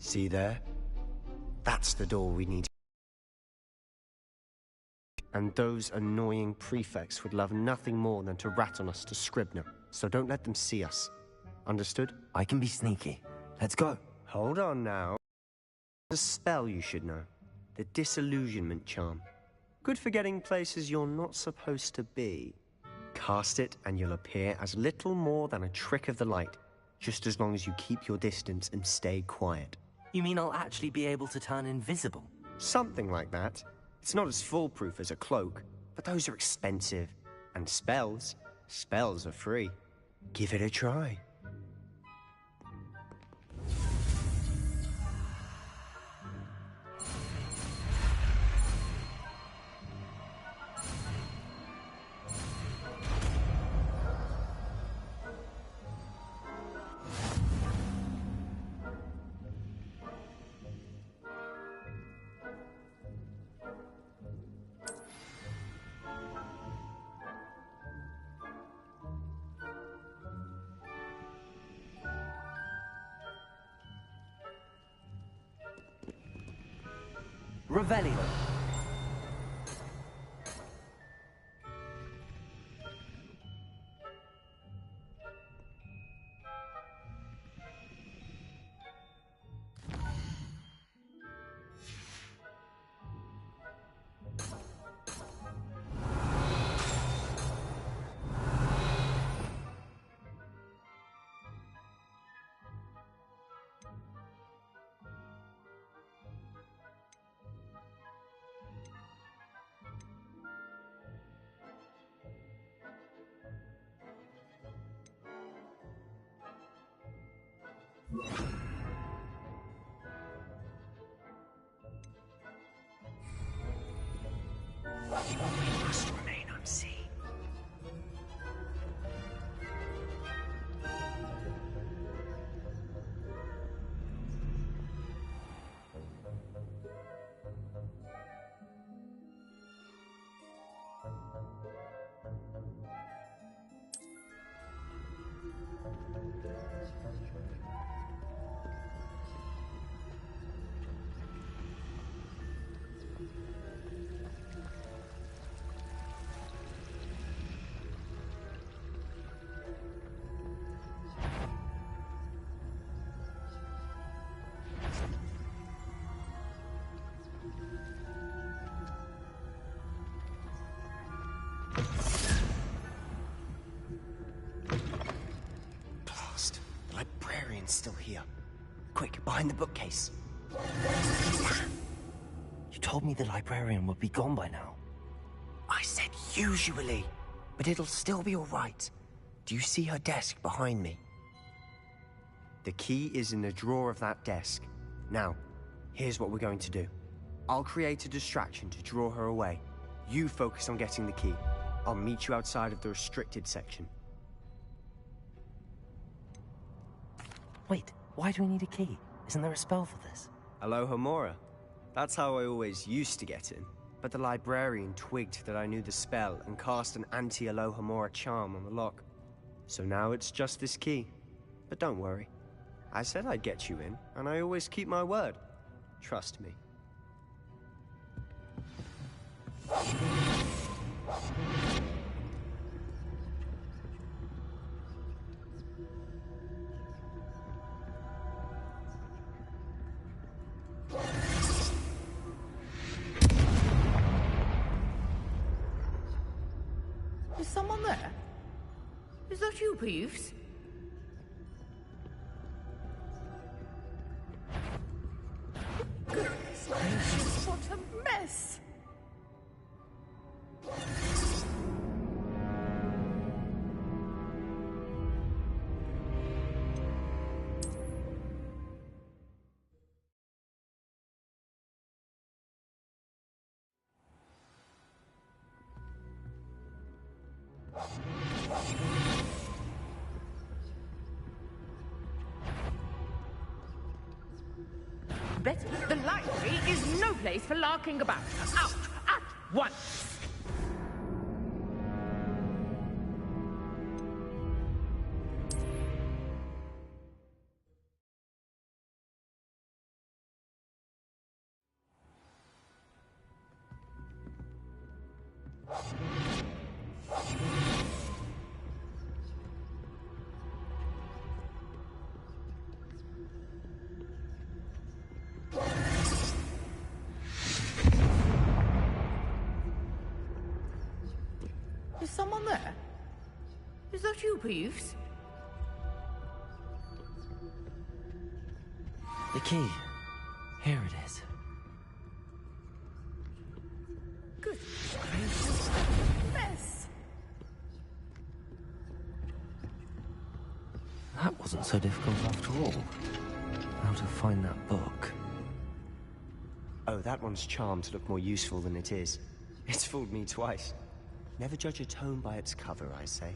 See there? That's the door we need. And those annoying prefects would love nothing more than to rat on us to Scribner, so don't let them see us. Understood? I can be sneaky. Let's go. Hold on now. The spell you should know. The disillusionment charm. Good for getting places you're not supposed to be. Cast it and you'll appear as little more than a trick of the light, just as long as you keep your distance and stay quiet. You mean I'll actually be able to turn invisible? Something like that. It's not as foolproof as a cloak, but those are expensive. And spells are free. Give it a try. Revelio. We must remain unseen. Blast! The librarian's still here. Quick, behind the bookcase. You told me the librarian would be gone by now. I said usually, but it'll still be all right. Do you see her desk behind me? The key is in the drawer of that desk. Now, here's what we're going to do. I'll create a distraction to draw her away. You focus on getting the key. I'll meet you outside of the restricted section. Wait, why do we need a key? Isn't there a spell for this? Alohomora. That's how I always used to get in. But the librarian twigged that I knew the spell and cast an anti-Alohomora charm on the lock. So now it's just this key. But don't worry. I said I'd get you in, and I always keep my word. Trust me. Is someone there? Is that you, Peeves? Goodness gracious, what a mess! Betty, the library is no place for larking about. Out at once! Is someone there? Is that you, Peeves? The key. Here it is. Good gracious. Mess. That wasn't so difficult after all. How to find that book. Oh, that one's charmed to look more useful than it is. It's fooled me twice. Never judge a tome by its cover, I say.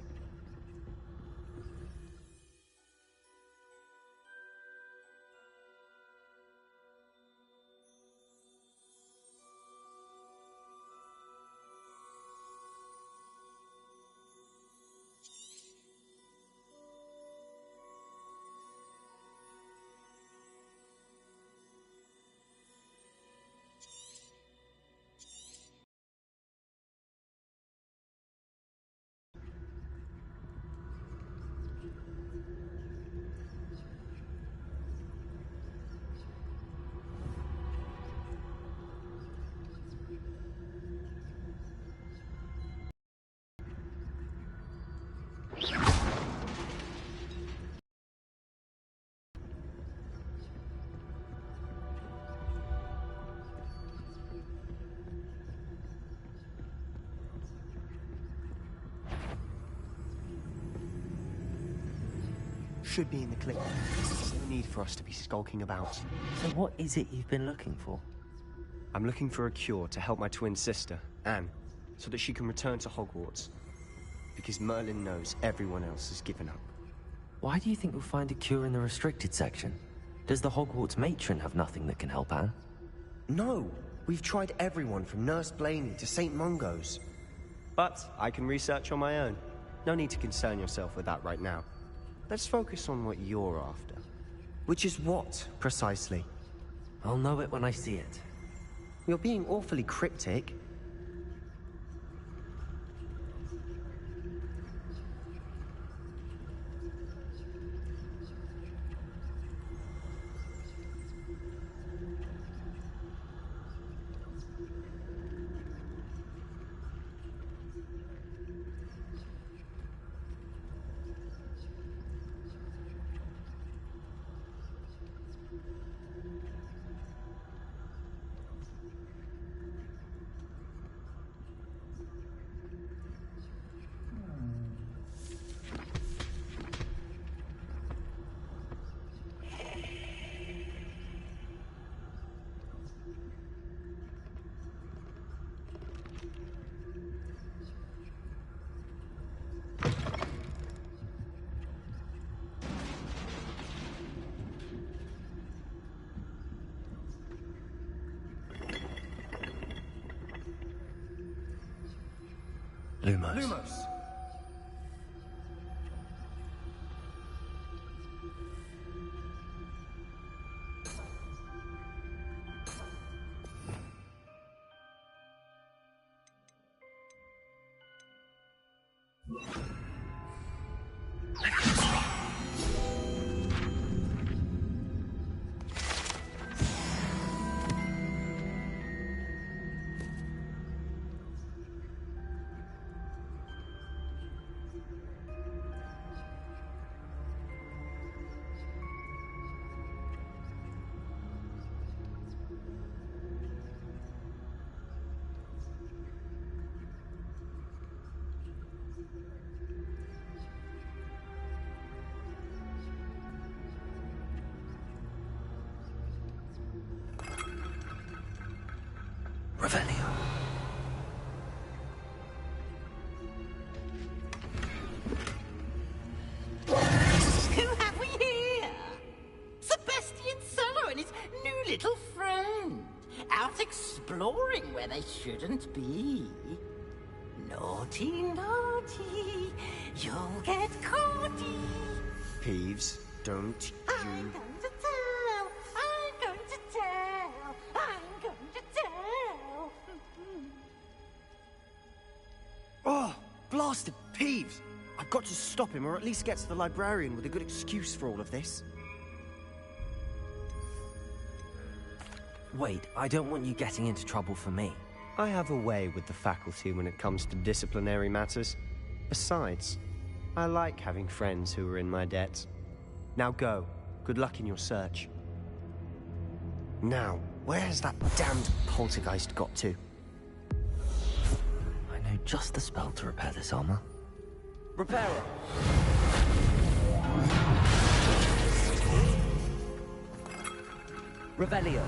Should be in the clip. There's no need for us to be skulking about. So what is it you've been looking for? I'm looking for a cure to help my twin sister, Anne, so that she can return to Hogwarts. Because Merlin knows everyone else has given up. Why do you think we'll find a cure in the restricted section? Does the Hogwarts matron have nothing that can help Anne? No! We've tried everyone from Nurse Blaney to St. Mungo's. But I can research on my own. No need to concern yourself with that right now. Let's focus on what you're after. Which is what, precisely? I'll know it when I see it. You're being awfully cryptic. Lumos. Lumos! Revelio. Who have we here? Sebastian Suller and his new little friend. Out exploring where they shouldn't be. Naughty, naughty. You'll get caughty. Peeves, don't I'm you... going to tell. I'm going to tell. I'm going to tell. blasted Peeves! I've got to stop him, or at least get to the librarian with a good excuse for all of this. Wait, I don't want you getting into trouble for me. I have a way with the faculty when it comes to disciplinary matters. Besides, I like having friends who are in my debt. Now go. Good luck in your search. Now, where has that damned poltergeist got to? I know just the spell to repair this armor. Repair it! Revelio.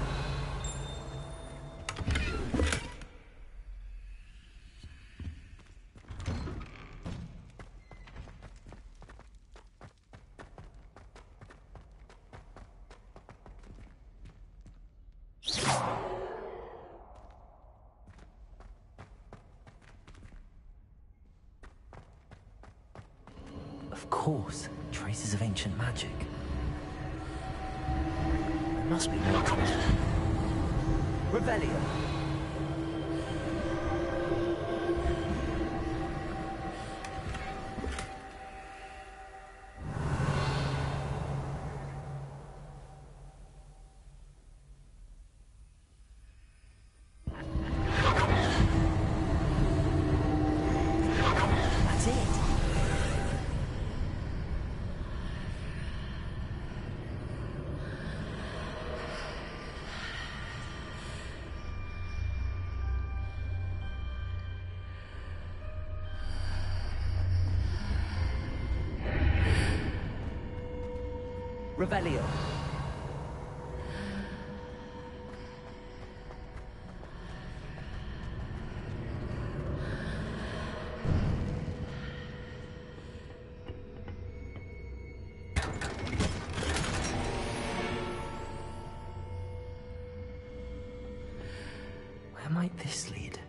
Of course, traces of ancient magic. There must be more to it. Revelio. That's it. Revelio. Where might this lead?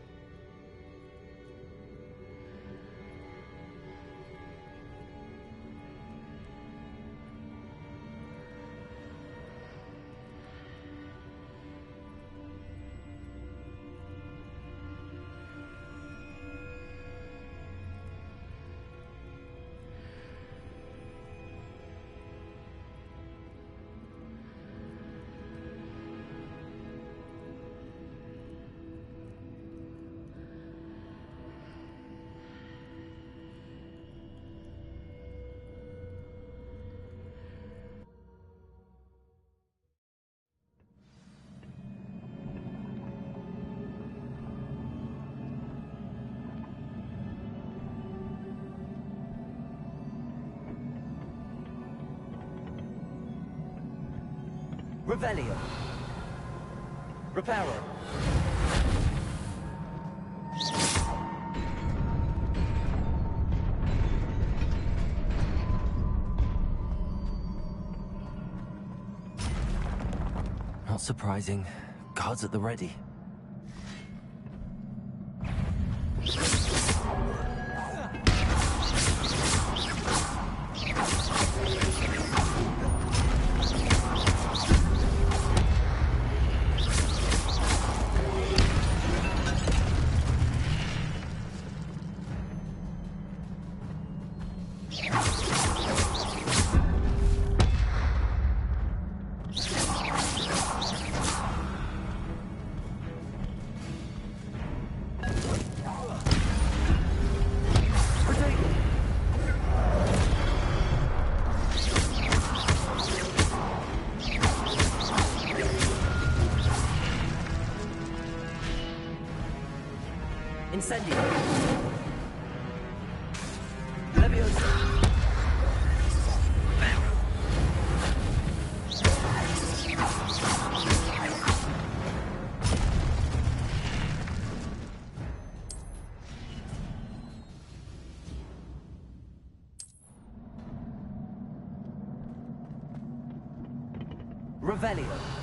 Revelio. Reparo. Not surprising. Guards at the ready. Incendio. Leviosa. Revelio.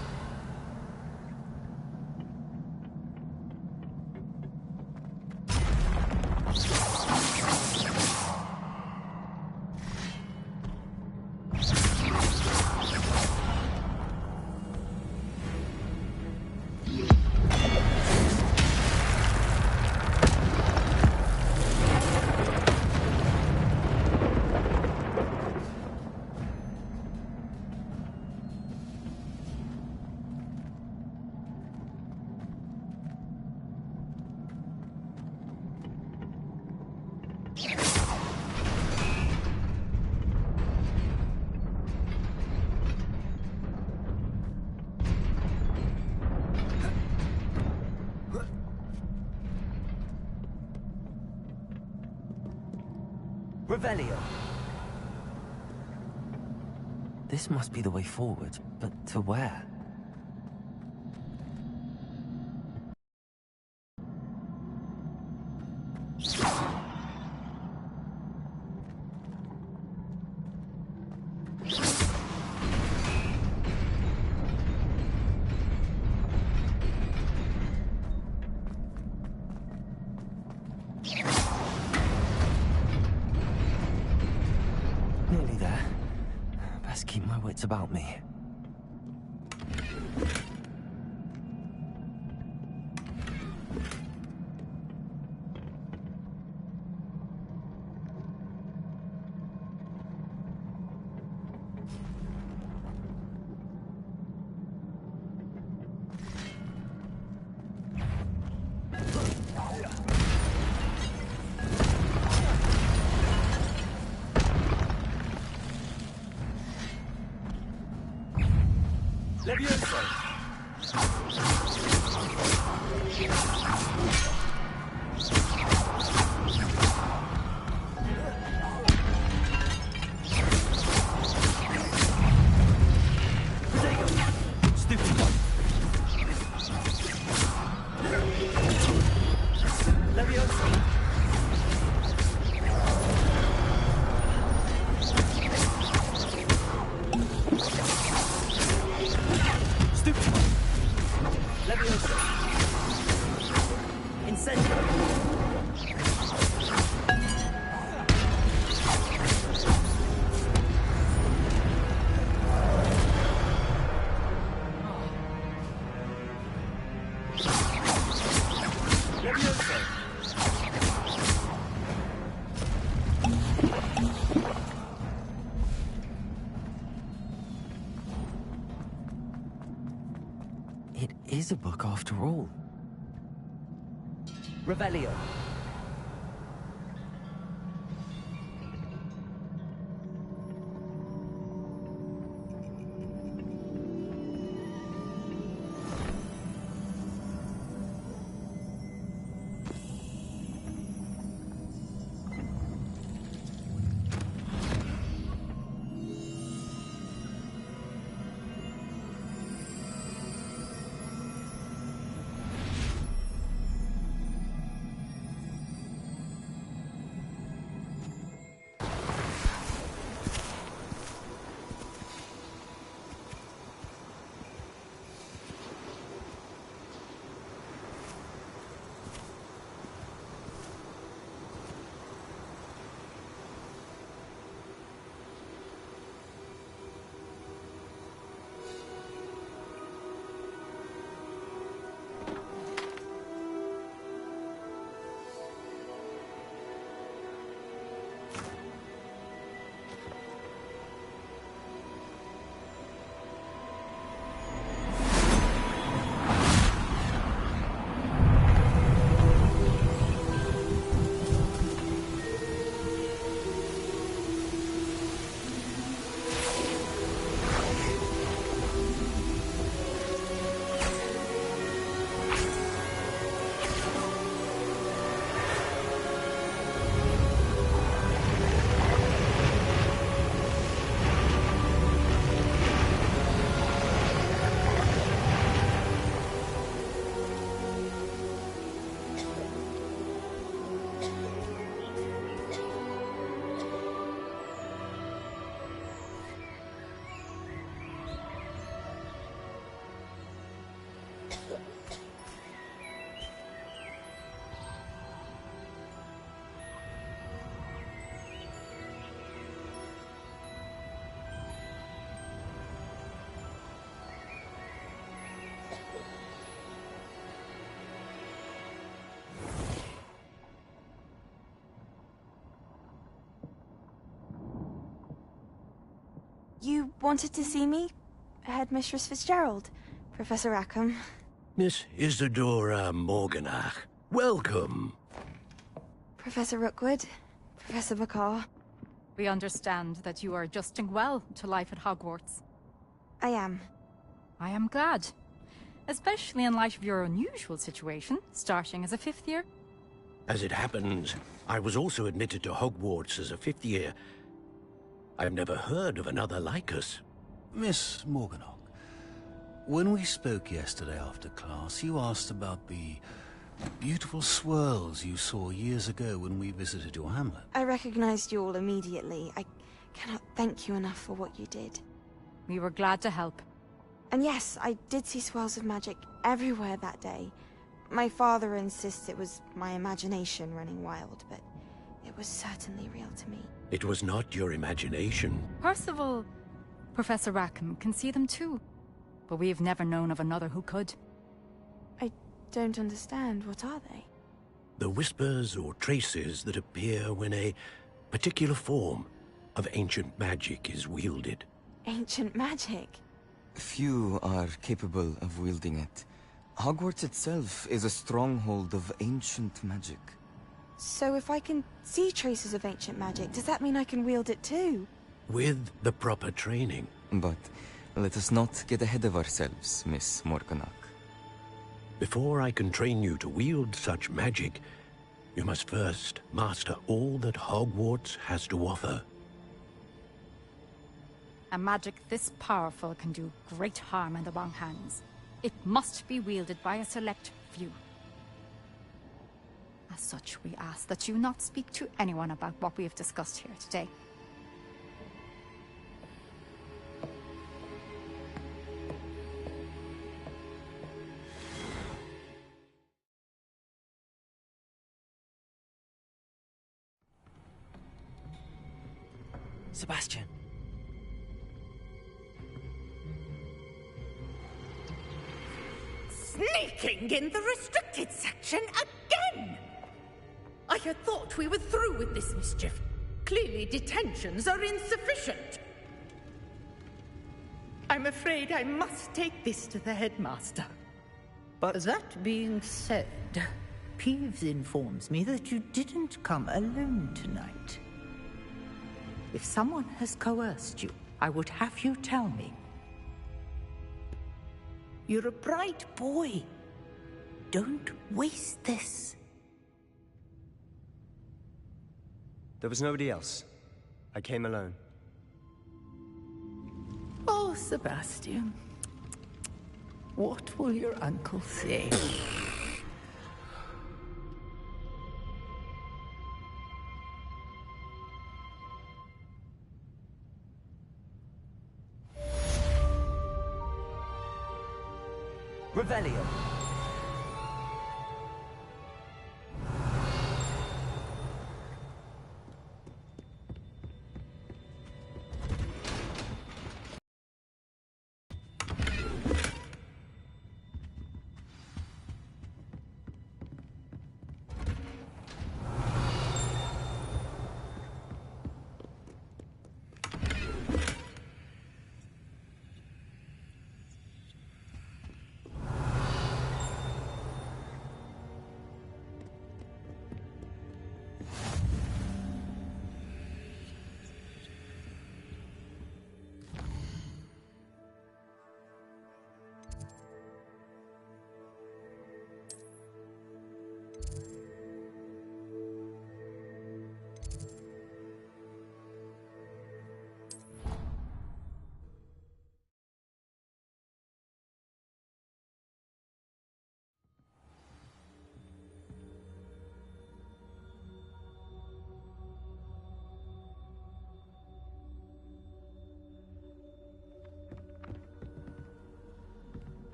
Revelio. This must be the way forward, but to where? Nearly there. Best keep my wits about me. It is a book after all. Revelio. You wanted to see me? Headmistress Fitzgerald, Professor Rackham. Miss Isadora Morganach, welcome. Professor Rookwood, Professor Bakar. We understand that you are adjusting well to life at Hogwarts. I am. I am glad. Especially in light of your unusual situation, starting as a 5th year. As it happens, I was also admitted to Hogwarts as a 5th year. I've never heard of another like us. Miss Morganach, when we spoke yesterday after class, you asked about the beautiful swirls you saw years ago when we visited your hamlet. I recognized you all immediately. I cannot thank you enough for what you did. We were glad to help. And yes, I did see swirls of magic everywhere that day. My father insists it was my imagination running wild, but it was certainly real to me. It was not your imagination. Percival, Professor Rackham can see them too. But we've never known of another who could. I don't understand. What are they? The whispers or traces that appear when a particular form of ancient magic is wielded. Ancient magic? Few are capable of wielding it. Hogwarts itself is a stronghold of ancient magic. So if I can see traces of ancient magic, does that mean I can wield it too? With the proper training. But let us not get ahead of ourselves, Miss Morganach. Before I can train you to wield such magic, you must first master all that Hogwarts has to offer. A magic this powerful can do great harm in the wrong hands. It must be wielded by a select few. As such, we ask that you not speak to anyone about what we have discussed here today. Sebastian. Sneaking in the restricted section again! I had thought we were through with this mischief. Clearly detentions are insufficient. I'm afraid I must take this to the headmaster. But that being said, Peeves informs me that you didn't come alone tonight. If someone has coerced you, I would have you tell me. You're a bright boy. Don't waste this. There was nobody else. I came alone. Oh, Sebastian. What will your uncle say? Revelio.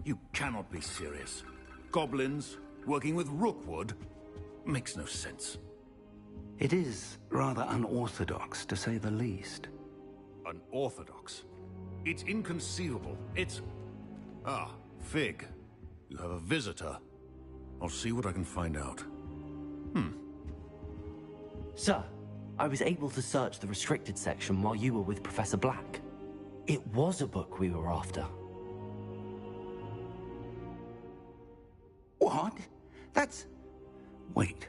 You cannot be serious. Goblins working with Rookwood? Makes no sense. It is rather unorthodox, to say the least. Unorthodox? It's inconceivable. It's... Ah, Fig. You have a visitor. I'll see what I can find out. Sir, I was able to search the restricted section while you were with Professor Black. It was a book we were after. What? That's... Wait.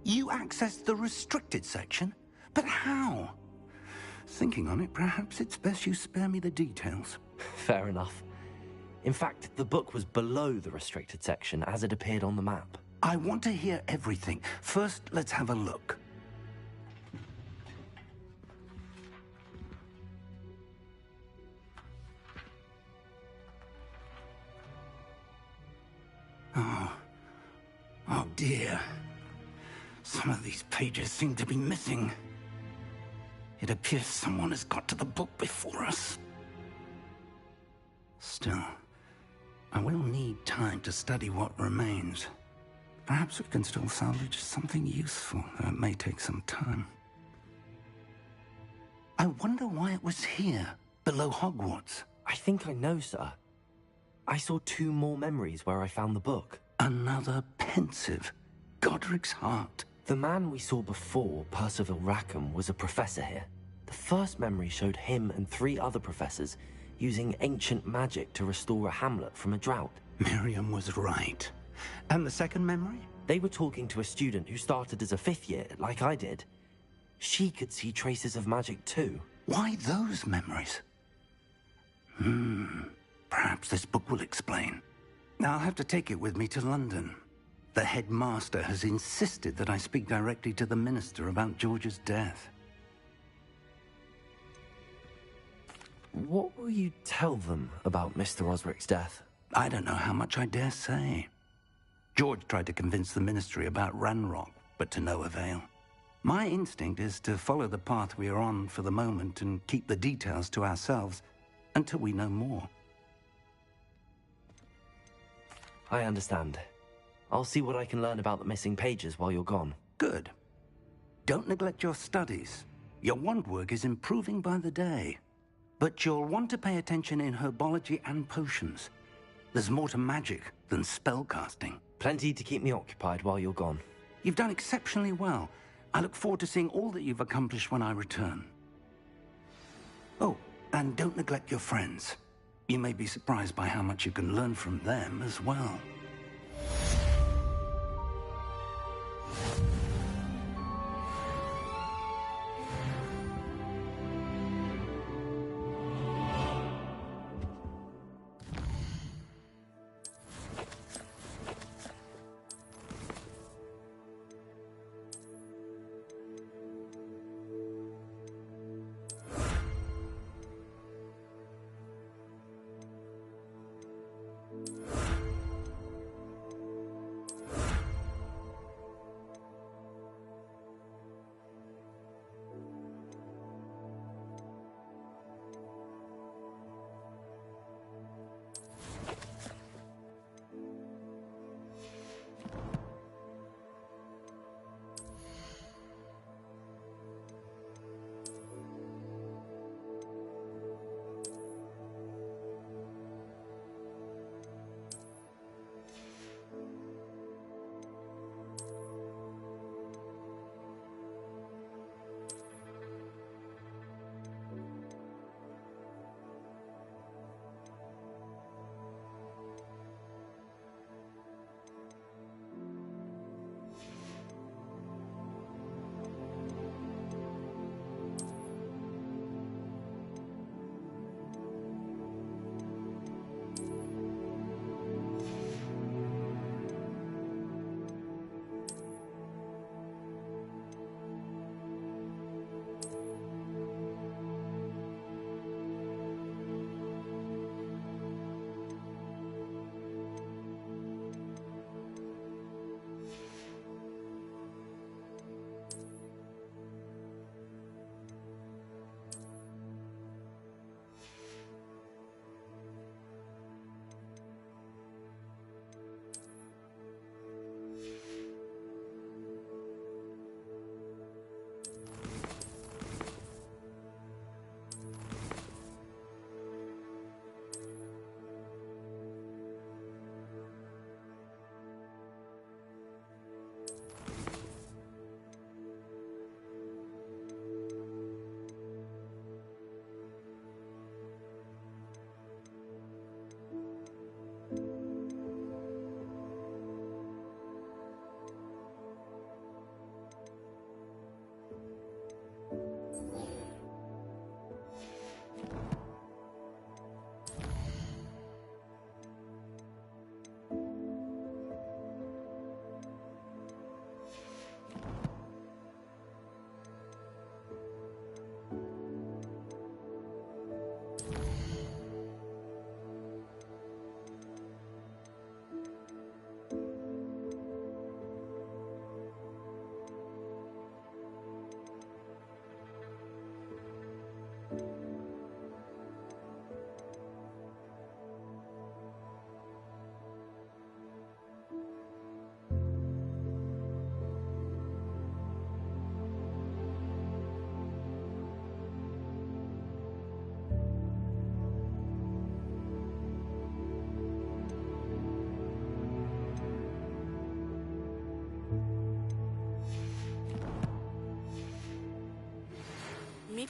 You accessed the restricted section? But how? Thinking on it, perhaps it's best you spare me the details. Fair enough. In fact, the book was below the restricted section as it appeared on the map. I want to hear everything. First, let's have a look. Oh dear. Some of these pages seem to be missing. It appears someone has got to the book before us. Still, I will need time to study what remains. Perhaps we can still salvage something useful, though it may take some time. I wonder why it was here, below Hogwarts. I think I know, sir. I saw 2 more memories where I found the book. Another pensive. Godric's heart. The man we saw before, Percival Rackham, was a professor here. The first memory showed him and 3 other professors using ancient magic to restore a hamlet from a drought. Miriam was right. And the second memory? They were talking to a student who started as a 5th year, like I did. She could see traces of magic too. Why those memories? Perhaps this book will explain. I'll have to take it with me to London. The headmaster has insisted that I speak directly to the minister about George's death. What will you tell them about Mr. Osric's death? I don't know how much I dare say. George tried to convince the ministry about Ranrock, but to no avail. My instinct is to follow the path we are on for the moment and keep the details to ourselves until we know more. I understand. I'll see what I can learn about the missing pages while you're gone. Good. Don't neglect your studies. Your wand work is improving by the day. But you'll want to pay attention in herbology and potions. There's more to magic than spellcasting. Plenty to keep me occupied while you're gone. You've done exceptionally well. I look forward to seeing all that you've accomplished when I return. Oh, and don't neglect your friends. You may be surprised by how much you can learn from them as well.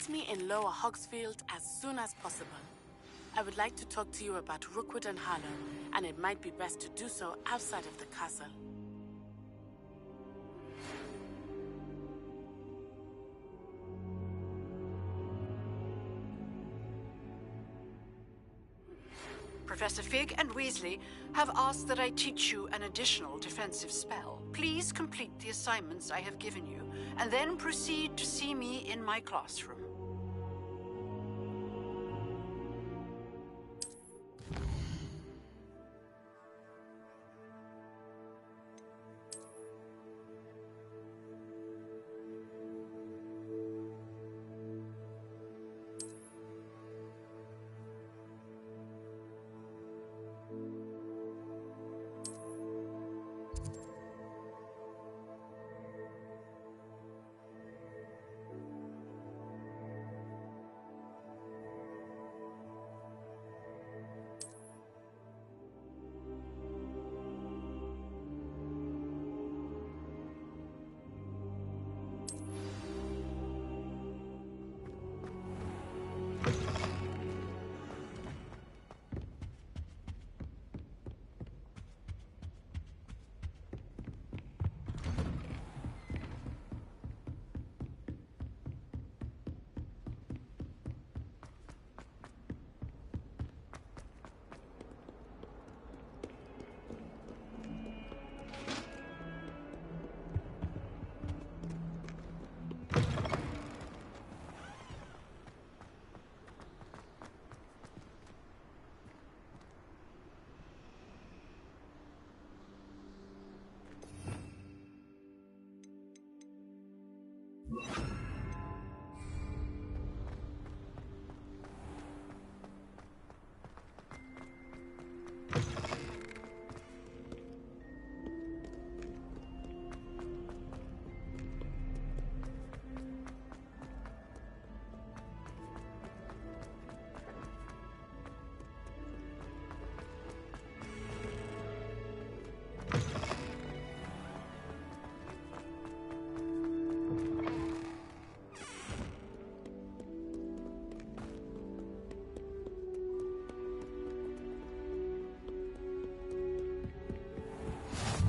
Meet me in Lower Hogsfield as soon as possible. I would like to talk to you about Rookwood and Harlow, and it might be best to do so outside of the castle. Professor Fig and Weasley have asked that I teach you an additional defensive spell. Please complete the assignments I have given you, and then proceed to see me in my classroom.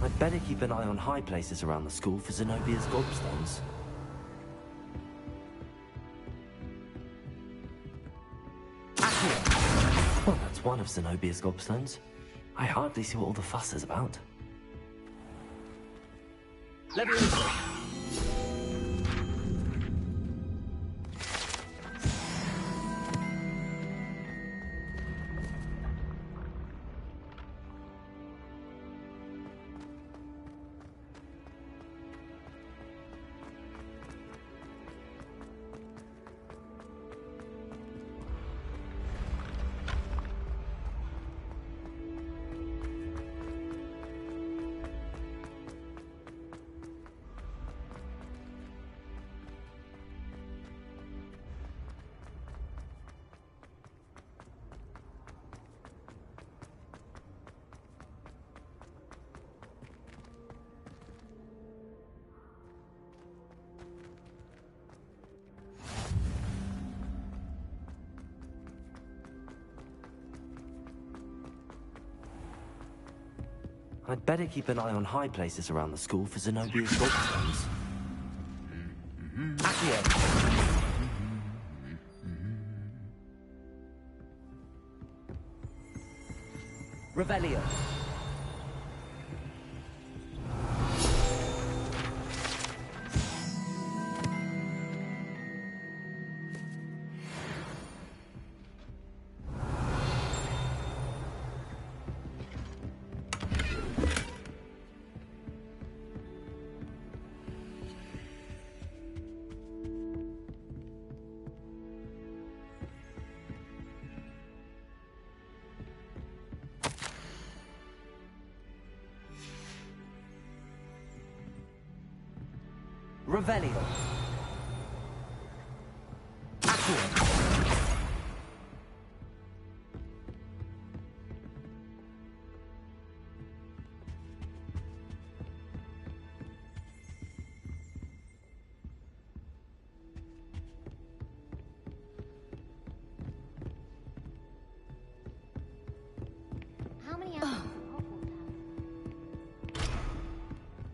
I'd better keep an eye on high places around the school for Zenobia's gobstones. Well, that's one of Zenobia's gobstones. I hardly see what all the fuss is about. Leviosa! I'd better keep an eye on high places around the school for Zenobia's gobstones. Accio! Revelio! Revelio. Accio.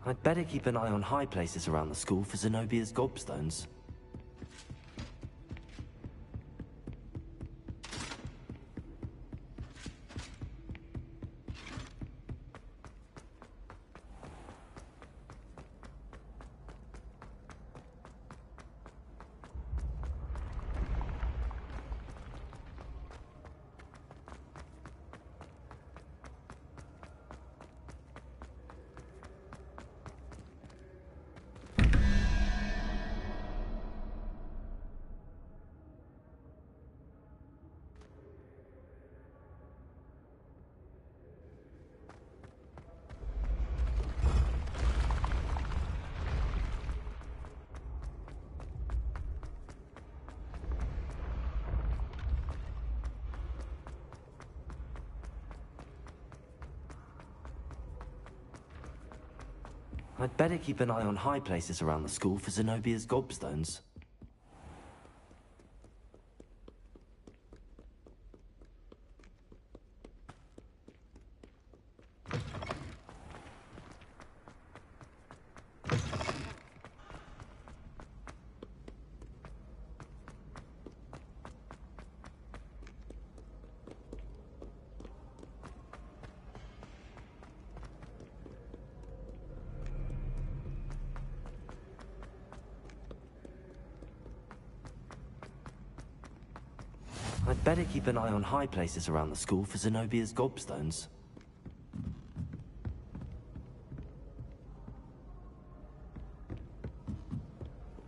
I'd better keep an eye on high places around the school for Zenobia's gobstones. I'd better keep an eye on high places around the school for Zenobia's gobstones. I'd better keep an eye on high places around the school for Zenobia's gobstones.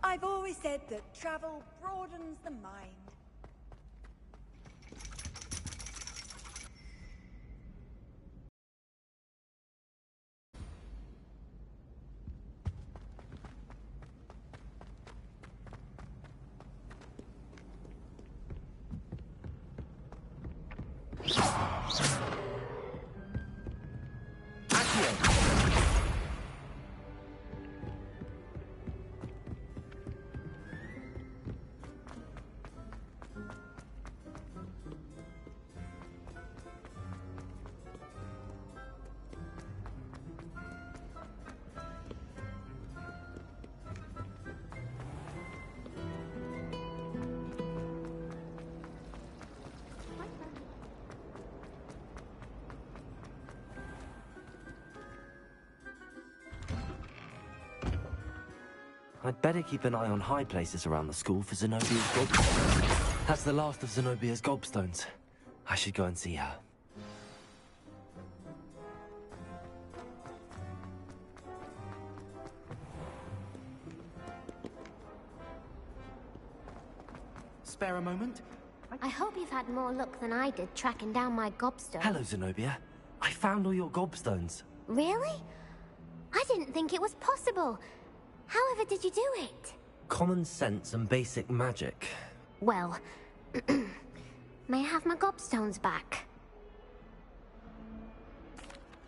I've always said that travel broadens the mind. I'd better keep an eye on high places around the school for Zenobia's gobstones. That's the last of Zenobia's gobstones. I should go and see her. Spare a moment? I hope you've had more luck than I did tracking down my gobstone. Hello, Zenobia. I found all your gobstones. Really? I didn't think it was possible. However did you do it? Common sense and basic magic. Well, may I have my gobstones back?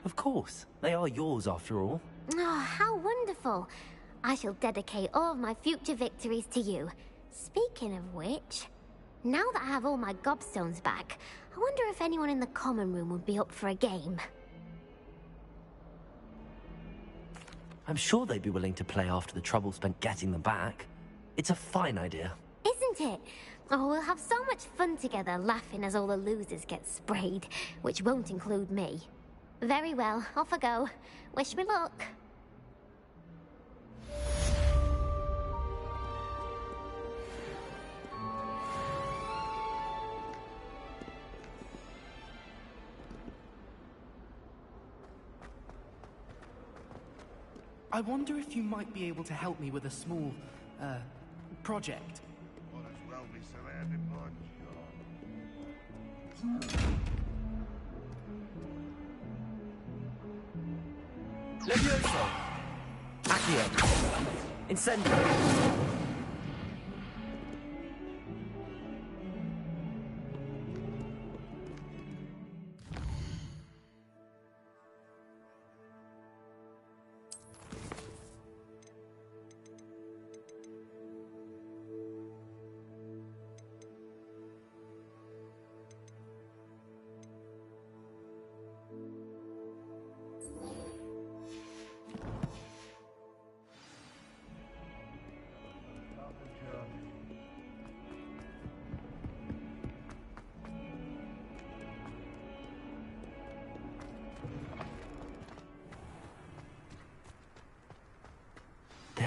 Of course. They are yours after all. Oh, how wonderful. I shall dedicate all of my future victories to you. Speaking of which, now that I have all my gobstones back, I wonder if anyone in the common room would be up for a game. I'm sure they'd be willing to play after the trouble spent getting them back. It's a fine idea. Isn't it? Oh, we'll have so much fun together, laughing as all the losers get sprayed, which won't include me. Very well, off I go. Wish me luck. I wonder if you might be able to help me with a small, project. Levioso! Accio! Incendio!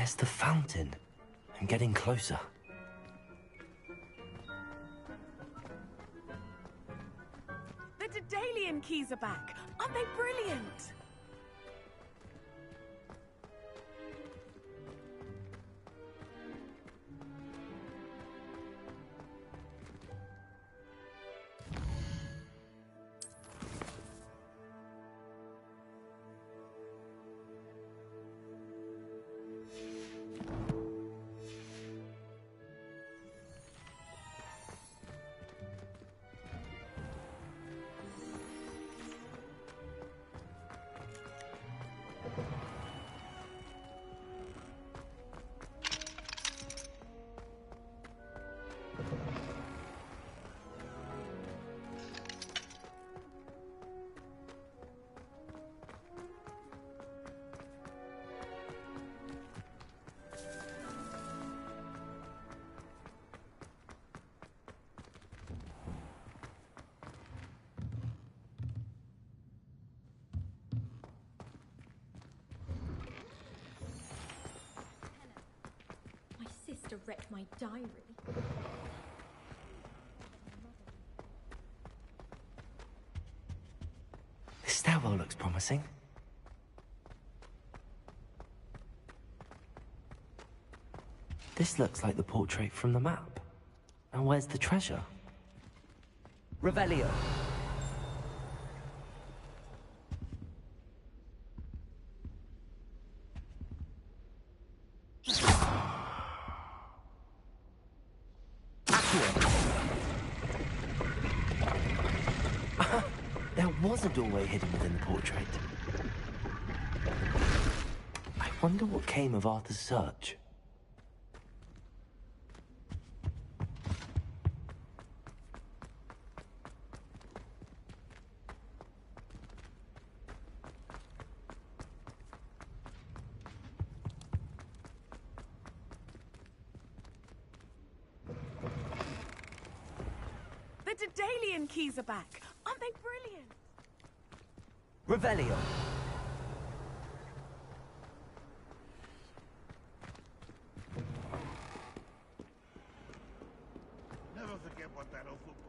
There's the fountain. I'm getting closer. The Daedalian keys are back. Aren't they brilliant? To wreck my diary. This stairwell looks promising. This looks like the portrait from the map. And where's the treasure? Revelio. There was a doorway hidden within the portrait. I wonder what came of Arthur's search. The Daedalian keys are back. Aren't they brilliant? Revelio. Never forget what that old football.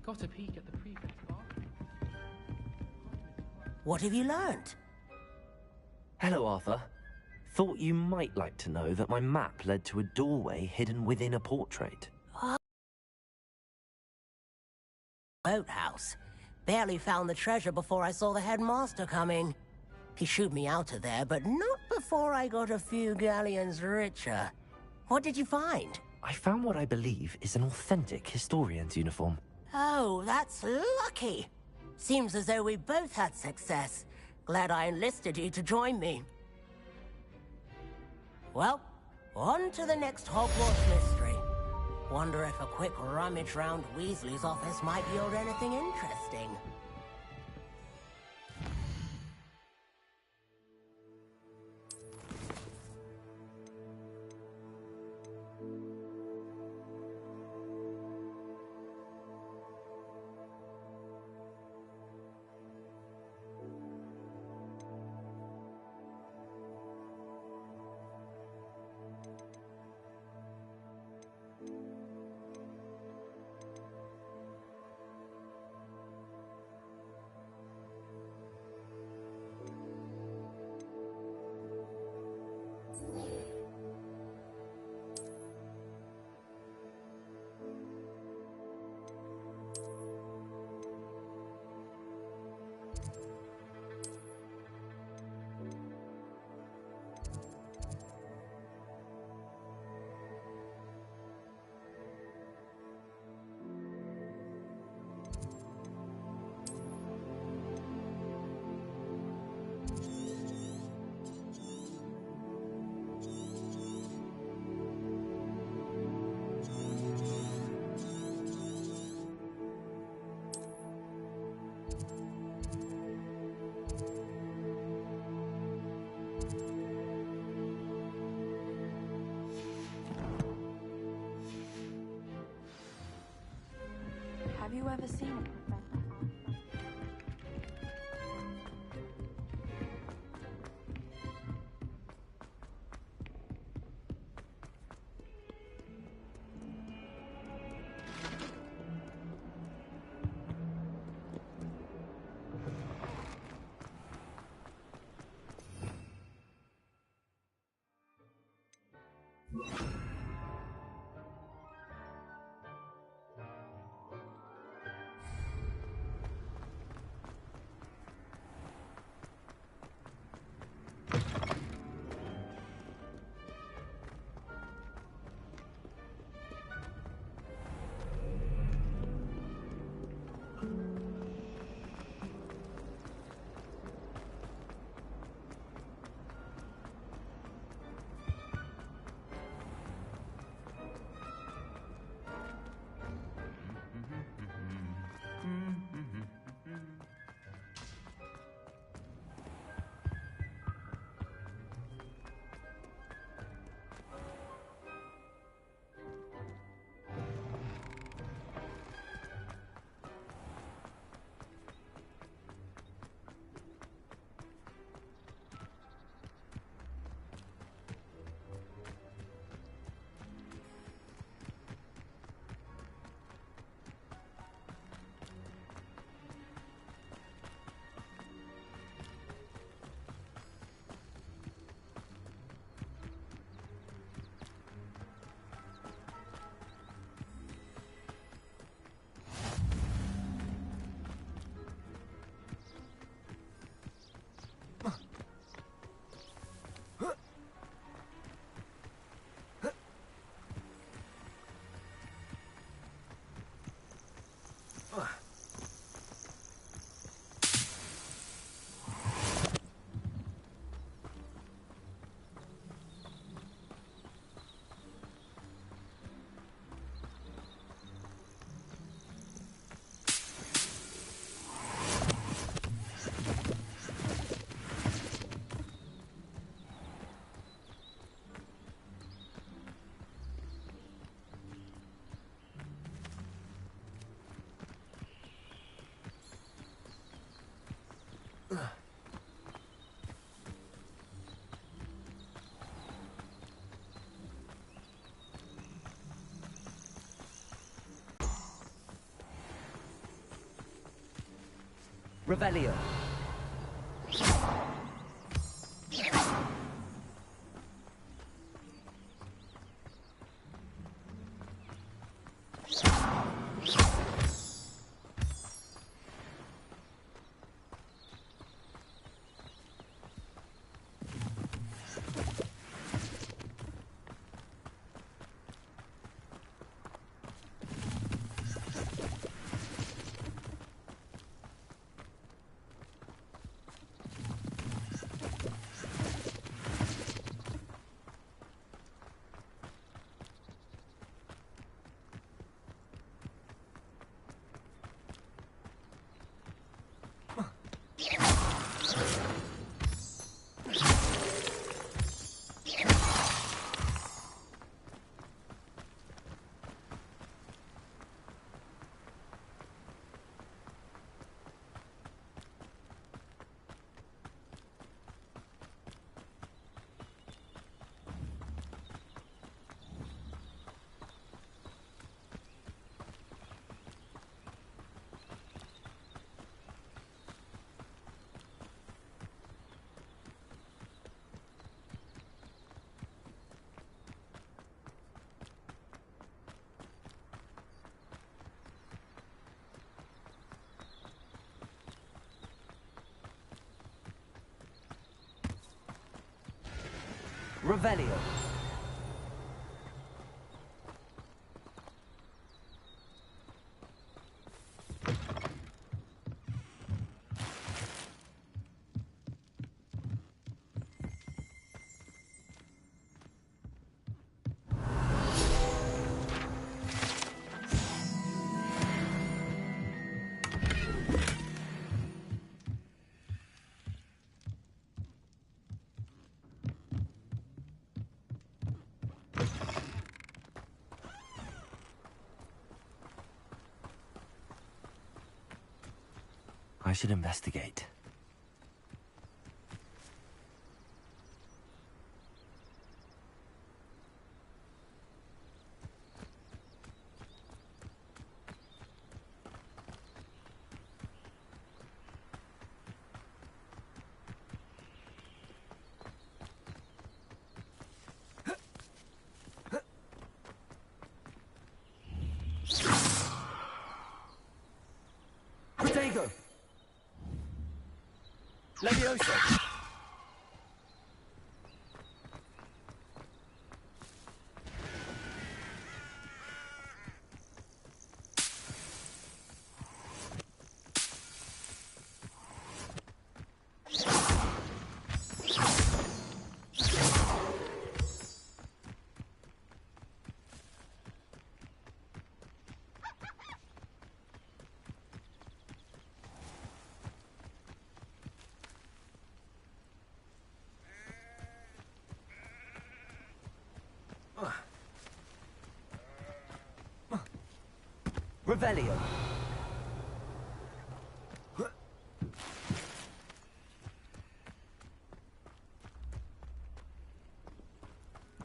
Got a peek at the prefect's bar. What have you learned? Hello, Arthur. Thought you might like to know that my map led to a doorway hidden within a portrait. Boathouse. Barely found the treasure before I saw the headmaster coming. He shooed me out of there, but not before I got a few galleons richer. What did you find? I found what I believe is an authentic historian's uniform. Oh, that's lucky. Seems as though we both had success. Glad I enlisted you to join me. Well, on to the next Hogwarts mystery. Wonder if a quick rummage round Weasley's office might yield anything interesting. you ever seen a professor? Revelio. Revelio. should investigate. Protego! Levioso! Revelio.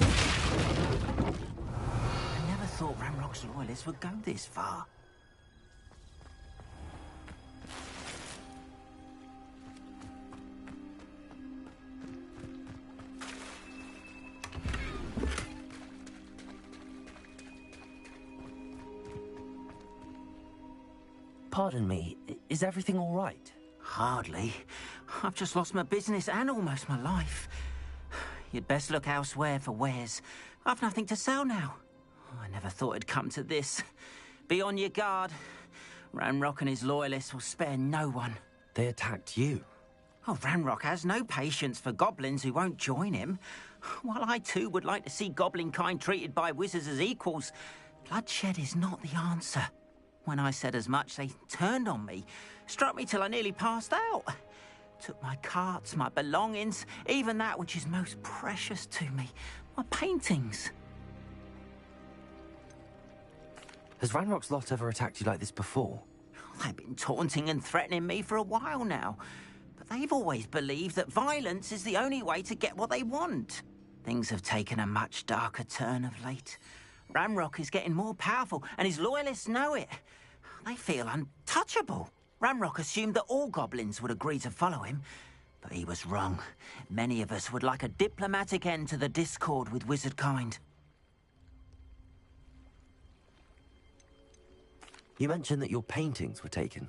I never thought Ranrock's loyalists would go this far. Pardon me, is everything all right? Hardly. I've just lost my business and almost my life. You'd best look elsewhere for wares. I've nothing to sell now. I never thought it'd come to this. Be on your guard. Ranrock and his loyalists will spare no one. They attacked you? Oh, Ranrock has no patience for goblins who won't join him. While I too would like to see goblin kind treated by wizards as equals, bloodshed is not the answer. When I said as much, they turned on me, struck me till I nearly passed out. Took my carts, my belongings, even that which is most precious to me, my paintings. Has Ranrock's lot ever attacked you like this before? They've been taunting and threatening me for a while now, but they've always believed that violence is the only way to get what they want. Things have taken a much darker turn of late. Ranrock is getting more powerful, and his loyalists know it. They feel untouchable. Ranrock assumed that all goblins would agree to follow him, but he was wrong. Many of us would like a diplomatic end to the discord with wizard kind. You mentioned that your paintings were taken.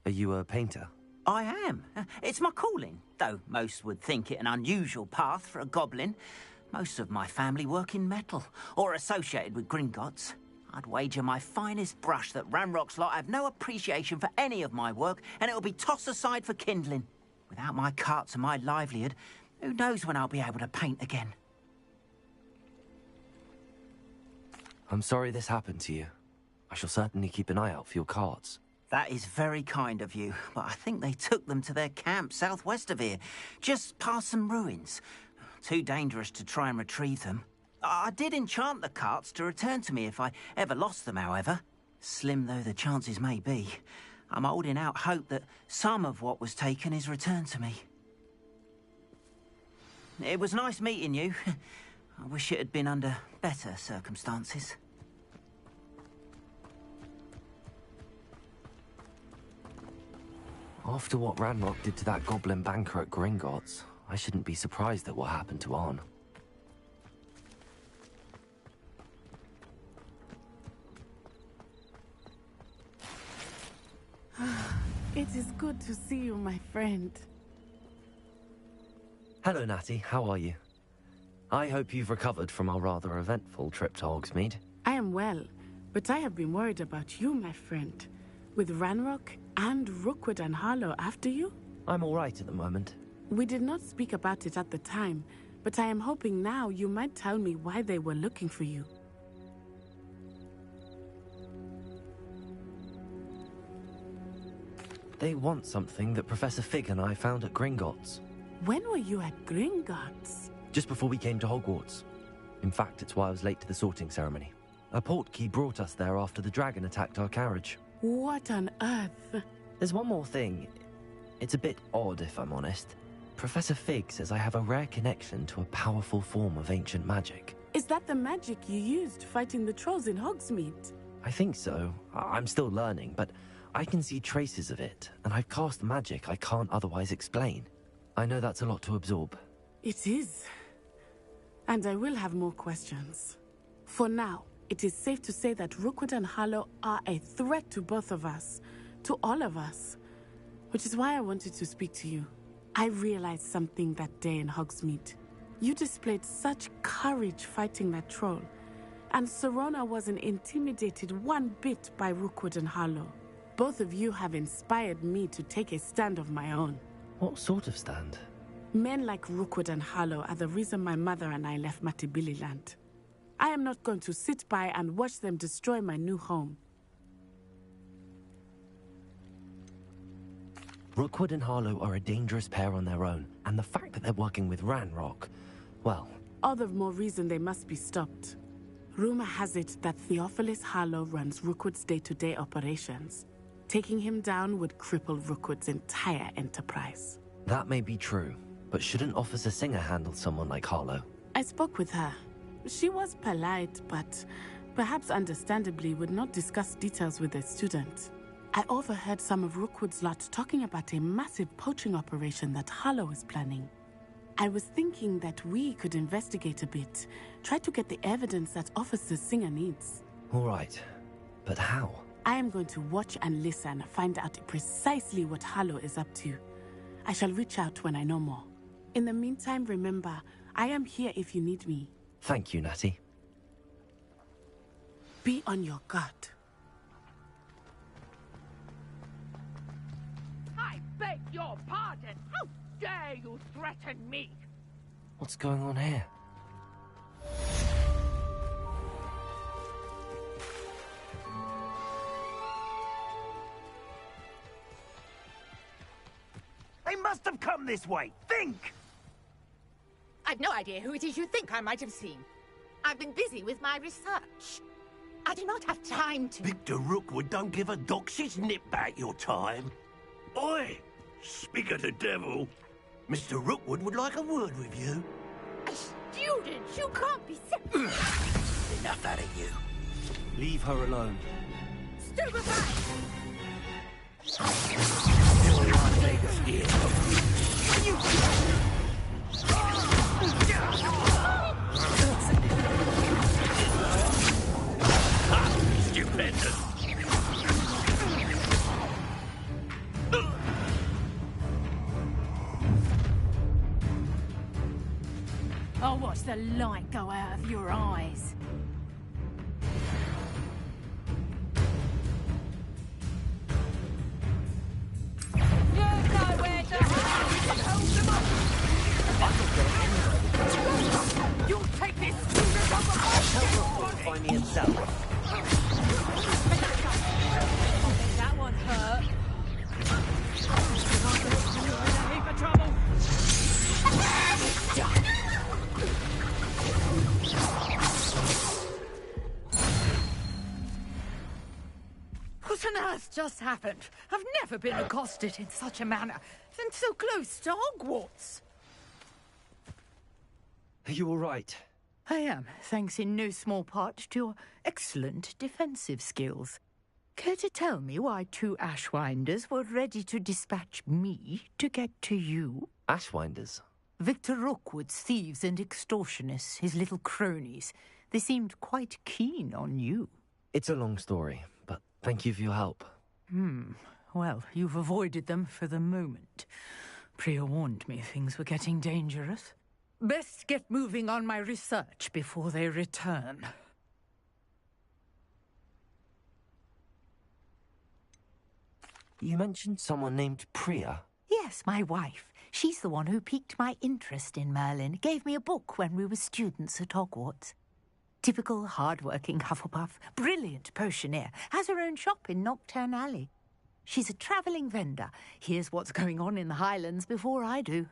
Are you a painter? I am. It's my calling, though most would think it an unusual path for a goblin. Most of my family work in metal, or associated with Gringotts. I'd wager my finest brush that Ranrock's lot have no appreciation for any of my work, and it'll be tossed aside for kindling. Without my carts and my livelihood, who knows when I'll be able to paint again? I'm sorry this happened to you. I shall certainly keep an eye out for your carts. That is very kind of you, but I think they took them to their camp southwest of here, just past some ruins. Too dangerous to try and retrieve them. I did enchant the carts to return to me if I ever lost them, however. Slim though the chances may be, I'm holding out hope that some of what was taken is returned to me. It was nice meeting you. I wish it had been under better circumstances. After what Ranrock did to that goblin banker at Gringotts, I shouldn't be surprised at what happened to Arn. It is good to see you, my friend. Hello, Natty. How are you? I hope you've recovered from our rather eventful trip to Hogsmeade. I am well, but I have been worried about you, my friend. With Ranrock and Rookwood and Harlow after you? I'm all right at the moment. We did not speak about it at the time, but I am hoping now you might tell me why they were looking for you. They want something that Professor Fig and I found at Gringotts. When were you at Gringotts? Just before we came to Hogwarts. In fact, it's why I was late to the sorting ceremony. A portkey brought us there after the dragon attacked our carriage. What on earth? There's one more thing. It's a bit odd, if I'm honest. Professor Fig says I have a rare connection to a powerful form of ancient magic. Is that the magic you used fighting the trolls in Hogsmeade? I think so. I'm still learning, but I can see traces of it, and I've cast magic I can't otherwise explain. I know that's a lot to absorb. It is. And I will have more questions. For now, it is safe to say that Rookwood and Harlow are a threat to both of us, to all of us, which is why I wanted to speak to you. I realized something that day in Hogsmeade. You displayed such courage fighting that troll, and Serona wasn't intimidated one bit by Rookwood and Harlow. Both of you have inspired me to take a stand of my own. What sort of stand? Men like Rookwood and Harlow are the reason my mother and I left Matibili land. I am not going to sit by and watch them destroy my new home. Rookwood and Harlow are a dangerous pair on their own, and the fact that they're working with Ranrock, well... All the more reason they must be stopped. Rumor has it that Theophilus Harlow runs Rookwood's day-to-day operations. Taking him down would cripple Rookwood's entire enterprise. That may be true, but shouldn't Officer Singer handle someone like Harlow? I spoke with her. She was polite, but perhaps understandably would not discuss details with a student. I overheard some of Rookwood's lot talking about a massive poaching operation that Harlow is planning. I was thinking that we could investigate a bit, try to get the evidence that Officer Singer needs. All right, but how? I am going to watch and listen, find out precisely what Harlow is up to. I shall reach out when I know more. In the meantime, remember, I am here if you need me. Thank you, Natty. Be on your guard. I beg your pardon! How dare you threaten me? What's going on here? They must have come this way! Think! I've no idea who it is you think I might have seen. I've been busy with my research. I do not have time to... Victor Rookwood don't give a doxy's nip back your time. Oi! Speak of the devil. Mr. Rookwood would like a word with you. A student? You can't be Enough out of you. Leave her alone. Stupendous. I'll watch the light go out of your eyes. You'll take this student on the market! Find me himself. That one hurt. In a heap of trouble! What on earth just happened? I've never been accosted in such a manner, and so close to Hogwarts. Are you all right? I am, thanks in no small part to your excellent defensive skills. Care to tell me why two Ashwinders were ready to dispatch me to get to you? Ashwinders? Victor Rookwood's thieves and extortionists, his little cronies. They seemed quite keen on you. It's a long story, but thank you for your help. Well, you've avoided them for the moment. Priya warned me things were getting dangerous. Best get moving on my research before they return. You mentioned someone named Priya. Yes, my wife. She's the one who piqued my interest in Merlin. Gave me a book when we were students at Hogwarts. Typical hard-working Hufflepuff, brilliant potioneer, has her own shop in Knockturn Alley. She's a travelling vendor. Hears what's going on in the Highlands before I do.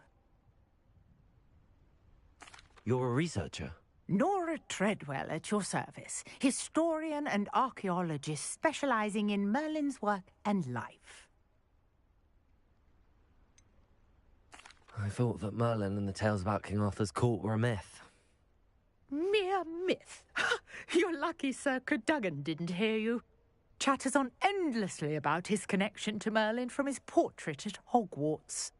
You're a researcher? Nora Treadwell at your service. Historian and archaeologist specialising in Merlin's work and life. I thought that Merlin and the tales about King Arthur's court were a myth. Mere myth. You're lucky Sir Cadogan didn't hear you. Chatters on endlessly about his connection to Merlin from his portrait at Hogwarts.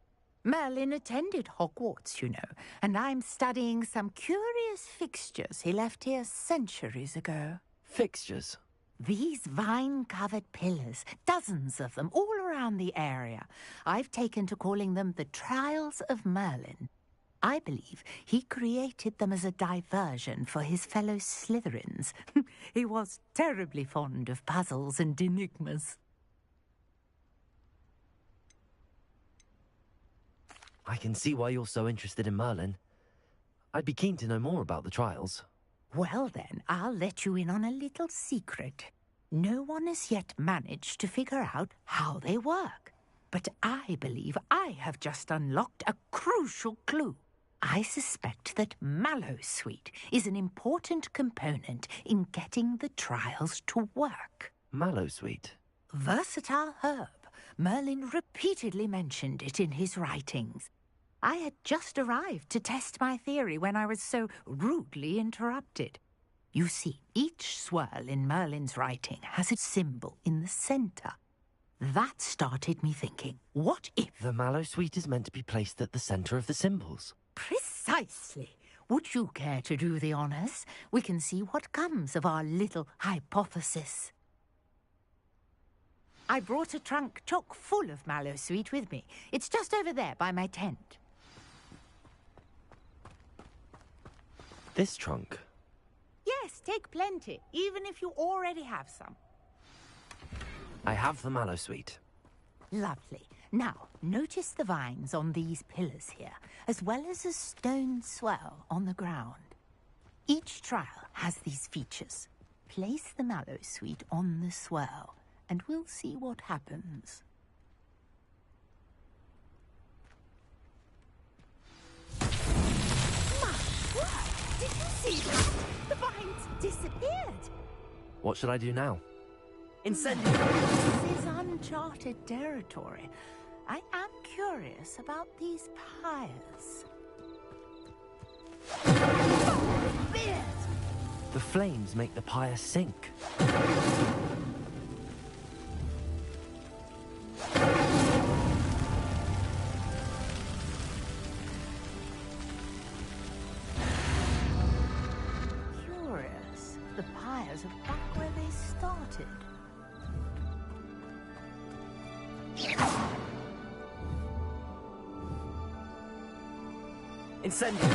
Merlin attended Hogwarts, you know, and I'm studying some curious fixtures he left here centuries ago. Fixtures? These vine-covered pillars, dozens of them, all around the area. I've taken to calling them the Trials of Merlin. I believe he created them as a diversion for his fellow Slytherins. He was terribly fond of puzzles and enigmas. I can see why you're so interested in Merlin. I'd be keen to know more about the trials. Well then, I'll let you in on a little secret. No one has yet managed to figure out how they work. But I believe I have just unlocked a crucial clue. I suspect that Mallowsweet is an important component in getting the trials to work. Mallowsweet? Versatile herb. Merlin repeatedly mentioned it in his writings. I had just arrived to test my theory when I was so rudely interrupted. You see, each swirl in Merlin's writing has a symbol in the centre. That started me thinking, what if... The Mallowsweet is meant to be placed at the centre of the symbols. Precisely. Would you care to do the honours? We can see what comes of our little hypothesis. I brought a trunk chock full of Mallowsweet with me. It's just over there by my tent. This trunk? Yes, take plenty, even if you already have some. I have the Mallowsweet. Lovely. Now, notice the vines on these pillars here, as well as a stone swell on the ground. Each trial has these features. Place the Mallowsweet on the swell, and we'll see what happens. My word! Did you see that? The vines disappeared! What should I do now? Incendio! This is uncharted territory. I am curious about these pyres. The flames make the pyre sink. Curious. The pyres are back where they started. Incendio!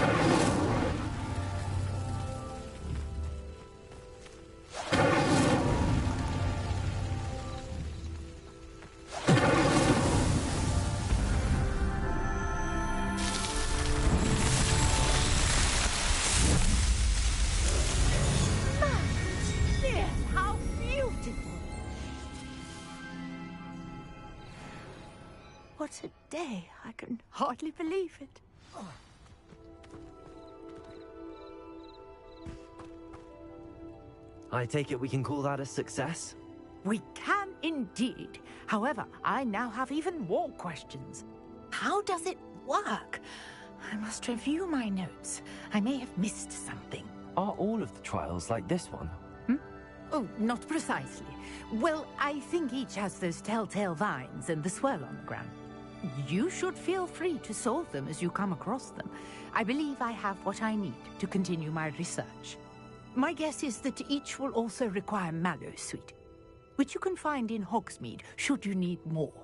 How beautiful! What a day! I can hardly believe it. I take it we can call that a success? We can indeed. However, I now have even more questions. How does it work? I must review my notes. I may have missed something. Are all of the trials like this one? Oh, not precisely. Well, I think each has those telltale vines and the swirl on the ground. You should feel free to solve them as you come across them. I believe I have what I need to continue my research. My guess is that each will also require Mallowsweet, which you can find in Hogsmeade should you need more.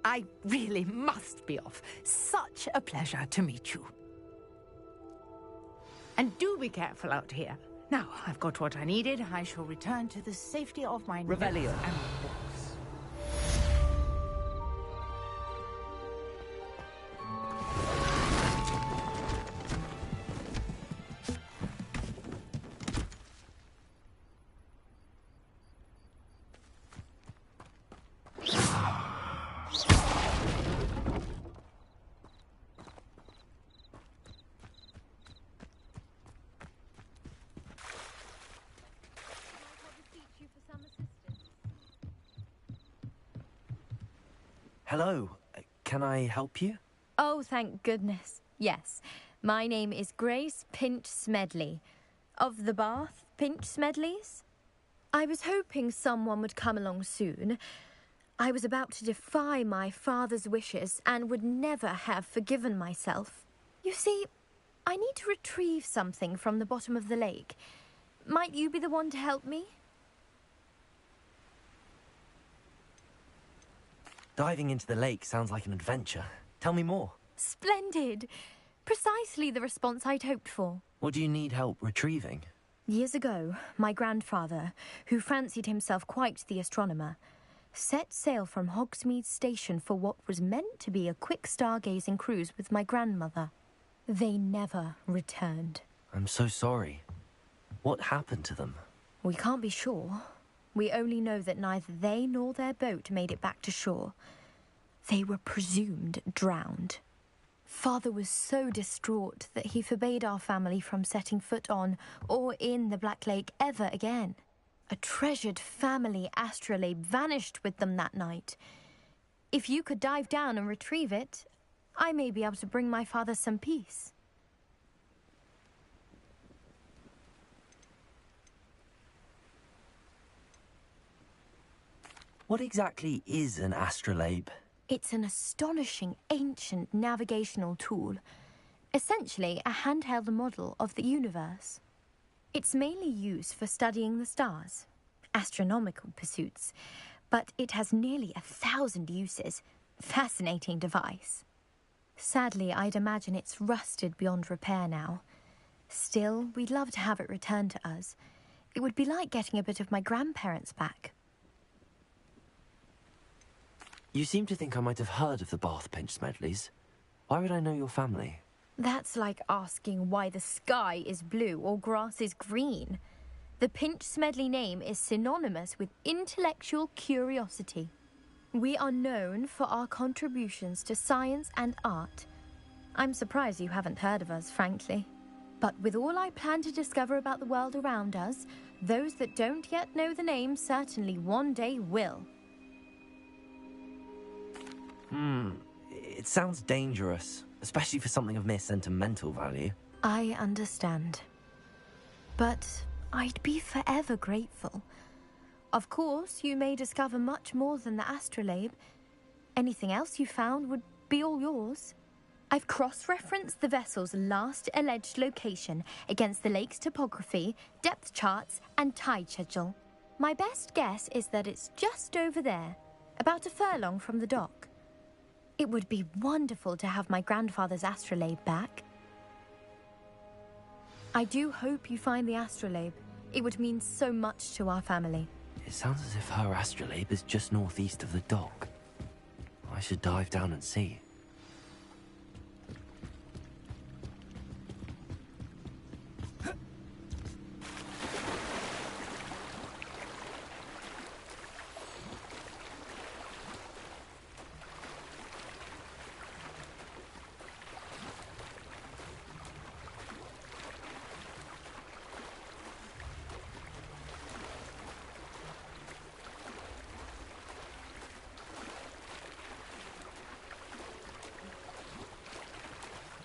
I really must be off. Such a pleasure to meet you. And do be careful out here. Now, I've got what I needed. I shall return to the safety of my notes Revelio. and books. Hello. Can I help you? Oh, thank goodness. Yes, my name is Grace Pinch Smedley, of the Bath Pinch Smedleys. I was hoping someone would come along soon. I was about to defy my father's wishes and would never have forgiven myself. You see, I need to retrieve something from the bottom of the lake. Might you be the one to help me? Diving into the lake sounds like an adventure. Tell me more. Splendid! Precisely the response I'd hoped for. What do you need help retrieving? Years ago, my grandfather, who fancied himself quite the astronomer, set sail from Hogsmeade Station for what was meant to be a quick stargazing cruise with my grandmother. They never returned. I'm so sorry. What happened to them? We can't be sure. We only know that neither they nor their boat made it back to shore. They were presumed drowned. Father was so distraught that he forbade our family from setting foot on or in the Black Lake ever again. A treasured family astrolabe vanished with them that night. If you could dive down and retrieve it, I may be able to bring my father some peace. What exactly is an astrolabe? It's an astonishing ancient navigational tool, essentially a handheld model of the universe. It's mainly used for studying the stars, astronomical pursuits, but it has nearly 1,000 uses. Fascinating device. Sadly, I'd imagine it's rusted beyond repair now. Still, we'd love to have it returned to us. It would be like getting a bit of my grandparents back. You seem to think I might have heard of the Bath Pinch Smedleys. Why would I know your family? That's like asking why the sky is blue or grass is green. The Pinch Smedley name is synonymous with intellectual curiosity. We are known for our contributions to science and art. I'm surprised you haven't heard of us, frankly. But with all I plan to discover about the world around us, those that don't yet know the name certainly one day will. It sounds dangerous, especially for something of mere sentimental value. I understand. But I'd be forever grateful. Of course, you may discover much more than the astrolabe. Anything else you found would be all yours. I've cross-referenced the vessel's last alleged location against the lake's topography, depth charts, and tide schedule. My best guess is that it's just over there, about a furlong from the dock. It would be wonderful to have my grandfather's astrolabe back. I do hope you find the astrolabe. It would mean so much to our family. It sounds as if her astrolabe is just northeast of the dock. I should dive down and see.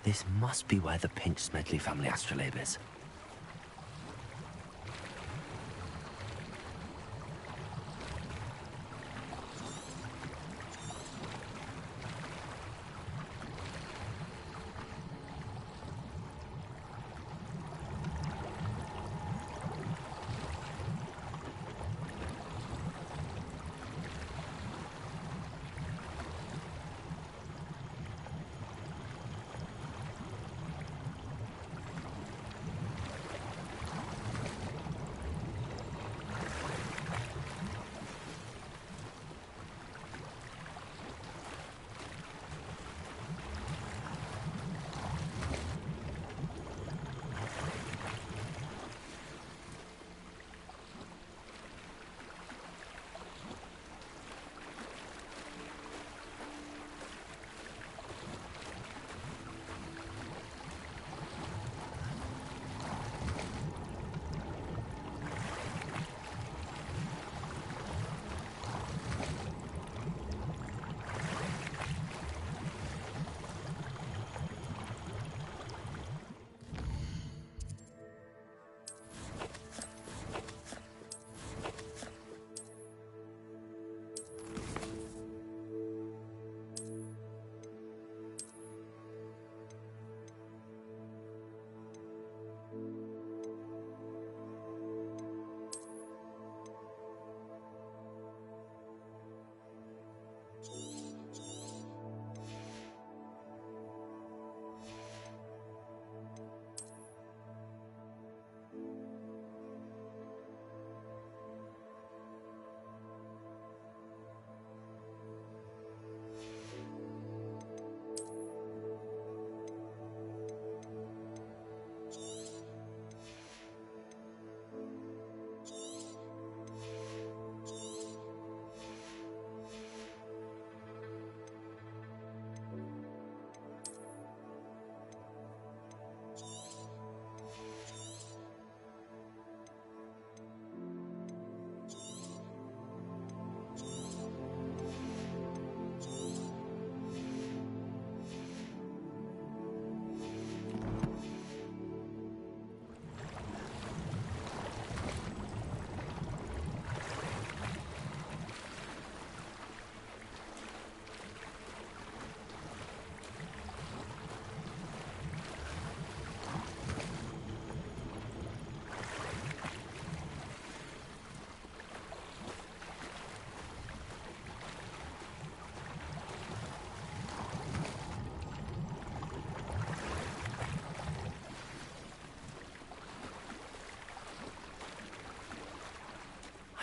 This must be where the Pinch Smedley family astrolabe is.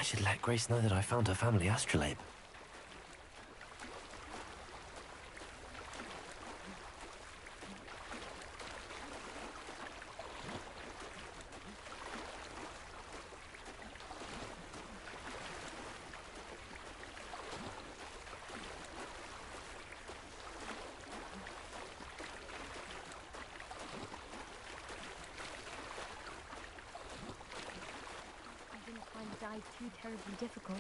I should let Grace know that I found her family astrolabe. Too terribly difficult.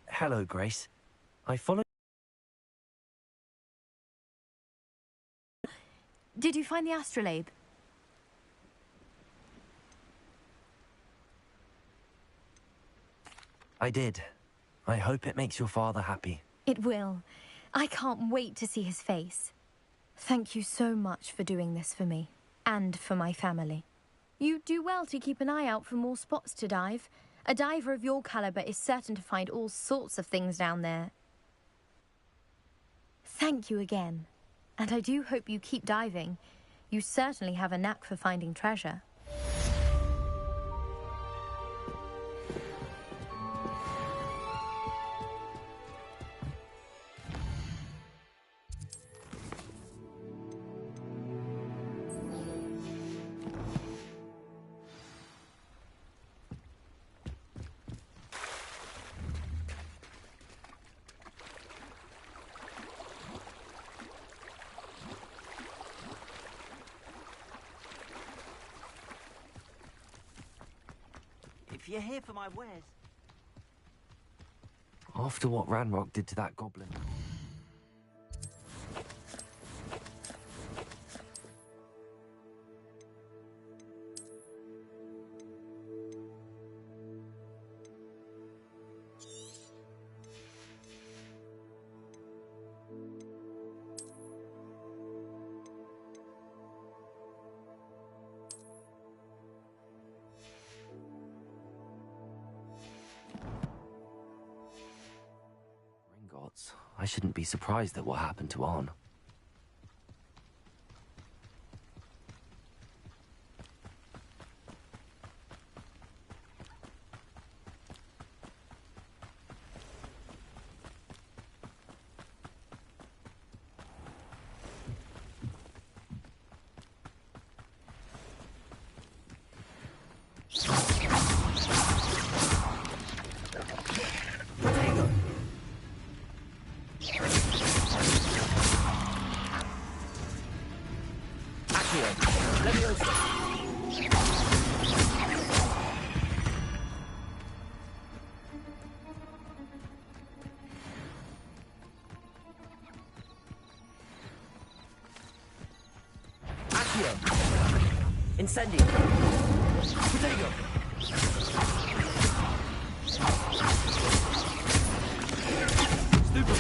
Hello, Grace. I followed... Did you find the astrolabe? I did. I hope it makes your father happy. It will. I can't wait to see his face. Thank you so much for doing this for me, and for my family. You do well to keep an eye out for more spots to dive. A diver of your caliber is certain to find all sorts of things down there. Thank you again, and I do hope you keep diving. You certainly have a knack for finding treasure. If you're here for my wares... After what Ranrock did to that goblin... I shouldn't be surprised at what happened to Arn. Incendio! Potato! Stupid!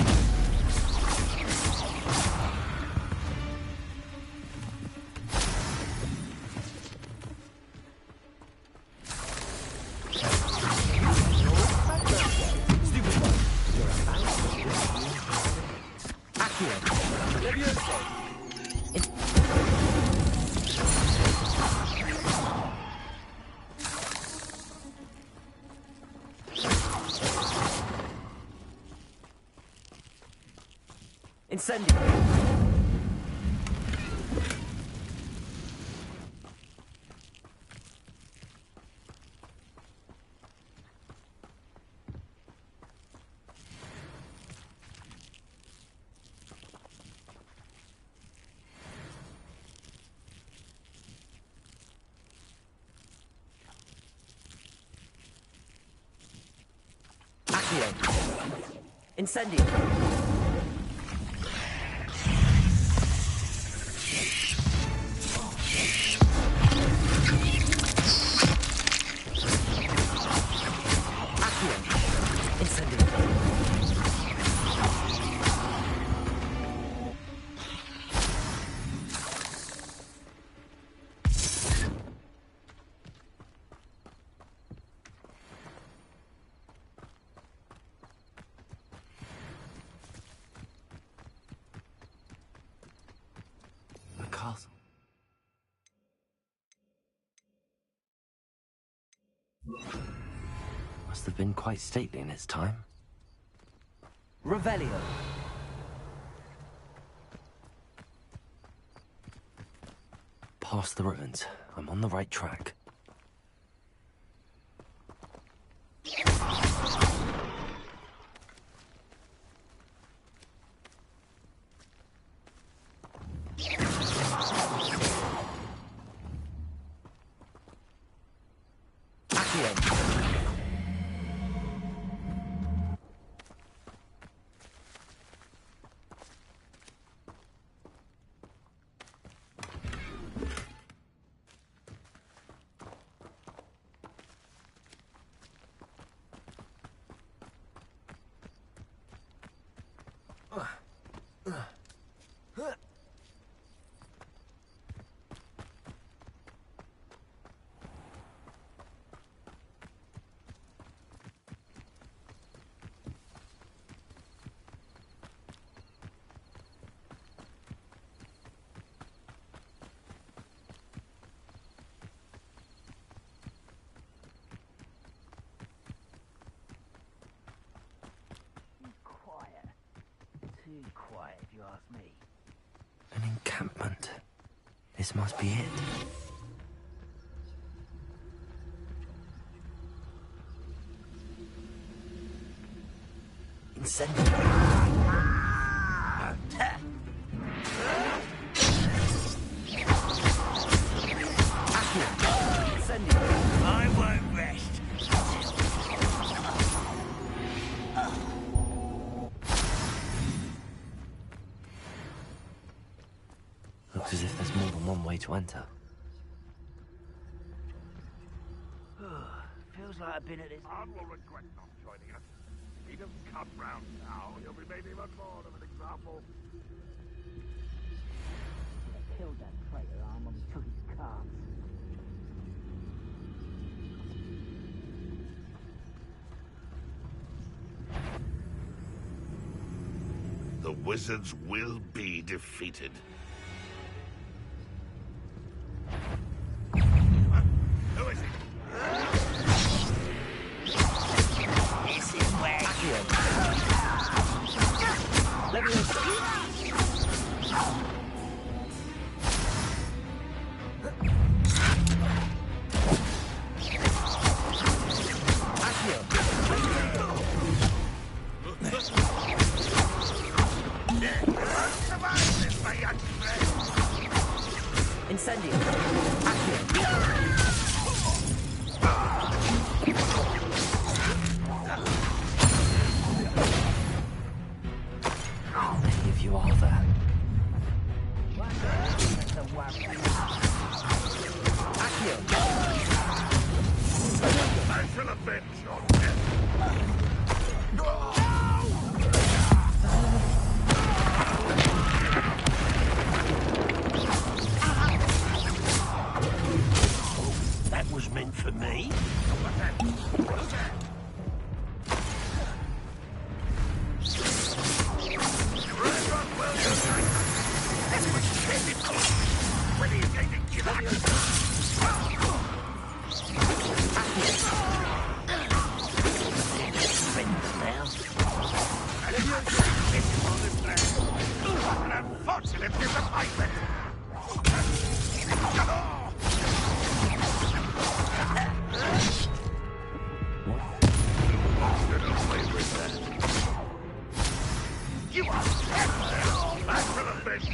Incendio! Accio! Incendio! Must have been quite stately in its time. Revelio. Past the ruins. I'm on the right track. Too quiet, if you ask me. An encampment. This must be it. I won't rest. Looks as if there's more than one way to enter. Feels like I've been at this. Arn will regret not joining us. If he doesn't come round now, he'll be made even more of an example. I killed that traitor Arm when we took his cards. The wizards will be defeated. Who is it? This is where Let me Incendio. How many of you are there? I shall avenge your death. That was meant for me. When are you going to give up? An unfortunate disappointment. You are dead. Back to the bench.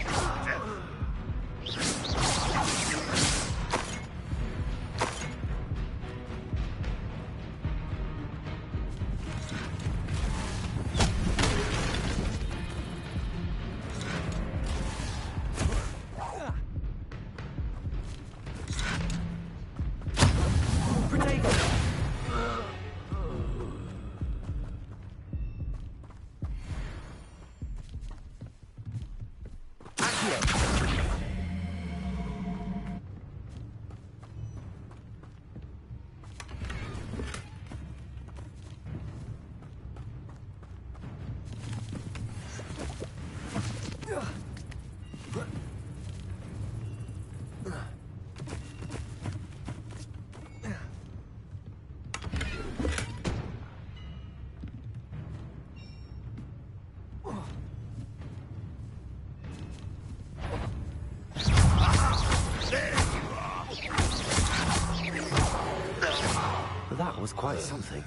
was quite something.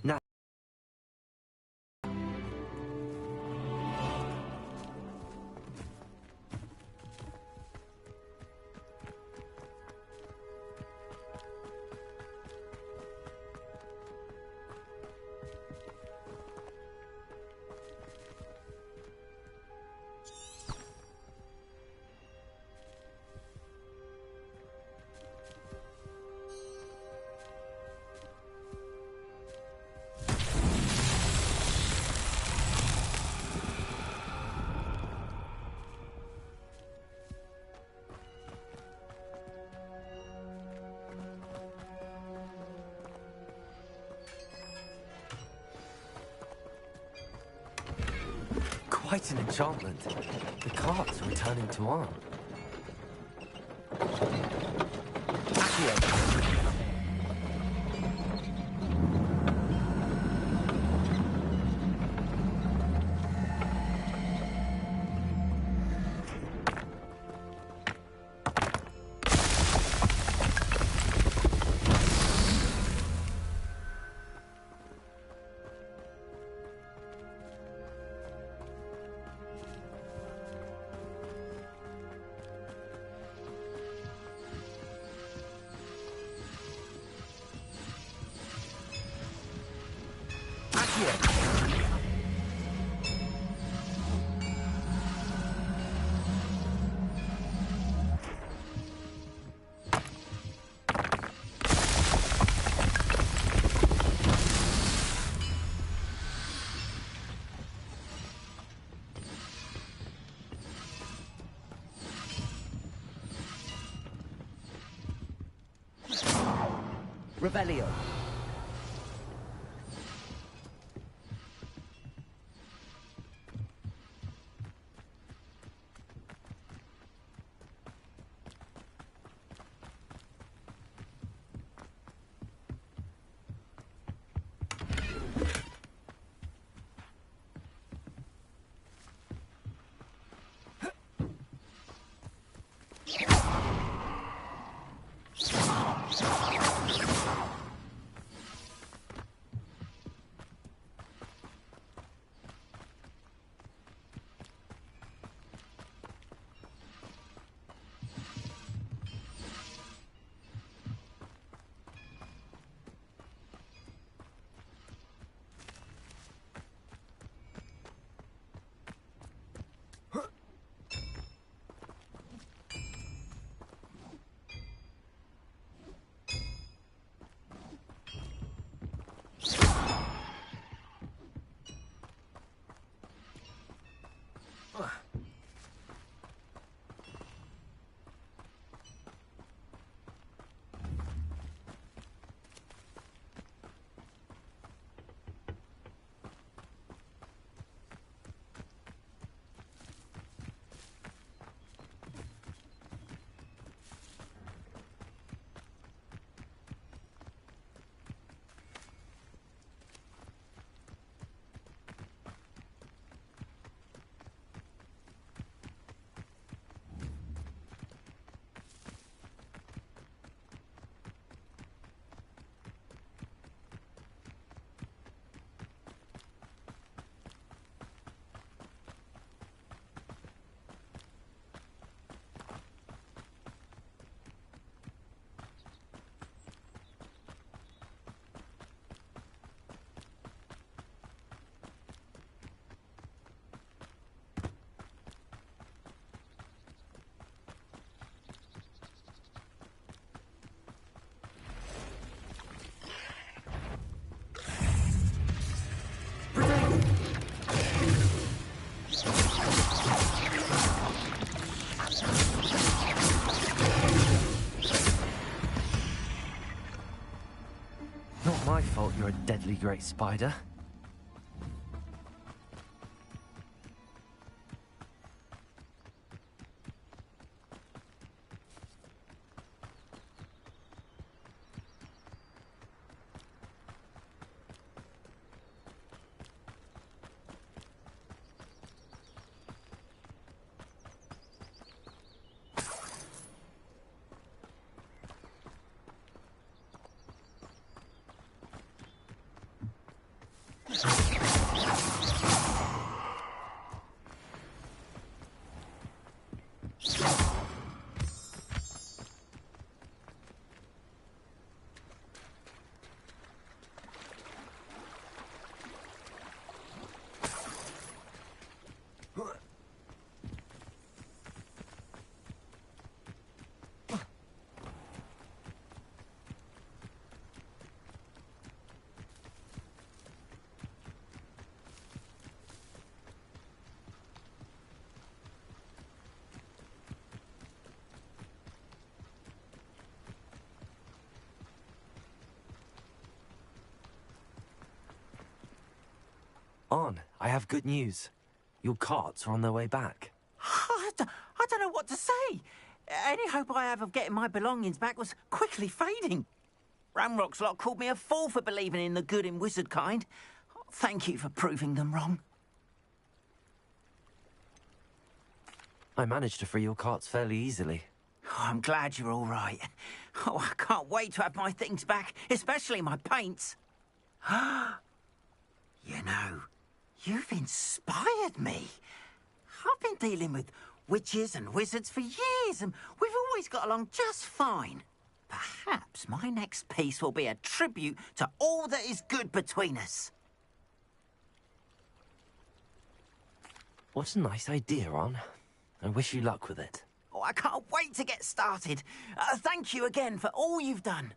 Now, quite an enchantment. The carts are returning to arm. Accio. Revelio. Not my fault you're a deadly great spider. On, I have good news. Your carts are on their way back. I don't know what to say. Any hope I have of getting my belongings back was quickly fading. Ramrock's lot called me a fool for believing in the good in wizard kind. Thank you for proving them wrong. I managed to free your carts fairly easily. Oh, I'm glad you're all right. Oh, I can't wait to have my things back, especially my paints. You know, you've inspired me. I've been dealing with witches and wizards for years, and we've always got along just fine. Perhaps my next piece will be a tribute to all that is good between us. What a nice idea, Ron. I wish you luck with it. Oh, I can't wait to get started. Thank you again for all you've done.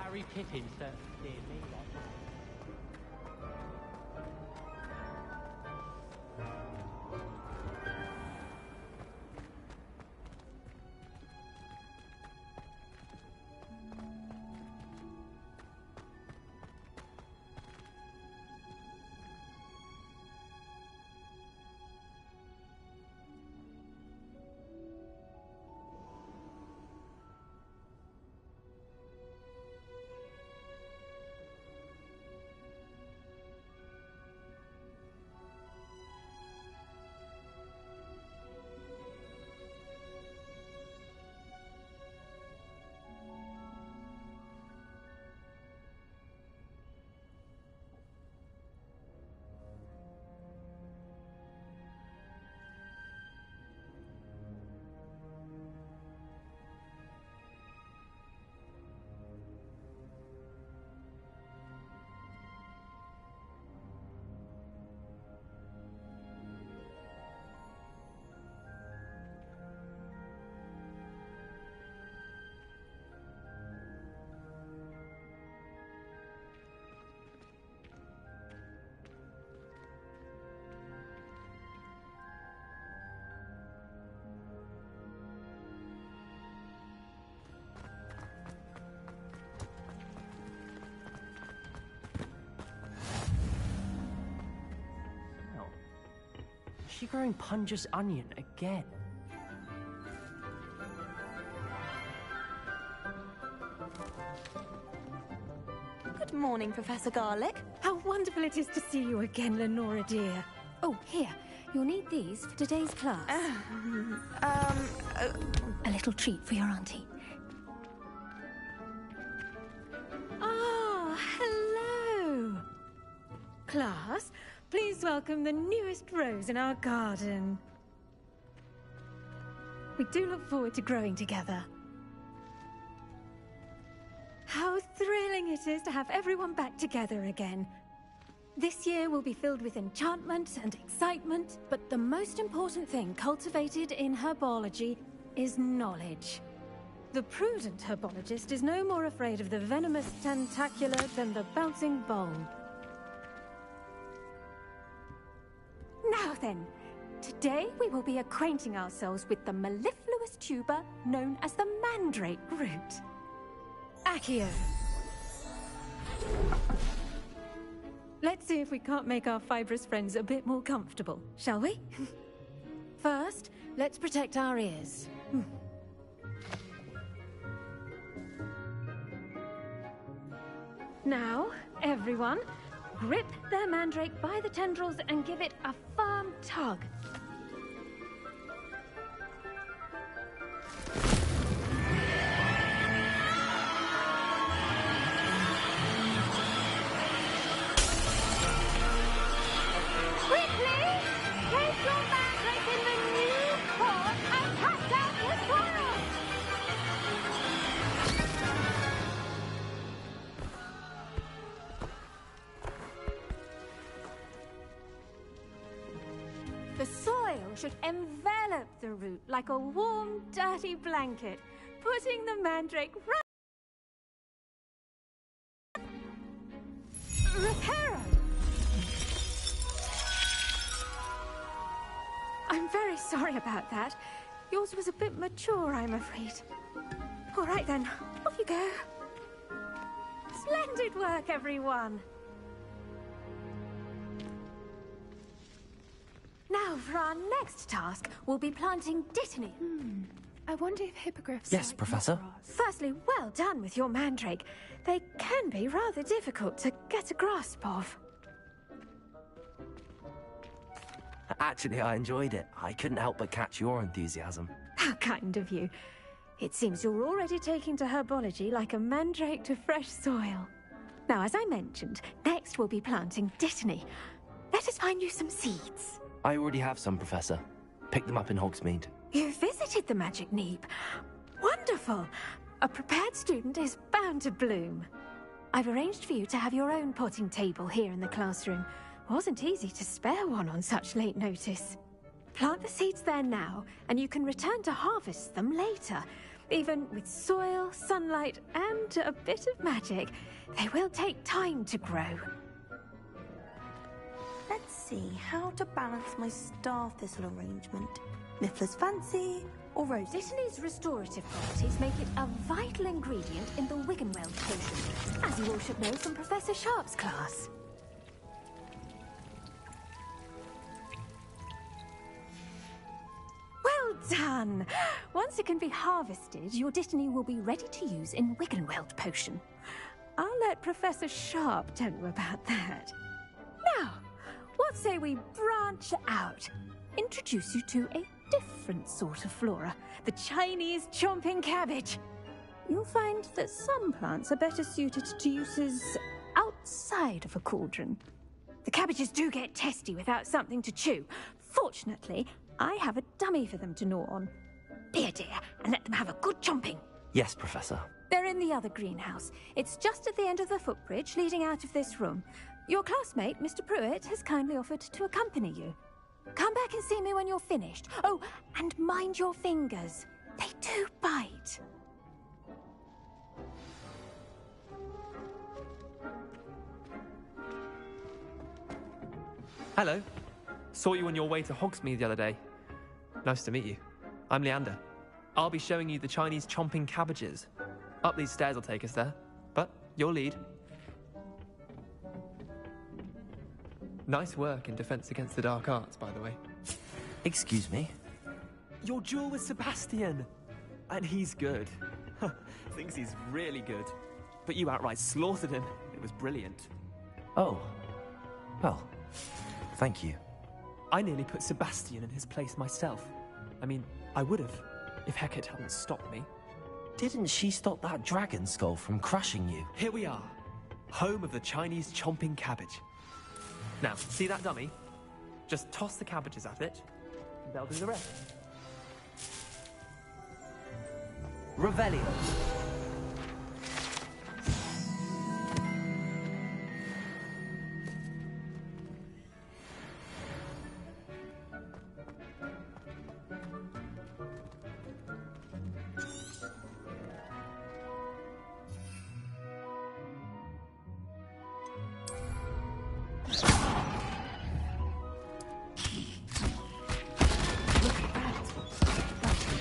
Harry Pippin certainly did me like Is she growing Punja's onion again? Good morning, Professor Garlick. How wonderful it is to see you again, Lenora dear. Oh, here. You'll need these for today's class. A little treat for your auntie. Ah, hello. Class, please welcome the newest rose in our garden. We do look forward to growing together. How thrilling it is to have everyone back together again. This year will be filled with enchantment and excitement, but the most important thing cultivated in herbology is knowledge. The prudent herbologist is no more afraid of the venomous tentacular than the bouncing bowl. Now then, today we will be acquainting ourselves with the mellifluous tuber known as the mandrake root. Accio. Let's see if we can't make our fibrous friends a bit more comfortable, shall we? First, let's protect our ears. Now, everyone, grip their mandrake by the tendrils and give it a firm tug. The soil should envelop the root like a warm, dirty blanket, putting the mandrake right... Reparo! I'm very sorry about that. Yours was a bit mature, I'm afraid. All right then, off you go. Splendid work, everyone! Now, for our next task, we'll be planting dittany. I wonder if hippogriffs... Yes, Professor. Firstly, well done with your mandrake. They can be rather difficult to get a grasp of. Actually, I enjoyed it. I couldn't help but catch your enthusiasm. How kind of you. It seems you're already taking to herbology like a mandrake to fresh soil. Now, as I mentioned, next we'll be planting dittany. Let us find you some seeds. I already have some, Professor. Picked them up in Hogsmeade. You visited the Magic Neep. Wonderful! A prepared student is bound to bloom. I've arranged for you to have your own potting table here in the classroom. Wasn't easy to spare one on such late notice. Plant the seeds there now, and you can return to harvest them later. Even with soil, sunlight, and a bit of magic, they will take time to grow. Let's see how to balance my star thistle arrangement. Miffler's fancy or rose? Dittany's restorative properties make it a vital ingredient in the Wiggenweld potion, as you all should know from Professor Sharp's class. Well done! Once it can be harvested, your dittany will be ready to use in Wiggenweld potion. I'll let Professor Sharp tell you about that. Now, what say we branch out? Introduce you to a different sort of flora, the Chinese chomping cabbage. You'll find that some plants are better suited to uses outside of a cauldron. The cabbages do get testy without something to chew. Fortunately, I have a dummy for them to gnaw on. Be a dear and let them have a good chomping. Yes, Professor. They're in the other greenhouse. It's just at the end of the footbridge leading out of this room. Your classmate, Mr. Pruitt, has kindly offered to accompany you. Come back and see me when you're finished. Oh, and mind your fingers. They do bite. Hello. Saw you on your way to Hogsmeade the other day. Nice to meet you. I'm Leander. I'll be showing you the Chinese chomping cabbages. Up these stairs will take us there, but you'll lead. Nice work in Defense Against the Dark Arts, by the way. Excuse me? Your duel with Sebastian! And he's good. Thinks he's really good. but you outright slaughtered him. It was brilliant. Oh. Well, thank you. I nearly put Sebastian in his place myself. I mean, I would have, if Hecate hadn't stopped me. Didn't she stop that dragon skull from crushing you? Here we are, home of the Chinese chomping cabbage. Now, see that dummy? Just toss the cabbages at it, and they'll do the rest. Revelio.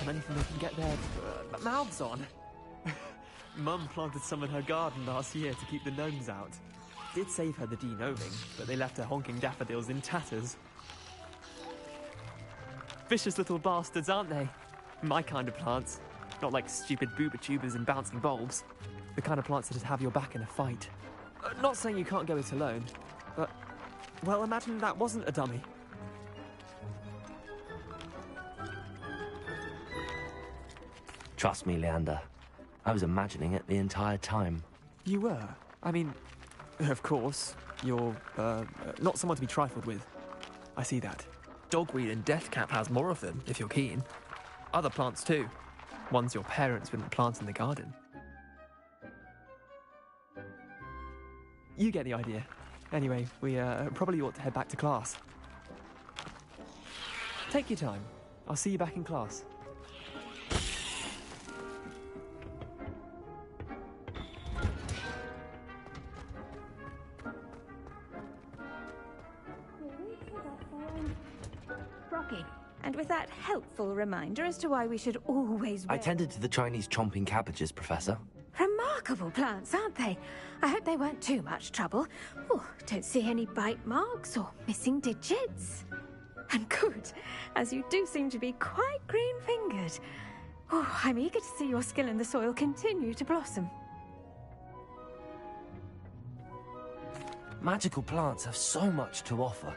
Anything they can get their mouths on. Mum planted some in her garden last year to keep the gnomes out. Did save her the de-gnoming, but they left her honking daffodils in tatters. Vicious little bastards, aren't they? My kind of plants. Not like stupid booba tubers and bouncing bulbs. The kind of plants that'd have your back in a fight. Not saying you can't go it alone, but... well, imagine that wasn't a dummy. Trust me, Leander. I was imagining it the entire time. You were? I mean, of course, you're, not someone to be trifled with. I see that. Dogweed and deathcap has more of them, if you're keen. Other plants too. Ones your parents wouldn't plant in the garden. You get the idea. Anyway, we probably ought to head back to class. Take your time. I'll see you back in class. And with that helpful reminder as to why we should always wear... I tended to the Chinese chomping cabbages, Professor. Remarkable plants, aren't they? I hope they weren't too much trouble. Oh, don't see any bite marks or missing digits. And good, as you do seem to be quite green-fingered. Oh, I'm eager to see your skill in the soil continue to blossom. Magical plants have so much to offer.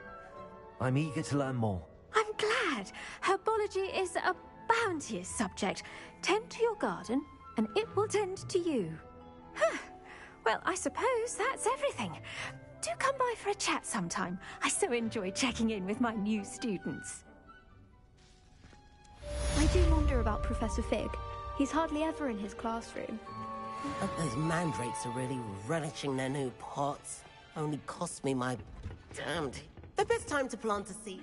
I'm eager to learn more. I'm glad. Herbology is a bounteous subject. Tend to your garden, and it will tend to you. Huh. Well, I suppose that's everything. Do come by for a chat sometime. I so enjoy checking in with my new students. I do wonder about Professor Fig. He's hardly ever in his classroom. But those mandrakes are really relishing their new pots. Only cost me my damned... the best time to plant a seed.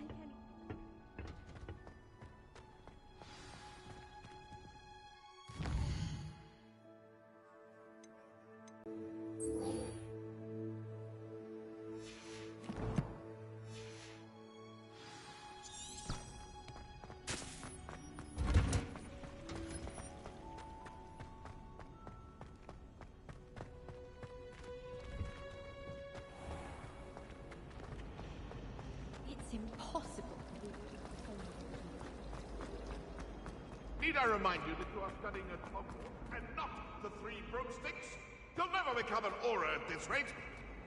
Need I remind you that you are studying at Hogwarts and not the Three Broomsticks? You'll never become an aura at this rate.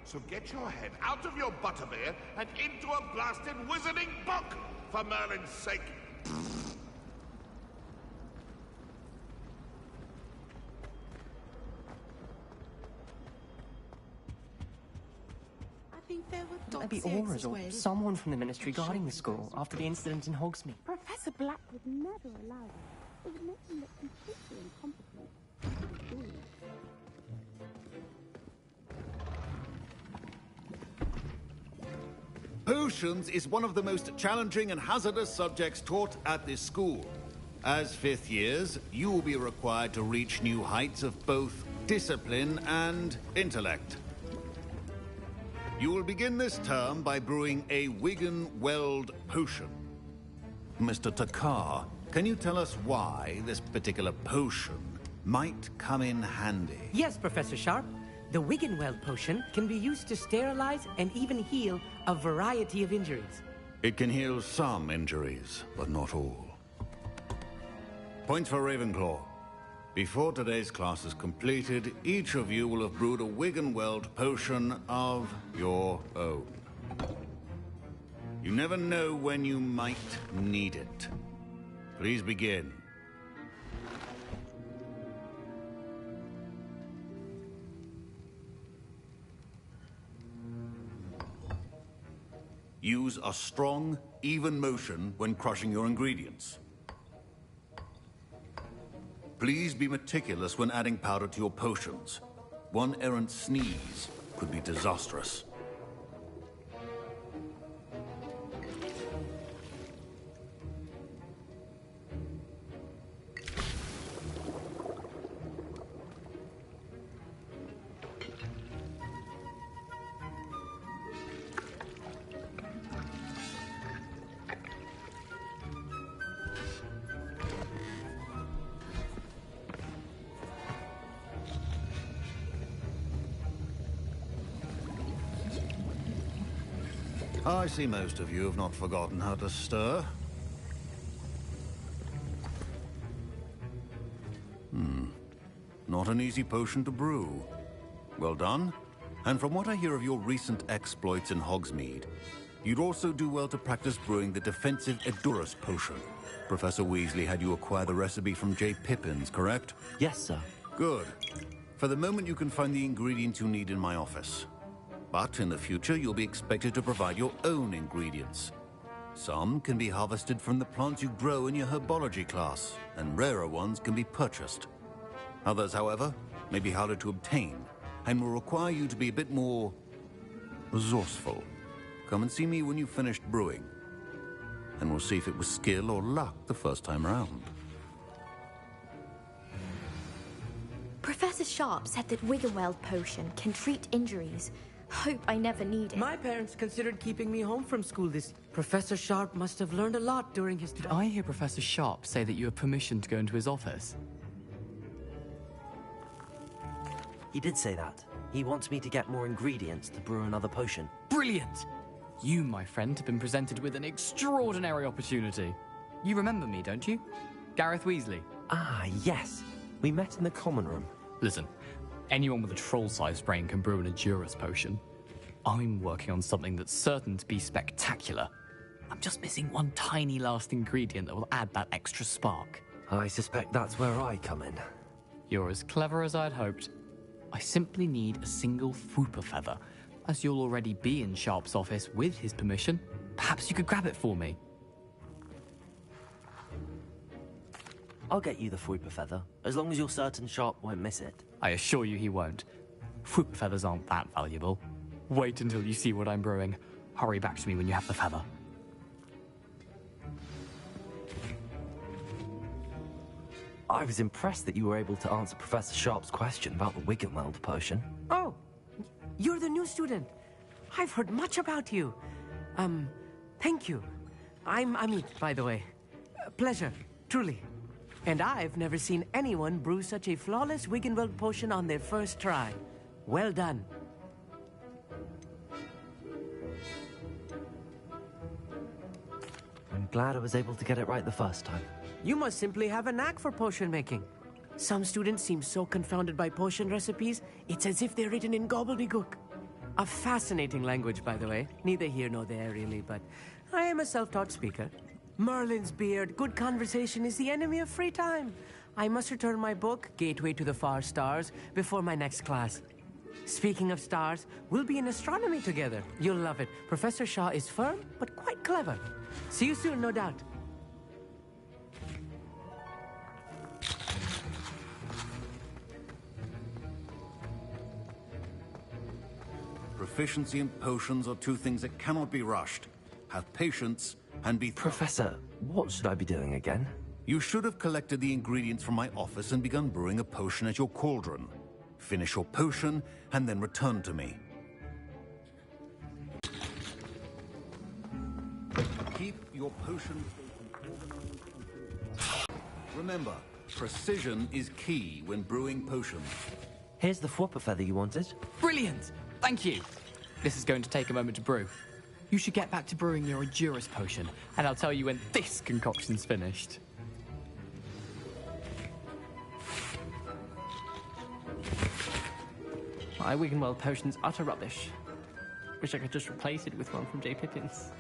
So get your head out of your butterbeer and into a blasted wizarding book, for Merlin's sake. Maybe auras or someone from the Ministry guarding the school after the incident in Hogsmeade. Professor Black would never allow it. It would make him look completely incompetent. Potions is one of the most challenging and hazardous subjects taught at this school. As fifth years, you will be required to reach new heights of both discipline and intellect. You will begin this term by brewing a Wiggenweld potion. Mr. Takar, can you tell us why this particular potion might come in handy? Yes, Professor Sharp. The Wiggenweld potion can be used to sterilize and even heal a variety of injuries. It can heal some injuries, but not all. Points for Ravenclaw. Before today's class is completed, each of you will have brewed a Wiggenweld potion of your own. You never know when you might need it. Please begin. Use a strong, even motion when crushing your ingredients. Please be meticulous when adding powder to your potions. One errant sneeze could be disastrous. I see most of you have not forgotten how to stir. Not an easy potion to brew. Well done. And from what I hear of your recent exploits in Hogsmeade, you'd also do well to practice brewing the defensive Edurus potion. Professor Weasley had you acquire the recipe from J. Pippins, correct? Yes, sir. Good. For the moment, you can find the ingredients you need in my office. But in the future, you'll be expected to provide your own ingredients. Some can be harvested from the plants you grow in your herbology class, and rarer ones can be purchased. Others, however, may be harder to obtain, and will require you to be a bit more resourceful. Come and see me when you've finished brewing, and we'll see if it was skill or luck the first time round. Professor Sharp said that Wiggenweld potion can treat injuries. Hope I never need it. My parents considered keeping me home from school this... Professor Sharp must have learned a lot during his time. Did I hear Professor Sharp say that you have permission to go into his office? He did say that. He wants me to get more ingredients to brew another potion. Brilliant! You, my friend, have been presented with an extraordinary opportunity. You remember me, don't you? Gareth Weasley. Ah, yes. We met in the common room. Listen, anyone with a troll-sized brain can brew an Edurus potion. I'm working on something that's certain to be spectacular. I'm just missing one tiny last ingredient that will add that extra spark. I suspect that's where I come in. You're as clever as I'd hoped. I simply need a single Fwooper feather. As you'll already be in Sharp's office with his permission, perhaps you could grab it for me. I'll get you the Fwooper feather, as long as you're certain Sharp won't miss it. I assure you he won't. Fwooper feathers aren't that valuable. Wait until you see what I'm brewing. Hurry back to me when you have the feather. I was impressed that you were able to answer Professor Sharp's question about the Wiggenweld potion. Oh, you're the new student. I've heard much about you. Thank you. I'm Amit, by the way. Pleasure, truly. And I've never seen anyone brew such a flawless Wiggenweld potion on their first try. Well done. I'm glad I was able to get it right the first time. You must simply have a knack for potion making. Some students seem so confounded by potion recipes, it's as if they're written in gobbledygook. A fascinating language, by the way. Neither here nor there, really, but I am a self-taught speaker. Merlin's beard, good conversation is the enemy of free time. I must return my book, Gateway to the Far Stars, before my next class. Speaking of stars, we'll be in astronomy together. You'll love it. Professor Shaw is firm, but quite clever. See you soon, no doubt. Proficiency and potions are two things that cannot be rushed. Have patience and be... Professor, what should I be doing again? You should have collected the ingredients from my office and begun brewing a potion at your cauldron. Finish your potion and then return to me. Keep your potion... Remember, precision is key when brewing potions. Here's the Fwooper feather you wanted. Brilliant! Thank you. This is going to take a moment to brew. You should get back to brewing your Edurus potion, and I'll tell you when this concoction's finished. My Wiggenweld potion's utter rubbish. Wish I could just replace it with one from J. Pippin's.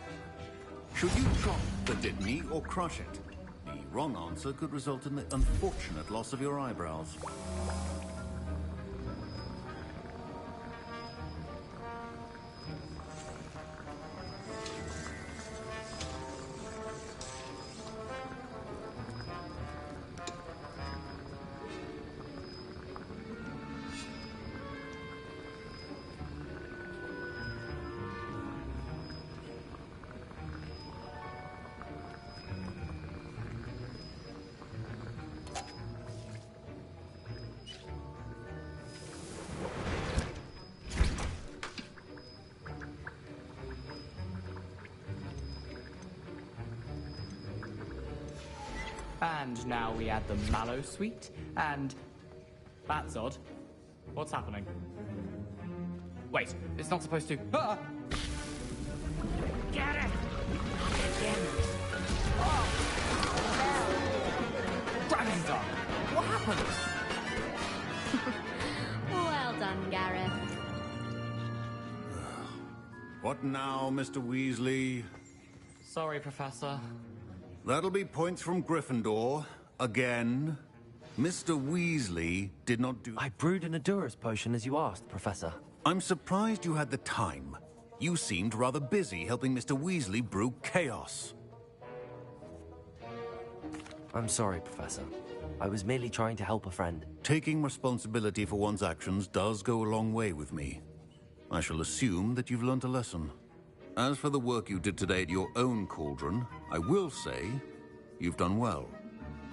Should you drop the Dittany or crush it? The wrong answer could result in the unfortunate loss of your eyebrows. And now we add the mallow sweet, and... That's odd. What's happening? Wait, it's not supposed to... Ah! Get it! Gryffindor! What happened? Well done, Gareth. What now, Mr. Weasley? Sorry, Professor. That'll be points from Gryffindor. Again. Mr. Weasley did not do... I brewed an Adurus potion as you asked, Professor. I'm surprised you had the time. You seemed rather busy helping Mr. Weasley brew chaos. I'm sorry, Professor. I was merely trying to help a friend. Taking responsibility for one's actions does go a long way with me. I shall assume that you've learnt a lesson. As for the work you did today at your own cauldron, I will say you've done well.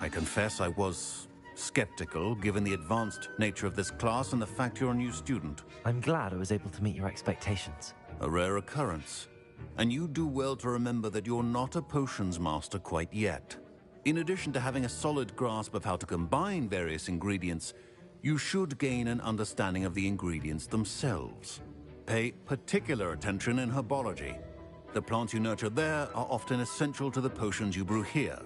I confess I was skeptical, given the advanced nature of this class and the fact you're a new student. I'm glad I was able to meet your expectations. A rare occurrence. And you do well to remember that you're not a potions master quite yet. In addition to having a solid grasp of how to combine various ingredients, you should gain an understanding of the ingredients themselves. Pay particular attention in herbology. The plants you nurture there are often essential to the potions you brew here.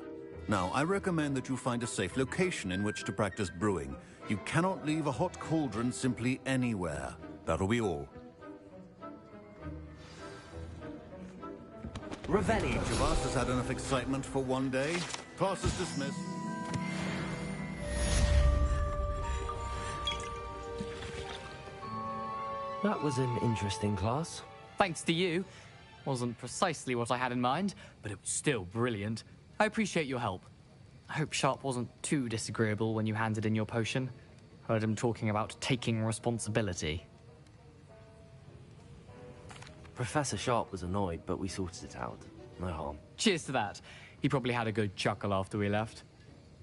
Now, I recommend that you find a safe location in which to practice brewing. You cannot leave a hot cauldron simply anywhere. That'll be all. Revelio. Each of us has had enough excitement for one day. Class is dismissed. That was an interesting class. Thanks to you. Wasn't precisely what I had in mind, but it was still brilliant. I appreciate your help. I hope Sharp wasn't too disagreeable when you handed in your potion. Heard him talking about taking responsibility. Professor Sharp was annoyed, but we sorted it out. No harm. Cheers to that. He probably had a good chuckle after we left.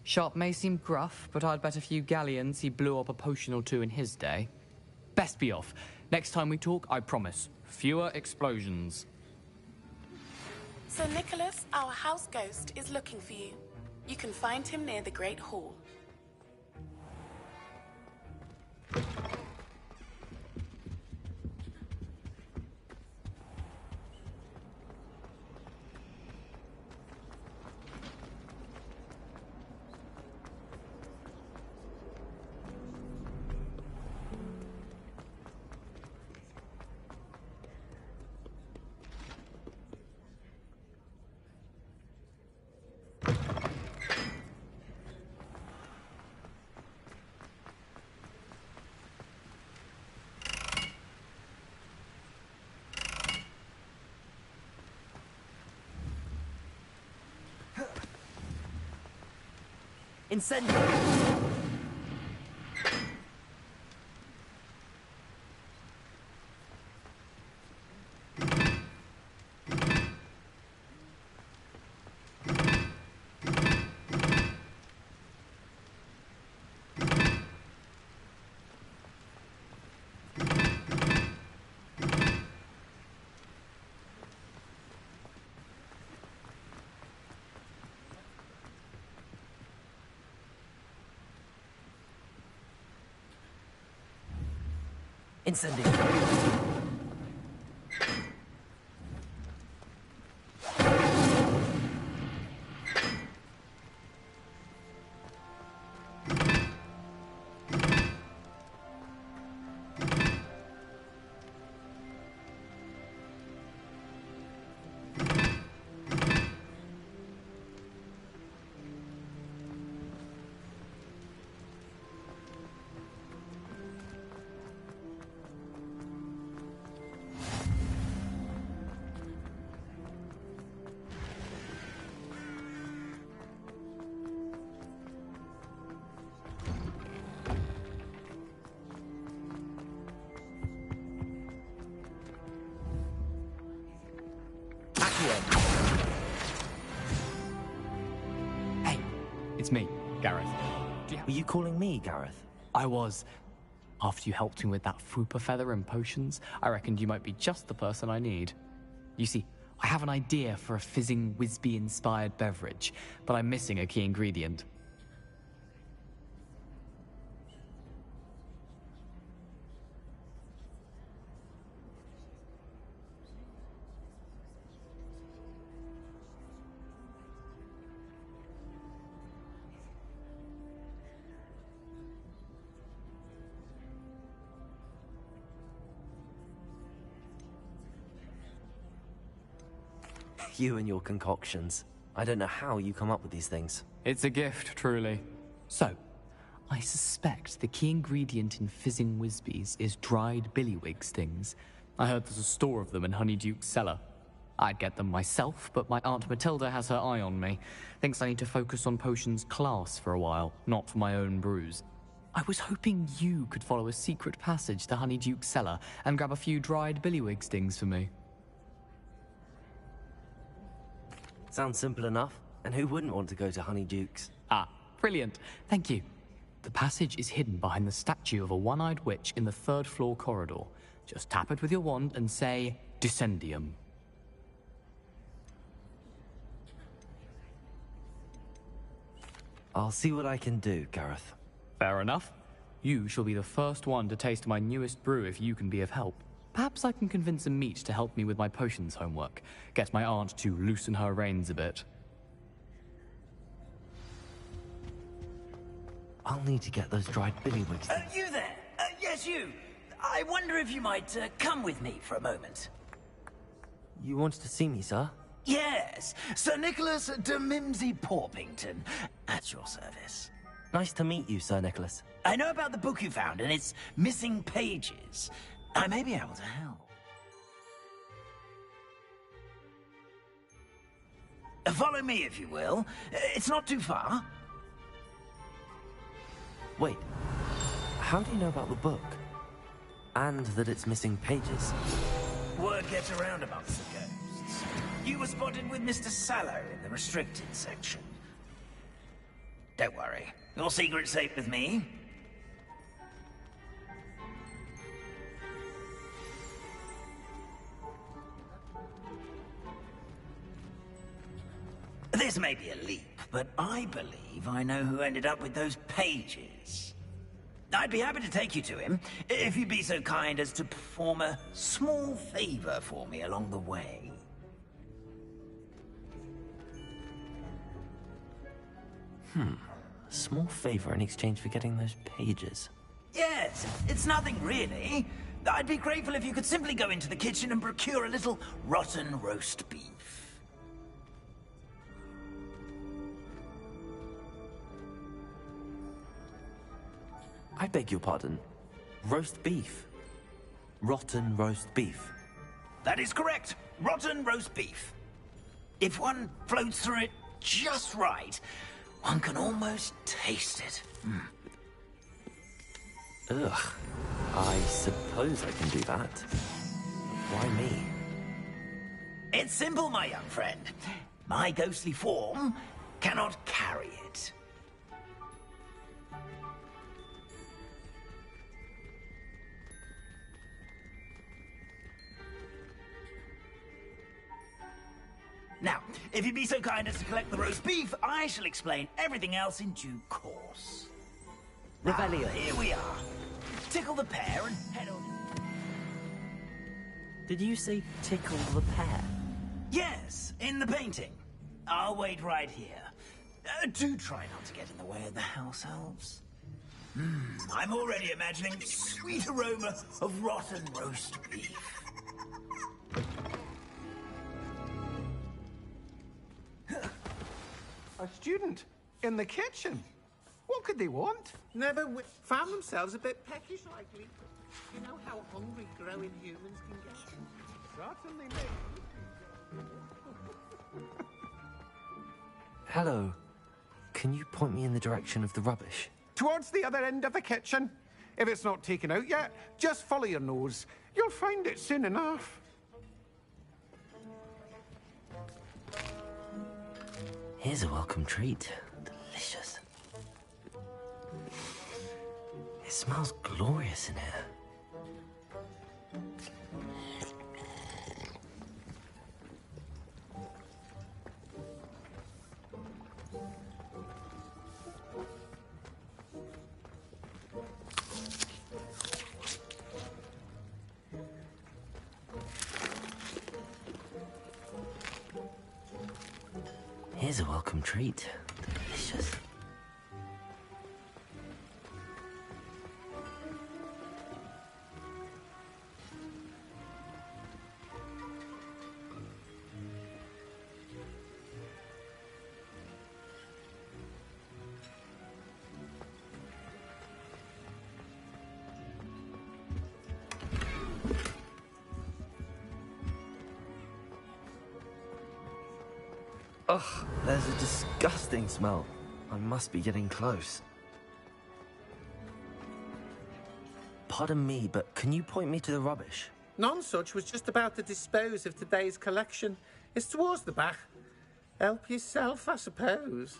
Sharp may seem gruff, but I'd bet a few galleons he blew up a potion or two in his day. Best be off. Next time we talk, I promise, fewer explosions. So Nicholas, our house ghost, is looking for you. You can find him near the Great Hall. Incendio! Incendio! It's me, Gareth. Were you calling me, Gareth? I was. After you helped me with that fupa feather and potions, I reckoned you might be just the person I need. You see, I have an idea for a fizzing Whizbee-inspired beverage, but I'm missing a key ingredient. You and your concoctions. I don't know how you come up with these things. It's a gift, truly. So, I suspect the key ingredient in fizzing Whizbees is dried billywig stings. I heard there's a store of them in Honeyduke's cellar. I'd get them myself, but my Aunt Matilda has her eye on me. Thinks I need to focus on potions class for a while, not for my own brews. I was hoping you could follow a secret passage to Honeyduke's cellar and grab a few dried billywig stings for me. Sounds simple enough. And who wouldn't want to go to Honeyduke's? Ah, brilliant. Thank you. The passage is hidden behind the statue of a one-eyed witch in the third-floor corridor. Just tap it with your wand and say, Descendium. I'll see what I can do, Gareth. Fair enough. You shall be the first one to taste my newest brew if you can be of help. Perhaps I can convince a meat to help me with my potions homework. Get my aunt to loosen her reins a bit. I'll need to get those dried billywig stings. You there? Yes, you. I wonder if you might come with me for a moment. You wanted to see me, sir? Yes, Sir Nicholas de Mimsy Porpington, at your service. Nice to meet you, Sir Nicholas. I know about the book you found and its missing pages. I may be able to help. Follow me, if you will. It's not too far. Wait, how do you know about the book? And that it's missing pages? Word gets around amongst the ghosts. You were spotted with Mr. Sallow in the restricted section. Don't worry, your secret's safe with me. This may be a leap, but I believe I know who ended up with those pages. I'd be happy to take you to him, if you'd be so kind as to perform a small favor for me along the way. A small favor in exchange for getting those pages. Yes, it's nothing really. I'd be grateful if you could simply go into the kitchen and procure a little rotten roast beef. I beg your pardon. Roast beef. Rotten roast beef. That is correct. Rotten roast beef. If one floats through it just right, one can almost taste it. Ugh. I suppose I can do that. Why me? It's simple, my young friend. My ghostly form cannot carry it. Now, if you'd be so kind as to collect the roast beef, I shall explain everything else in due course. Revelio. Here we are. Tickle the pear and head on. Did you say tickle the pear? Yes, in the painting. I'll wait right here. Do try not to get in the way of the house elves. I'm already imagining sweet aroma of rotten roast beef. A student in the kitchen. What could they want? Never found themselves a bit peckish likely. You know how hungry growing humans can get. Certainly me. Hello. Can you point me in the direction of the rubbish? Towards the other end of the kitchen. If it's not taken out yet, just follow your nose. You'll find it soon enough. Here's a welcome treat. Delicious. It smells glorious in here. Here's a welcome treat. Delicious. Ugh, there's a disgusting smell. I must be getting close. Pardon me, but can you point me to the rubbish? Nonsuch was just about to dispose of today's collection. It's towards the back. Help yourself, I suppose.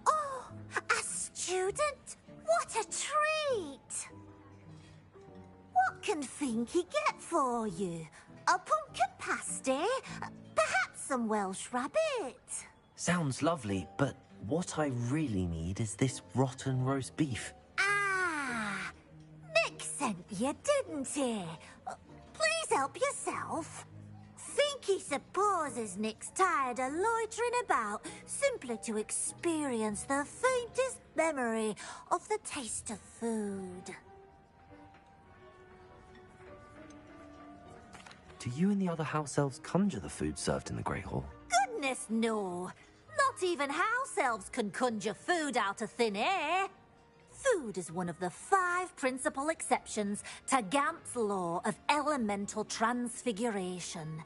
Oh, a student? What a treat! What can Finky get for you? A pumpkin pasty? Perhaps some Welsh rabbit? Sounds lovely, but what I really need is this rotten roast beef. Ah, Nick sent you, didn't he? Please help yourself. Finky supposes Nick's tired of loitering about simply to experience the faintest memory of the taste of food. Do you and the other house elves conjure the food served in the Great Hall? Goodness, no. Not even house elves can conjure food out of thin air. Food is one of the 5 principal exceptions to Gamp's law of elemental transfiguration.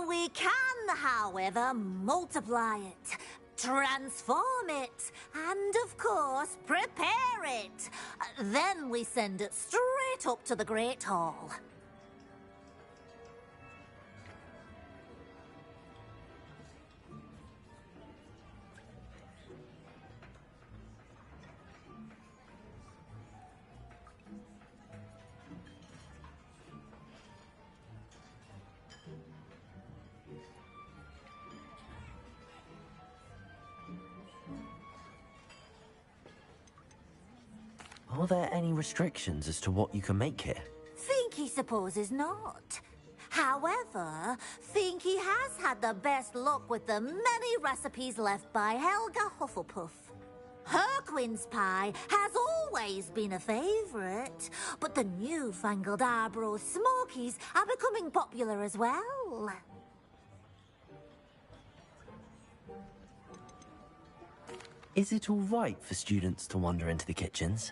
We can, however, multiply it, transform it, and, of course, prepare it. Then we send it straight up to the Great Hall. Are there any restrictions as to what you can make here? Finky supposes not. However, Finky Finky has had the best luck with the many recipes left by Helga Hufflepuff. Her quince pie has always been a favourite, but the newfangled Arborough Smokies are becoming popular as well. Is it all right for students to wander into the kitchens?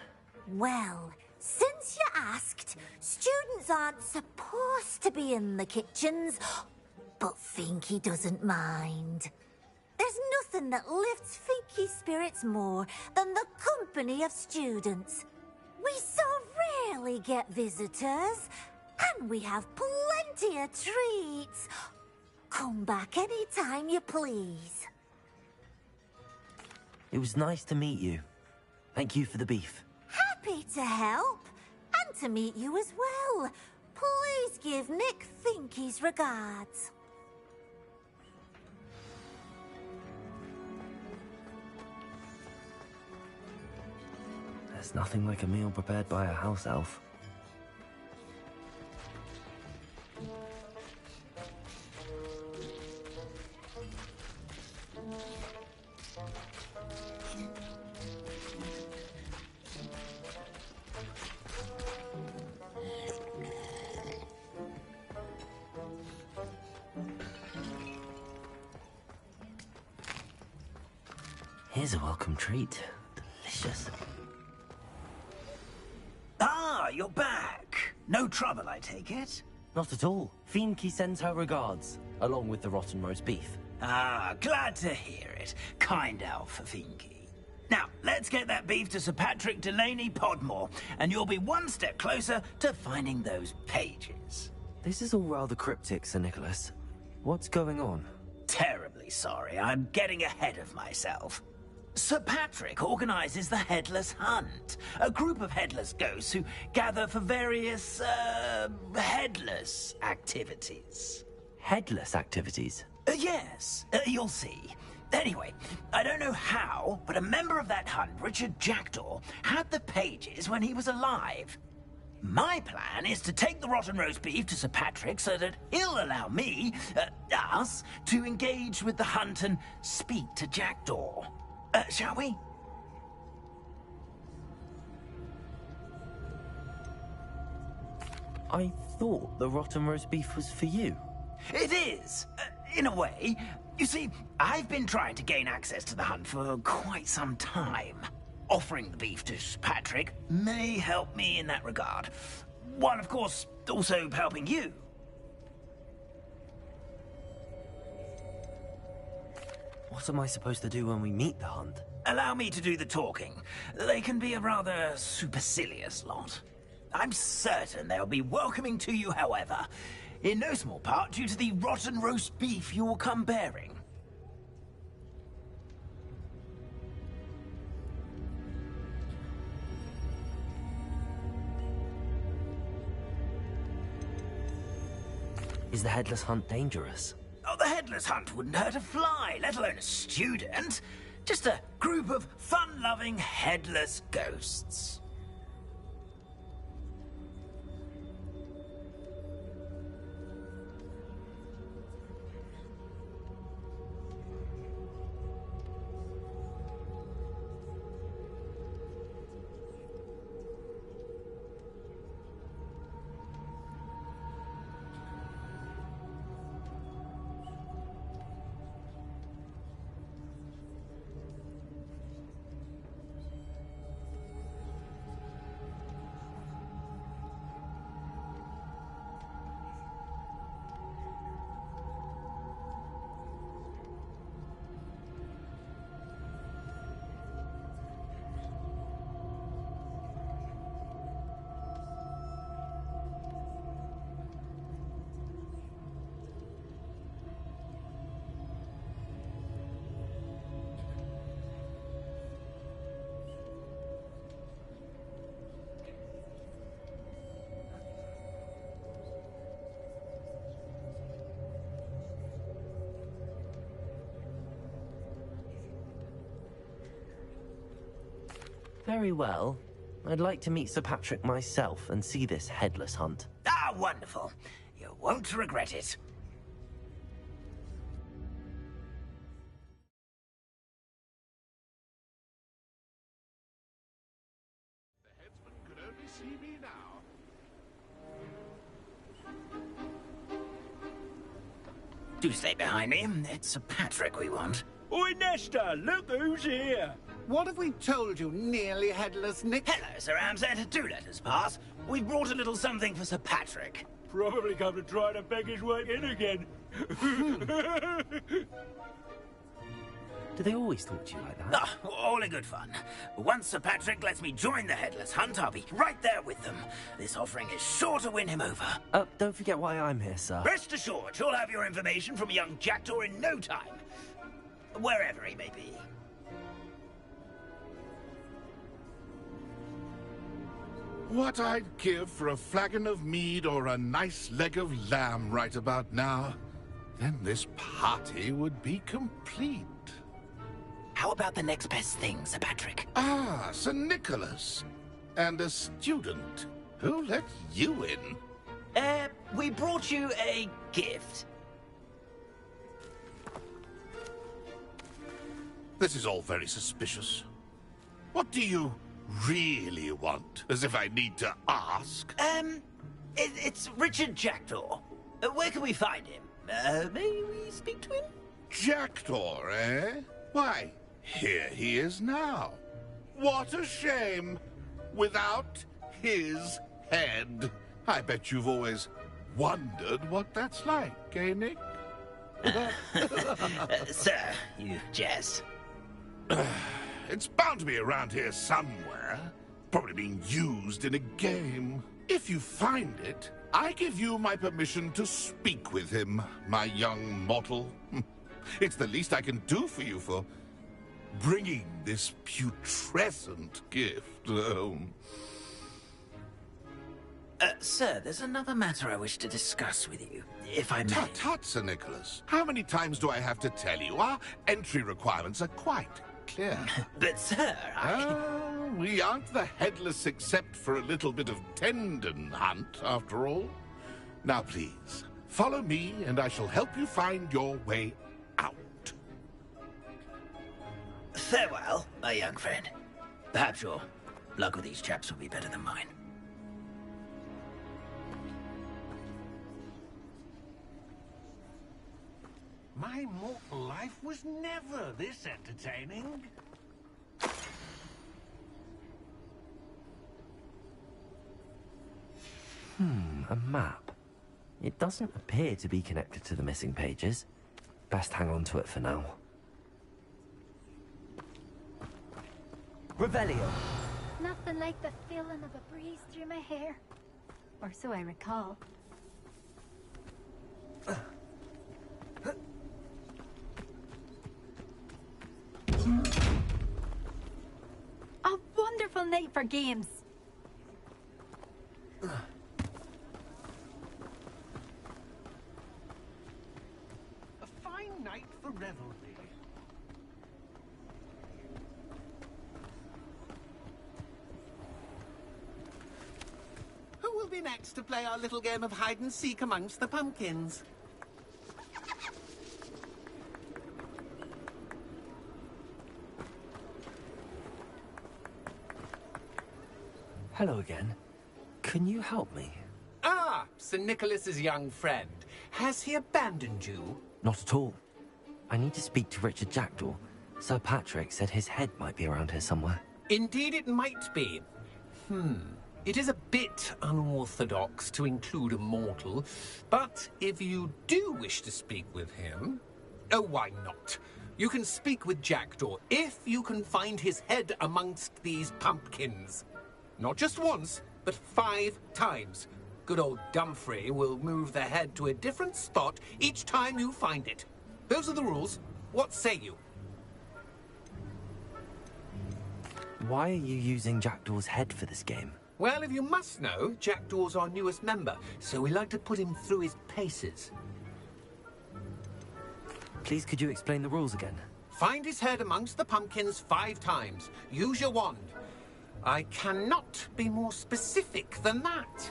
Well, since you asked, students aren't supposed to be in the kitchens, but Finky doesn't mind. There's nothing that lifts Finky's spirits more than the company of students. We so rarely get visitors, and we have plenty of treats. Come back any time you please. It was nice to meet you. Thank you for the beef. Happy to help, and to meet you as well. Please give Nick Finky's regards. There's nothing like a meal prepared by a house elf. Here's a welcome treat. Delicious. Ah, you're back. No trouble, I take it? Not at all. Finky sends her regards, along with the rotten roast beef. Ah, glad to hear it. Kind elf for Finky. Now, let's get that beef to Sir Patrick Delaney Podmore, and you'll be one step closer to finding those pages. This is all rather cryptic, Sir Nicholas. What's going on? Terribly sorry, I'm getting ahead of myself. Sir Patrick organizes the Headless Hunt, a group of headless ghosts who gather for various, headless activities. Headless activities? Yes, you'll see. Anyway, I don't know how, but a member of that hunt, Richard Jackdaw, had the pages when he was alive. My plan is to take the rotten roast beef to Sir Patrick so that he'll allow me, us, to engage with the hunt and speak to Jackdaw. Shall we? I thought the rotten roast beef was for you. It is, in a way. You see, I've been trying to gain access to the hunt for quite some time. Offering the beef to Sir Patrick may help me in that regard. While, of course, also helping you. What am I supposed to do when we meet the hunt? Allow me to do the talking. They can be a rather supercilious lot. I'm certain they'll be welcoming to you, however, in no small part due to the rotten roast beef you will come bearing. Is the Headless Hunt dangerous? Oh, the Headless Hunt wouldn't hurt a fly, let alone a student. Just a group of fun-loving headless ghosts. Very well. I'd like to meet Sir Patrick myself and see this Headless Hunt. Ah, wonderful. You won't regret it. see me now. Do stay behind me. It's Sir Patrick we want. Oi, Nesta, look who's here. What have we told you, nearly headless Nick? Hello, Sir Ramsay. Do let us pass. We've brought a little something for Sir Patrick. Probably come to try to beg his way in again. Do they always talk to you like that? Ah, all in good fun. Once Sir Patrick lets me join the Headless Hunt, I'll be right there with them. This offering is sure to win him over. Don't forget why I'm here, sir. Rest assured, you'll have your information from a young jackdaw in no time. Wherever he may be. What I'd give for a flagon of mead or a nice leg of lamb right about now. Then this party would be complete. How about the next best thing, Sir Patrick? Ah, Sir Nicholas. And a student. Who let you in? We brought you a gift. This is all very suspicious. What do you really want? As if I need to ask. It's Richard Jackdaw. Where can we find him? May we speak to him? Jackdaw, eh? Why, here he is now. What a shame. Without his head. I bet you've always wondered what that's like, eh, Nick? Sir, you jest. It's bound to be around here somewhere. Probably being used in a game. If you find it, I give you my permission to speak with him, my young mortal. It's the least I can do for you for bringing this putrescent gift home. Sir, there's another matter I wish to discuss with you, if I may. Tut, tut, Sir Nicholas. How many times do I have to tell you? Our entry requirements are quite clear. But, sir, we aren't the headless except for a little bit of tendon hunt, after all. Now, please, follow me, and I shall help you find your way out. Farewell, my young friend. Perhaps your luck with these chaps will be better than mine. My mortal life was never this entertaining. A map. It doesn't appear to be connected to the missing pages. Best hang on to it for now. Revelio. Nothing like the feeling of a breeze through my hair. Or so I recall. A wonderful night for games. A fine night for revelry. Who will be next to play our little game of hide-and-seek amongst the pumpkins? Hello again. Can you help me? Ah, Sir Nicholas's young friend. Has he abandoned you? Not at all. I need to speak to Richard Jackdaw. Sir Patrick said his head might be around here somewhere. Indeed it might be. It is a bit unorthodox to include a mortal, but if you do wish to speak with him... Oh, why not? You can speak with Jackdaw if you can find his head amongst these pumpkins. Not just once, but 5 times. Good old Dumfrey will move the head to a different spot each time you find it. Those are the rules. What say you? Why are you using Jackdaw's head for this game? Well, if you must know, Jackdaw's our newest member, so we like to put him through his paces. Please, could you explain the rules again? Find his head amongst the pumpkins 5 times. Use your wand. I cannot be more specific than that.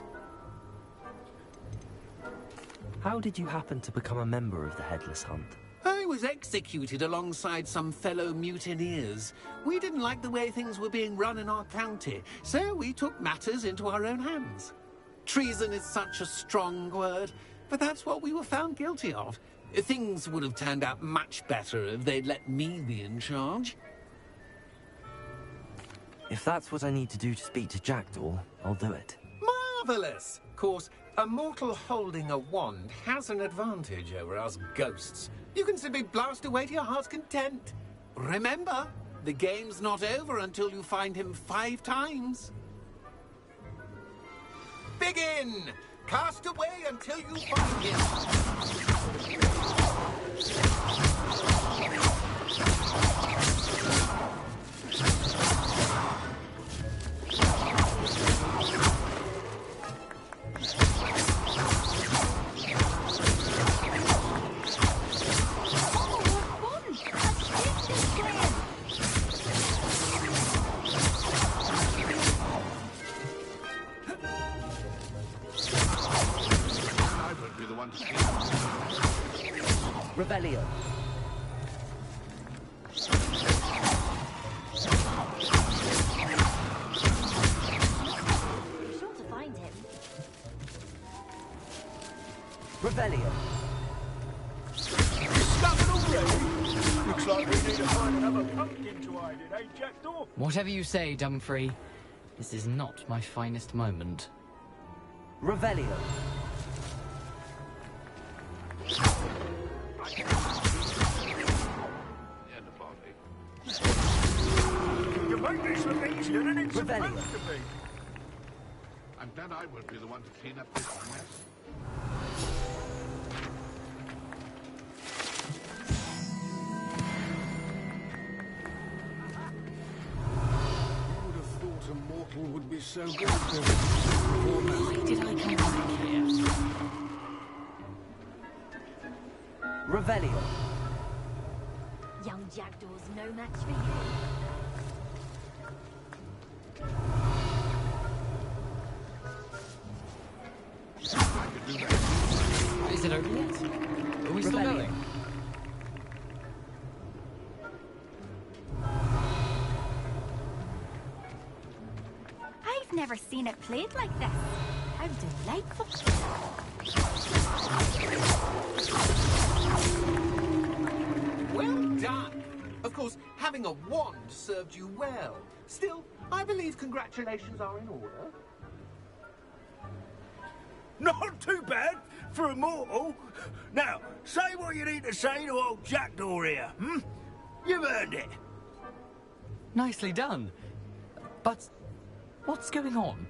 How did you happen to become a member of the Headless Hunt? I was executed alongside some fellow mutineers. We didn't like the way things were being run in our county, so we took matters into our own hands. Treason is such a strong word, but that's what we were found guilty of. Things would have turned out much better if they'd let me be in charge. If that's what I need to do to speak to Jackdaw, I'll do it. Marvellous! Of course, a mortal holding a wand has an advantage over us ghosts. You can simply blast away to your heart's content. Remember, the game's not over until you find him 5 times. Begin! Cast away until you find him. Revelio. Sure to find him. Revelio. Discovered already? Looks like we need to find another pumpkin to hide in, eh, Jackdaw? Whatever you say, Dumfrey. This is not my finest moment. Revelio. You make this look easier than it's supposed to be. I'm glad I won't be the one to clean up this mess. Who would have thought a mortal would be so good? Why did I come back here? Revelio. Young Jackdaw's no match for you. Is it over yet? Are we still going? I've never seen it played like this. How delightful. Well done! Of course, having a wand served you well. Still, I believe congratulations are in order. Not too bad for a mortal. Now, say what you need to say to old Jackdaw here, hmm? You've earned it. Nicely done. But what's going on?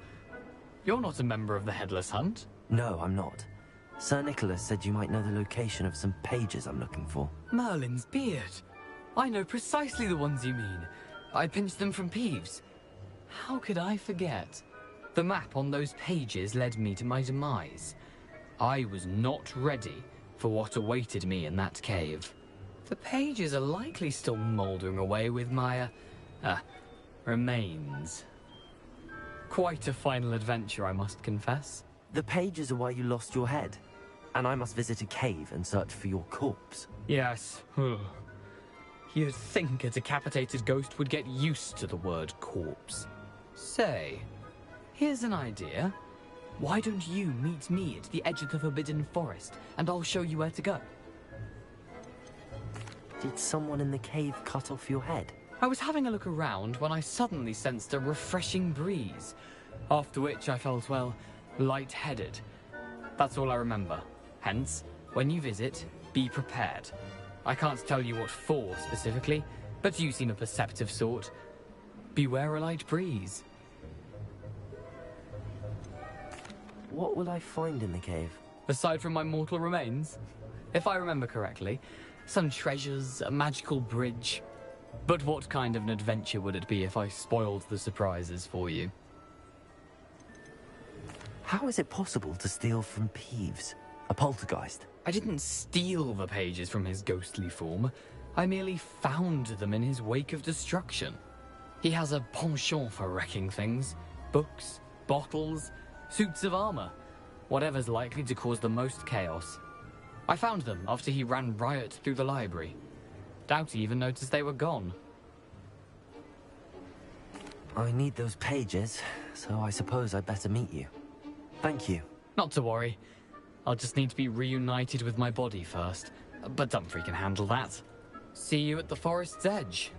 You're not a member of the Headless Hunt. No, I'm not. Sir Nicholas said you might know the location of some pages I'm looking for. Merlin's beard. I know precisely the ones you mean. I pinched them from Peeves. How could I forget? The map on those pages led me to my demise. I was not ready for what awaited me in that cave. The pages are likely still mouldering away with my, remains. Quite a final adventure, I must confess. The pages are why you lost your head, and I must visit a cave and search for your corpse. Yes. You'd think a decapitated ghost would get used to the word corpse. Say, here's an idea. Why don't you meet me at the edge of the Forbidden Forest, and I'll show you where to go? Did someone in the cave cut off your head? I was having a look around when I suddenly sensed a refreshing breeze, after which I felt, well, lightheaded. That's all I remember. Hence, when you visit, be prepared. I can't tell you what for specifically, but you seem a perceptive sort. Beware a light breeze. What will I find in the cave? Aside from my mortal remains? If I remember correctly, some treasures, a magical bridge. But what kind of an adventure would it be if I spoiled the surprises for you? How is it possible to steal from Peeves, a poltergeist? I didn't steal the pages from his ghostly form. I merely found them in his wake of destruction. He has a penchant for wrecking things. Books, bottles, suits of armor. Whatever's likely to cause the most chaos. I found them after he ran riot through the library. Doubt he even noticed they were gone. I need those pages, so I suppose I'd better meet you. Thank you. Not to worry. I'll just need to be reunited with my body first. But Dumfries can handle that. See you at the forest's edge.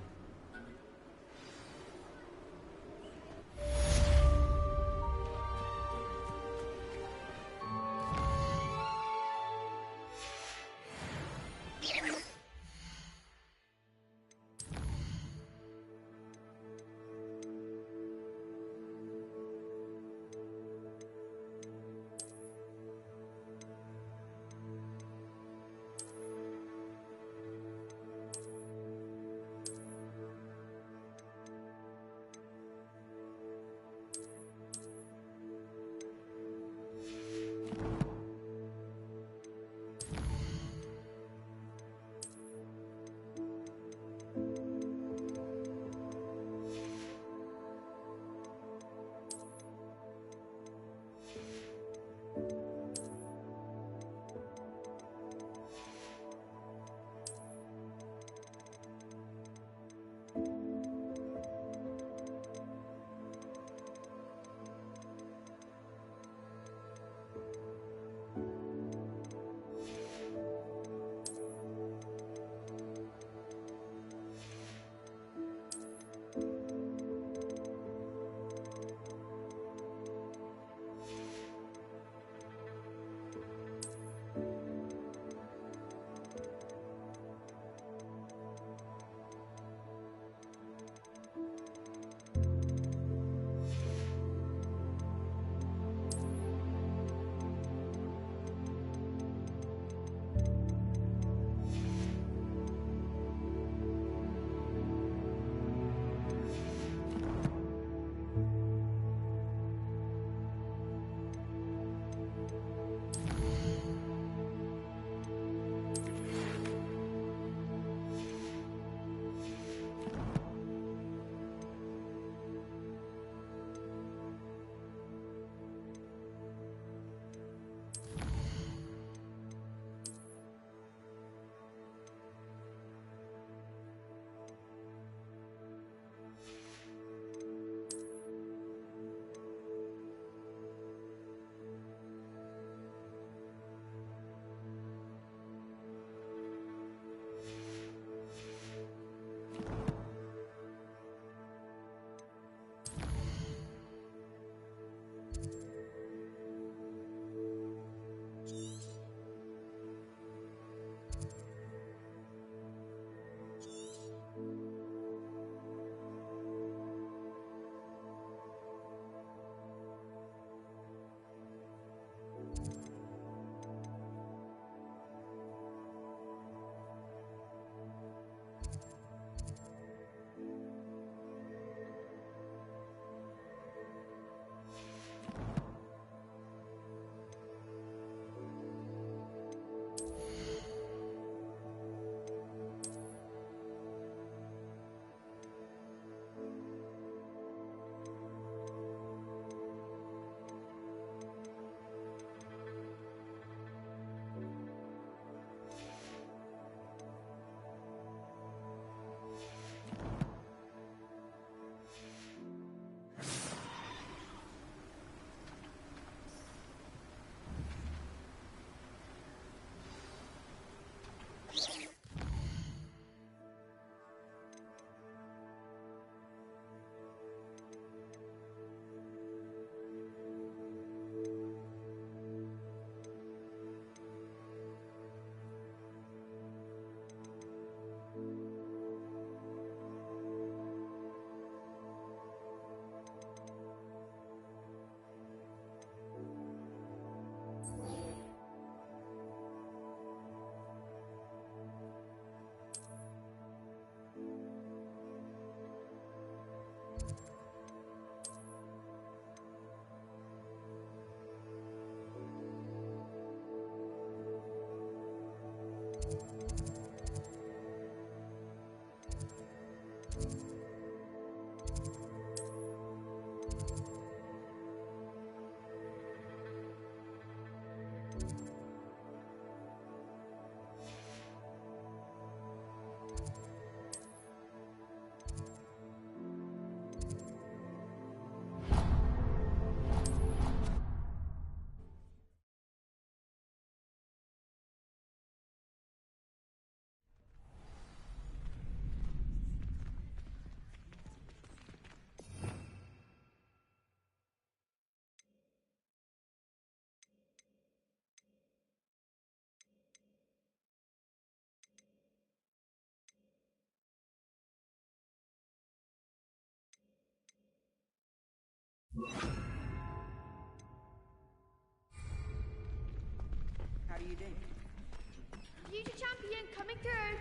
through.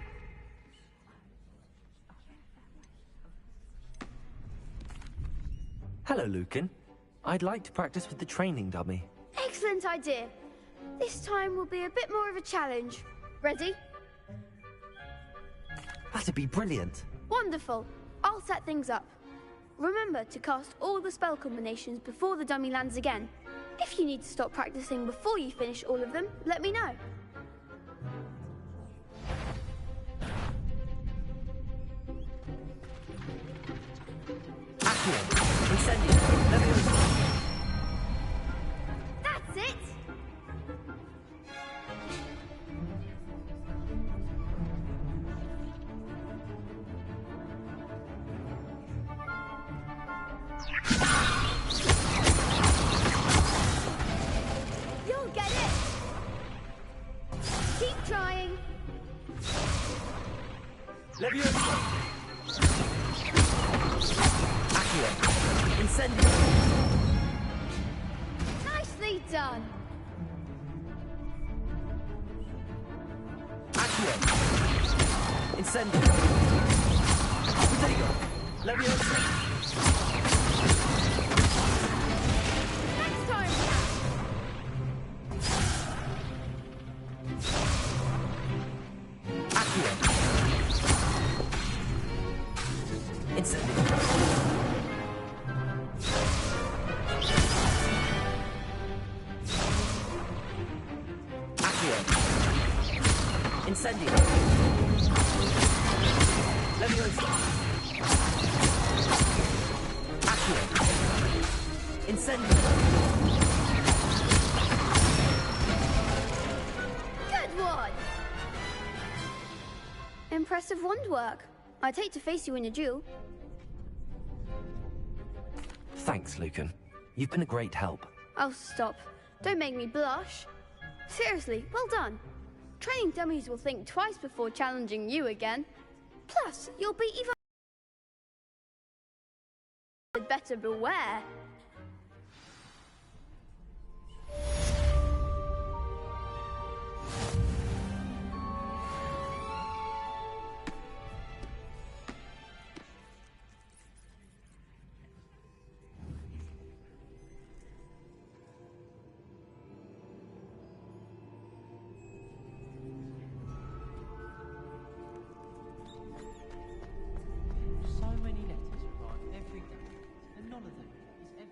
Hello, Lucan. I'd like to practice with the training dummy. Excellent idea. This time will be a bit more of a challenge. Ready? That'd be brilliant. Wonderful. I'll set things up. Remember to cast all the spell combinations before the dummy lands again. If you need to stop practicing before you finish all of them, let me know. That's it! You'll get it! Keep trying! Leviosa! Accio! Incendio! Nicely done! Accio! Incendio! Protego! Leviosa! Next time! Accio! Incendio! Incendio! Leviosa! Accio! Incendio! Good one! Impressive wand work. I'd hate to face you in a duel. Thanks, Lucan. You've been a great help. Oh, stop. Don't make me blush. Seriously, well done. Training dummies will think twice before challenging you again. Plus, you'll be even... Better beware. So many letters arrive every day, and none of them is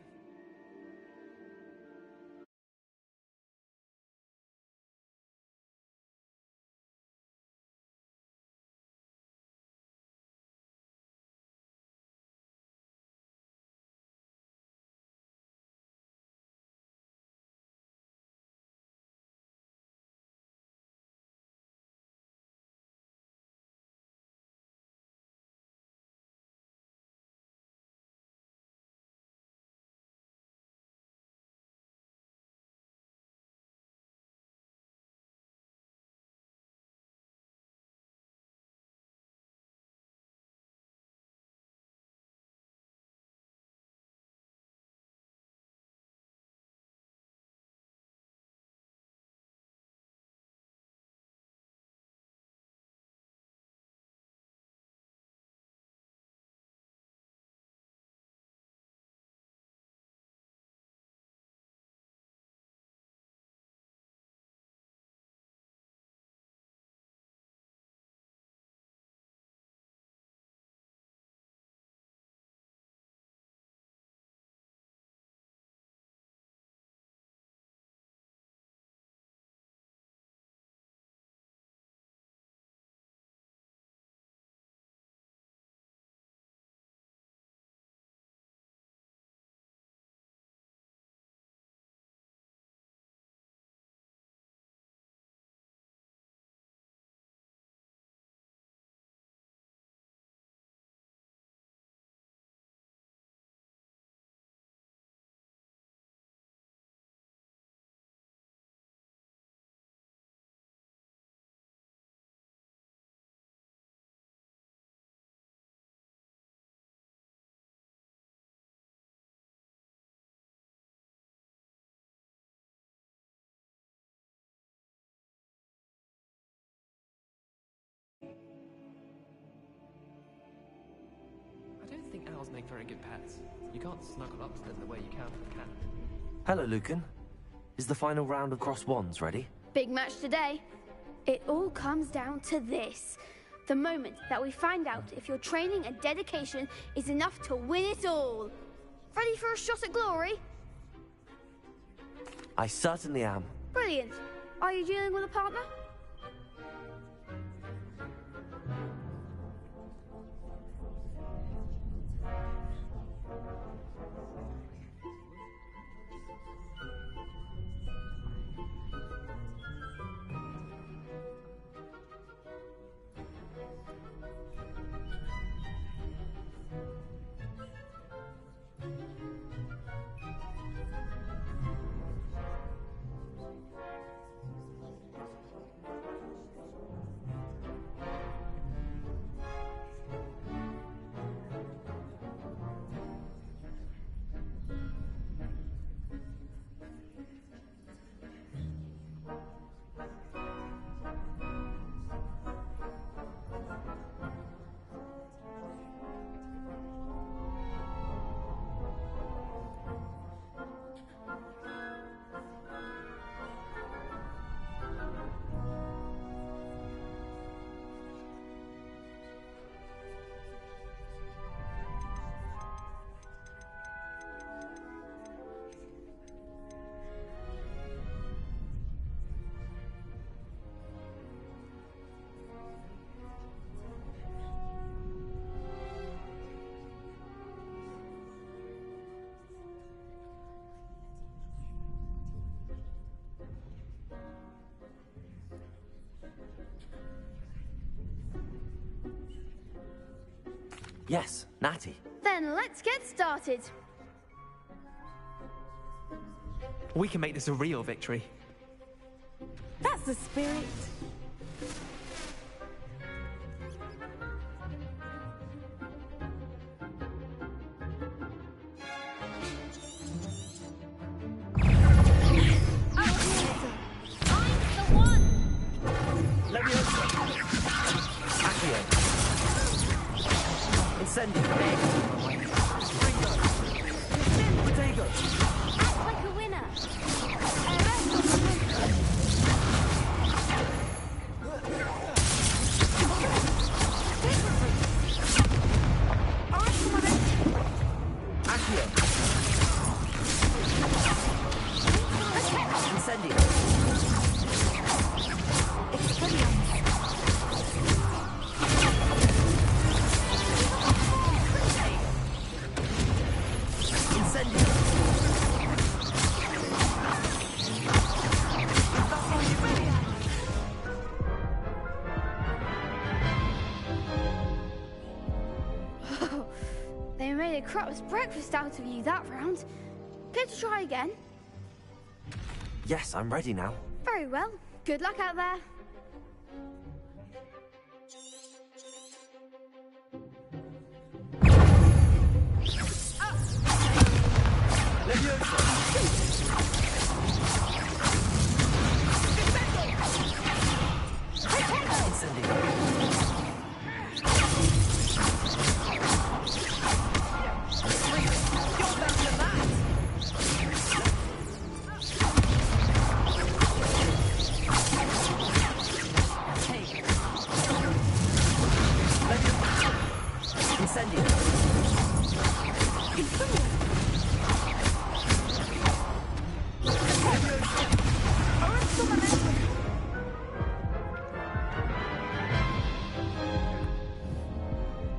think owls make very good pets. You can't snuggle up to them the way you can with a cat. Hello, Lucan. Is the final round of cross wands ready? Big match today. It all comes down to this. The moment that we find out if your training and dedication is enough to win it all. Ready for a shot at glory? I certainly am. Brilliant. Are you dealing with a partner? Yes, Natty. Then let's get started. We can make this a real victory. That's the spirit. Crap's breakfast out of you that round. Care to try again? Yes, I'm ready now. Very well. Good luck out there.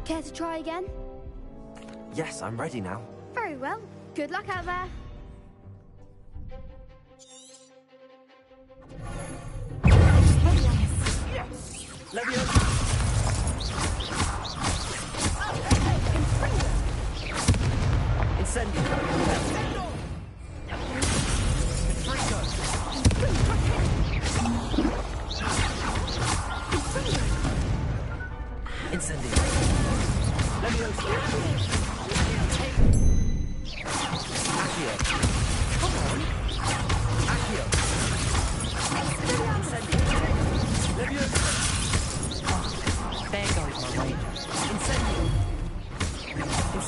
Care to try again? Yes, I'm ready now. Very well. Good luck out there. Don't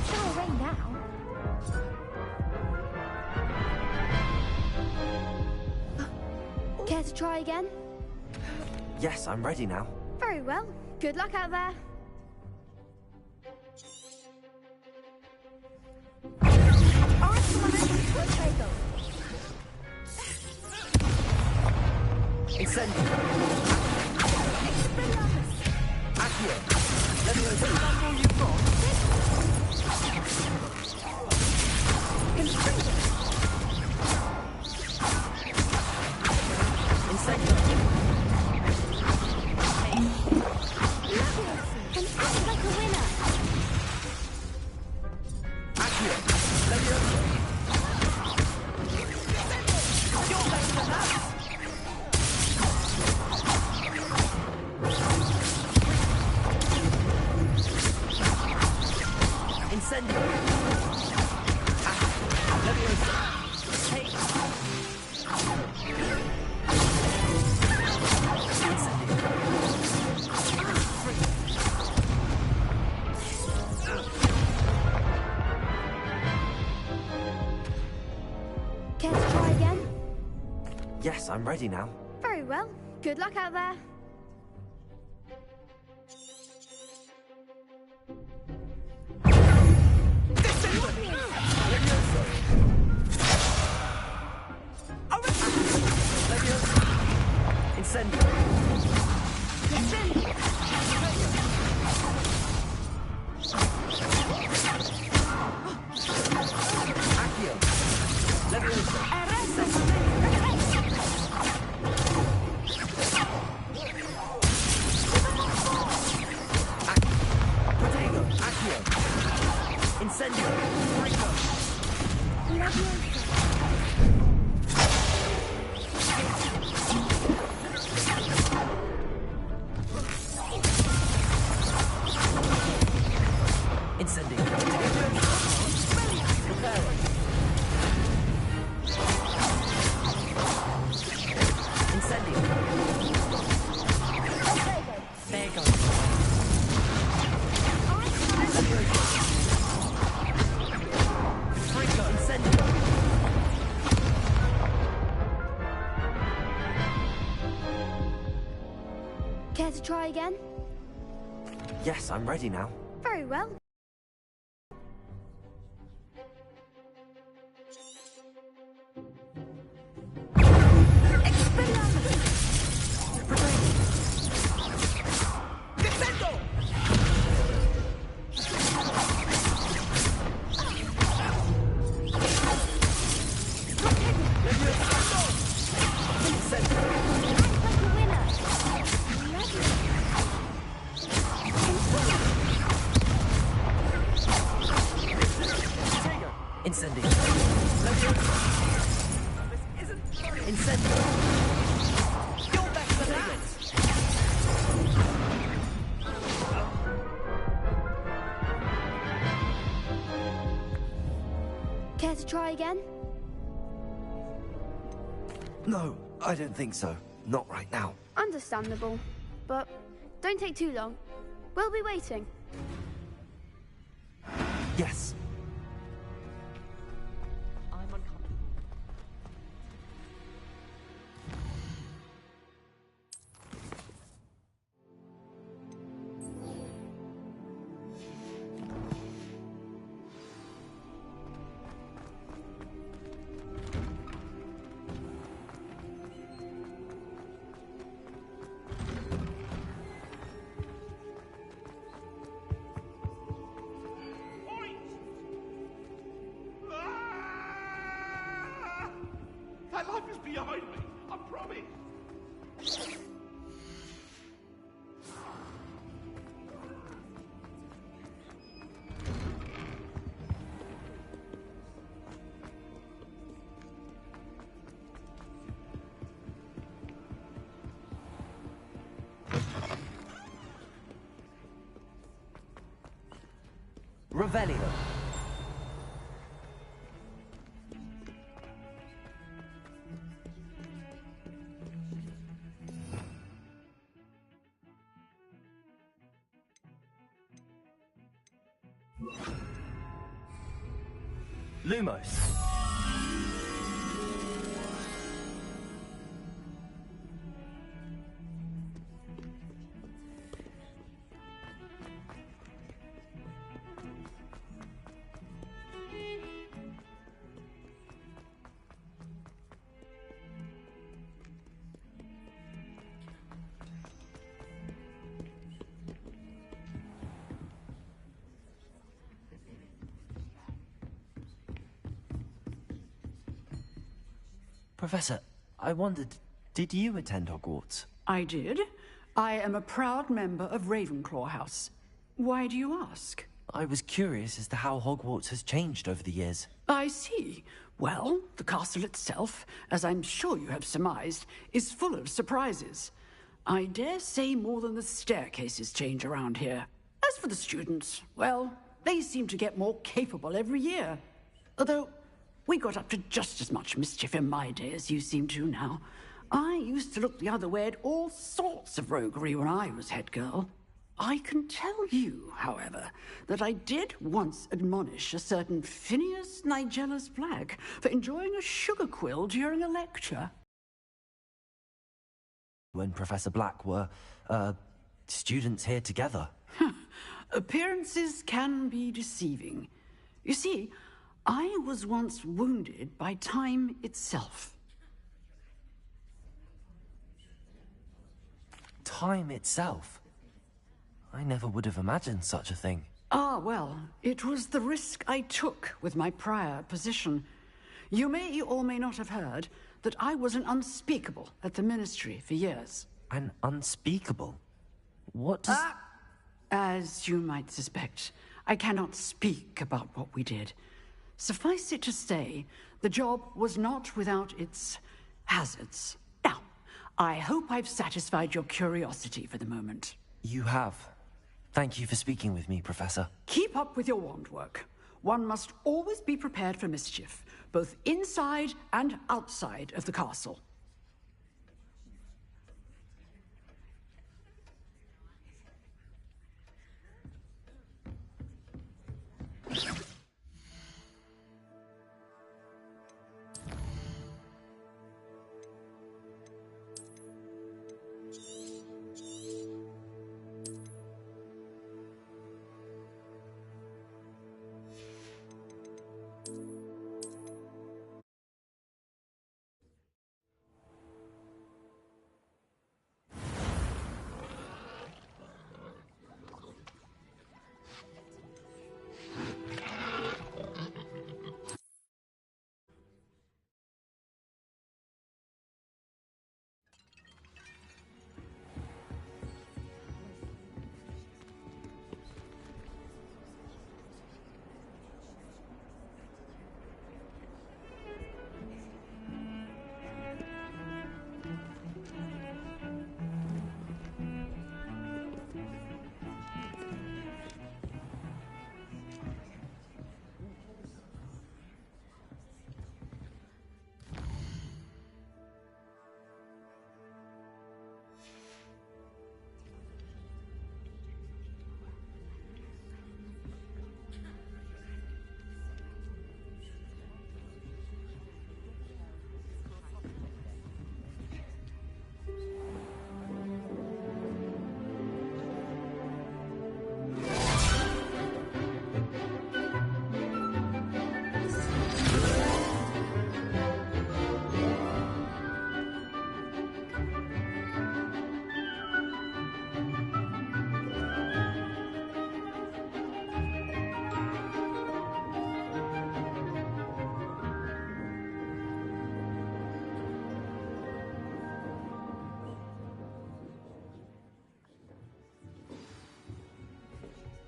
shower away now. Care to try again? Yes, I'm ready now. Very well. Good luck out there. Incendio. Accio. Levioso. Incendio. And act like a winner. Accio. Levioso. You're better than that! Incendio. Levioso. Hey. Care to try again? Yes, I'm ready now. Very well. Good luck out there. Incendio. Accio. Levioso. Protego. Accio. Incendio. Incendio. Incendio. There goes. Frico. Incendio. Care to try again? Yes, I'm ready now. Very well. Incendio. Incendio. You're better than that! Care to try again? No, I don't think so. Not right now. Understandable. But don't take too long. We'll be waiting. Yes. That life is behind me, I promise. Revelio. Lumos. Professor, I wondered, did you attend Hogwarts? I did. I am a proud member of Ravenclaw House. Why do you ask? I was curious as to how Hogwarts has changed over the years. I see. Well, the castle itself, as I'm sure you have surmised, is full of surprises. I dare say more than the staircases change around here. As for the students, well, they seem to get more capable every year. Although, we got up to just as much mischief in my day as you seem to now. I used to look the other way at all sorts of roguery when I was head girl. I can tell you, however, that I did once admonish a certain Phineas Nigellus Black for enjoying a sugar quill during a lecture. When Professor Black were, students here together. Appearances can be deceiving. You see, I was once wounded by time itself. Time itself? I never would have imagined such a thing. Ah, well, it was the risk I took with my prior position. You may or may not have heard that I was an unspeakable at the Ministry for years. An unspeakable? What does... As you might suspect, I cannot speak about what we did. Suffice it to say, the job was not without its hazards. Now, I hope I've satisfied your curiosity for the moment. You have. Thank you for speaking with me, Professor. Keep up with your wand work. One must always be prepared for mischief, both inside and outside of the castle.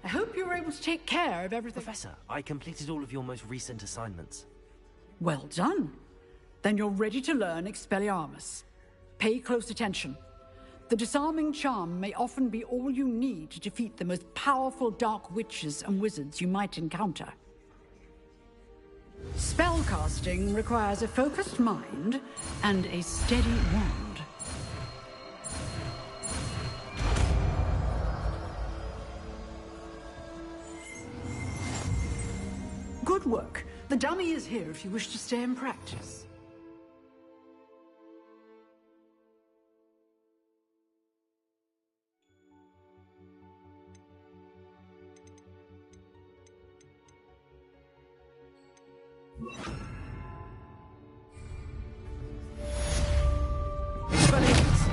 I hope you were able to take care of everything. Professor, I completed all of your most recent assignments. Well done. Then you're ready to learn Expelliarmus. Pay close attention. The The disarming charm may often be all you need to defeat the most powerful dark witches and wizards you might encounter. Spellcasting requires a focused mind and a steady wand. Good work. The dummy is here if you wish to stay and practice.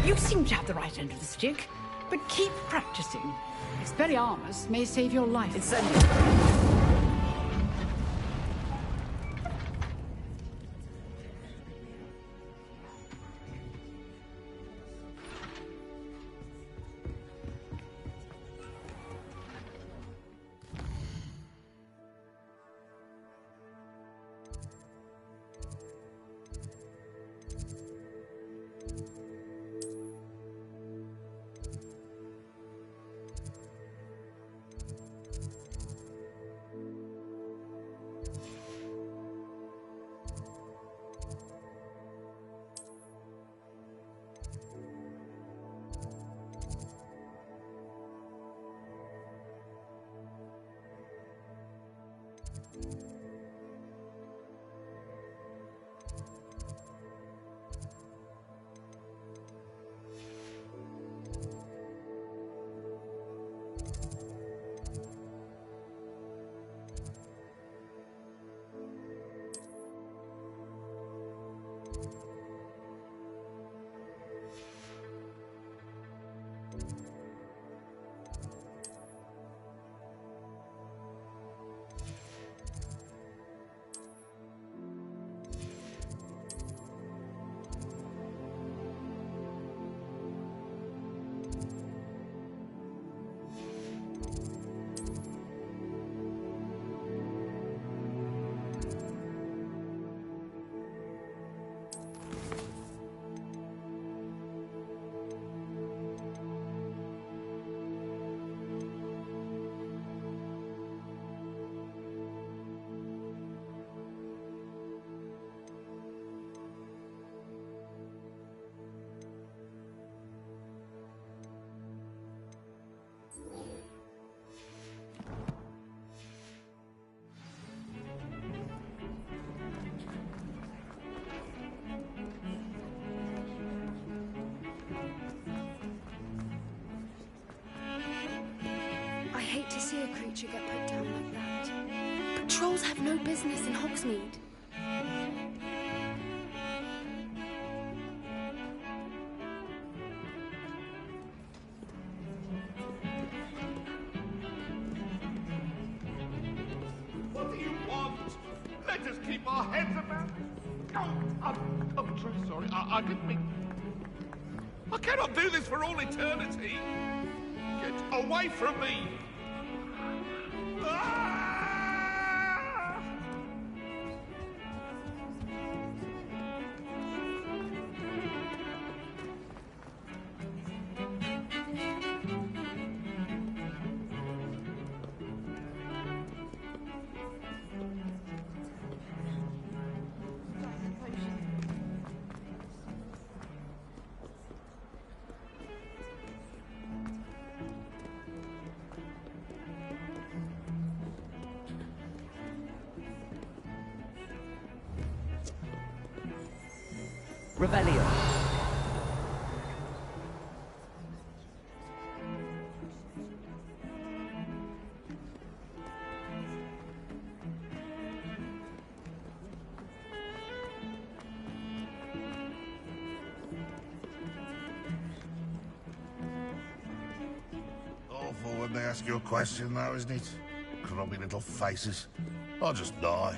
You seem to have the right end of the stick, but keep practicing. Expelliarmus may save your life. I hate to see a creature get put down like that. But trolls have no business in Hogsmeade. What do you want? Let us keep our heads about it. Oh, I'm truly sorry. I didn't mean... I cannot do this for all eternity. Get away from me! Ah! Revelio. Awful when they ask you a question, though, isn't it? Grubby little faces. I'll just die.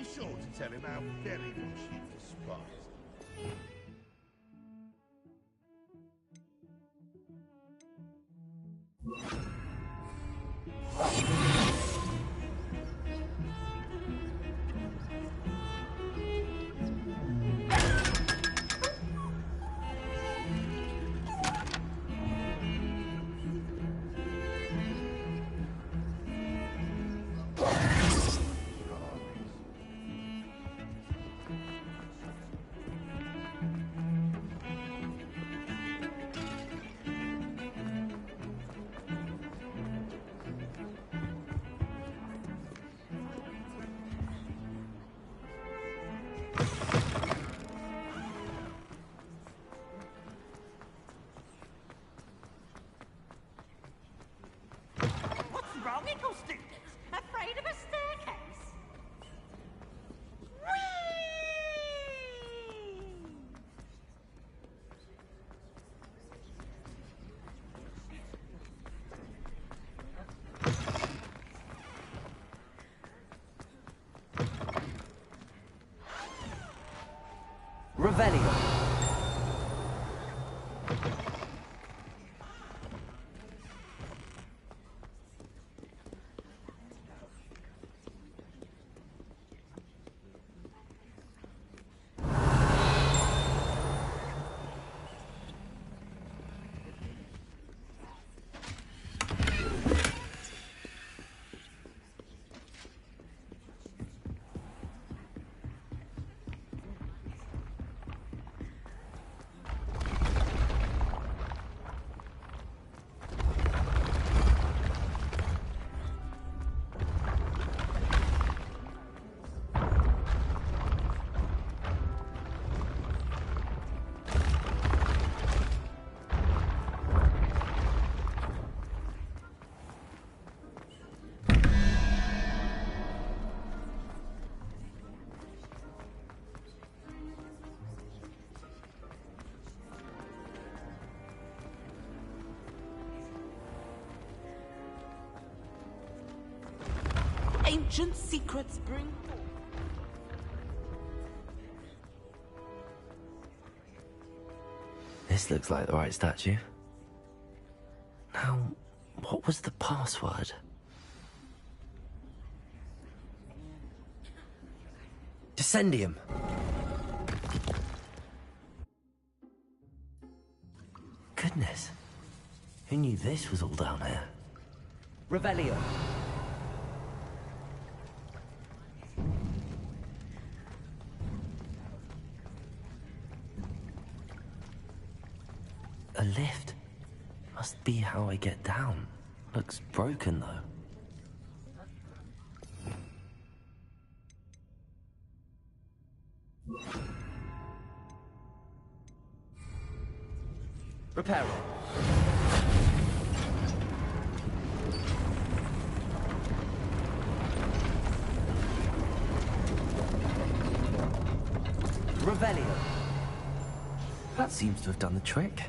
be sure to tell him how very much you despise. What's wrong, little student? Afraid of a staircase? Revelio. Ancient secrets bring forth. This looks like the right statue. Now, what was the password? Descendium. Goodness. Who knew this was all down here? Revelio. A lift. Must be how I get down. Looks broken, though. Repair it. Revelio. That seems to have done the trick.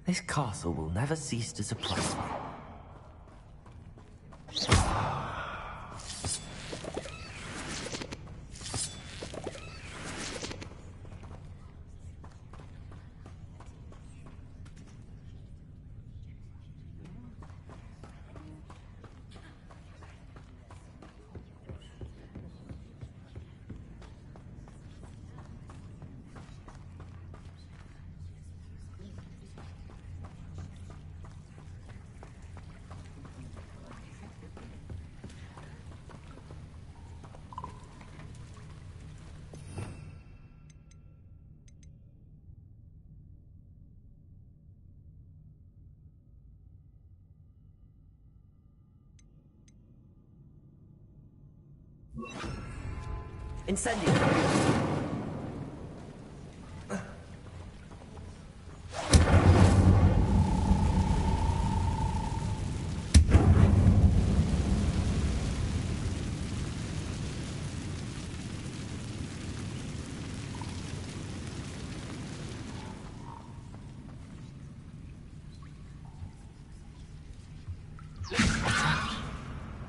This castle will never cease to surprise me. Incendio!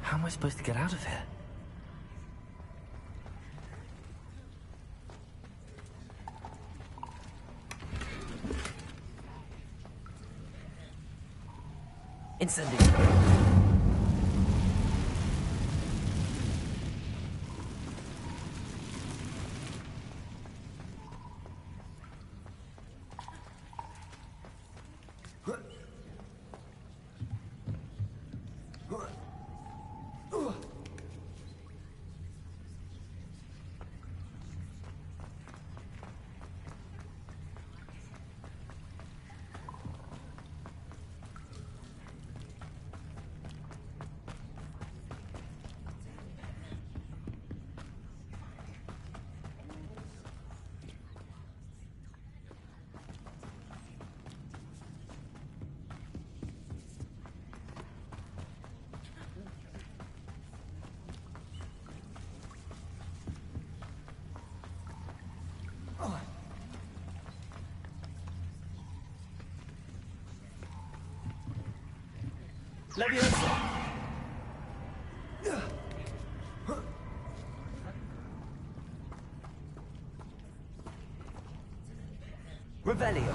How am I supposed to get out of here? Incendio! Leviosa! Revelio!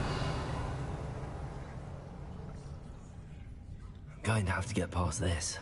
Going to have to get past this.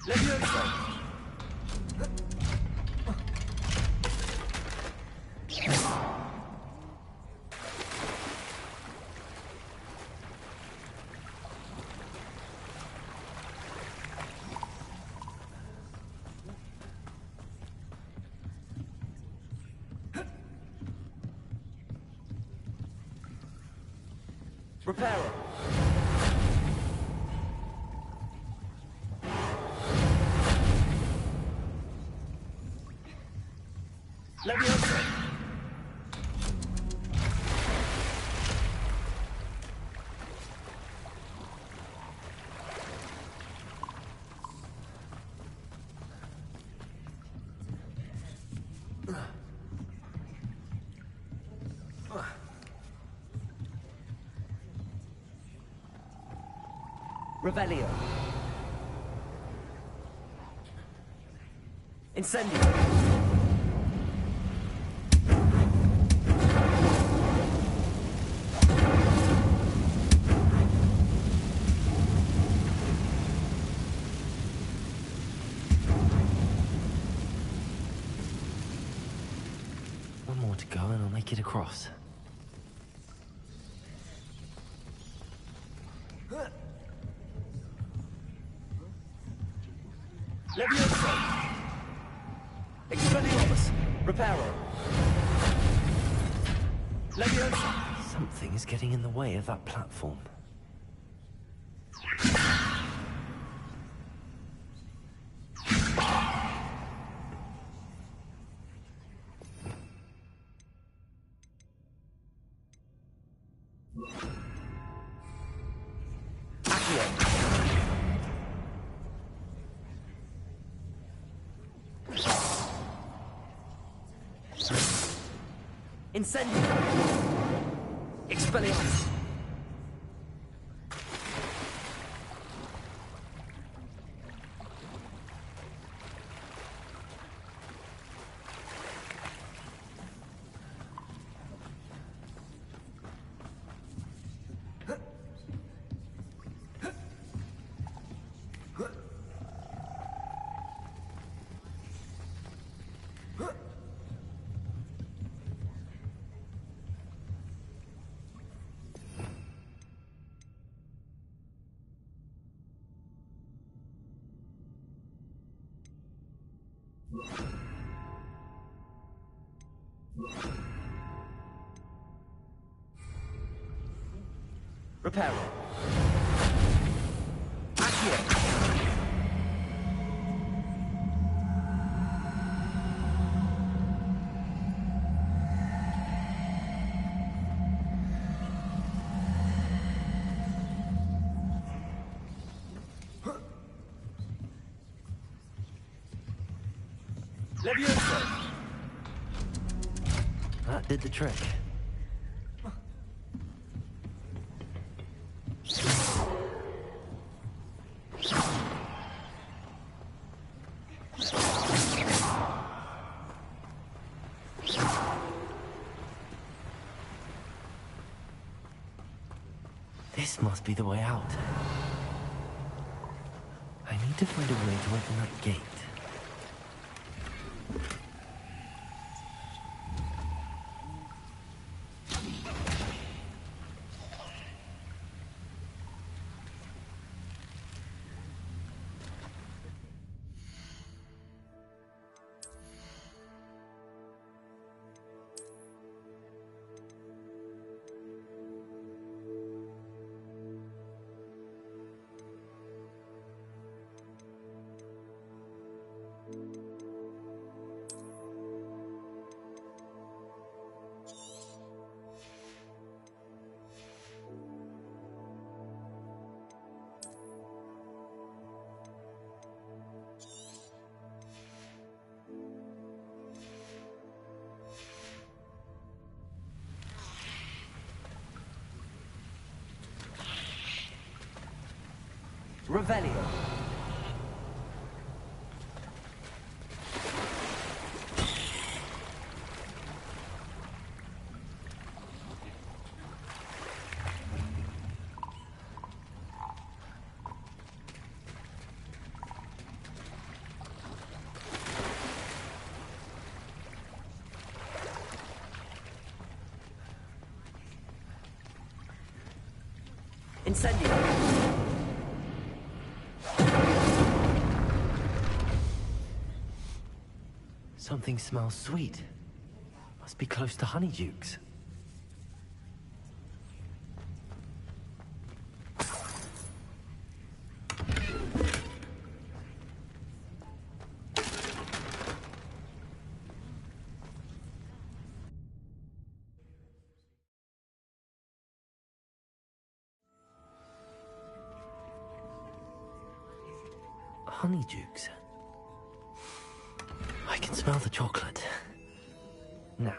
Leviosa! Reparo. Levioso. Revelio. Incendio. One more to go and I'll make it across. Levioso! Expelliarmus! Reparo! Levioso! Something is getting in the way of that platform. Incendio! Expelliarmus! Reparo. Accio. Levioso. That did the trick. This must be the way out. I need to find a way to open that gate. Revelio. Incendio. Something smells sweet. Must be close to honeydukes. Honeydukes. I can smell the chocolate. Now.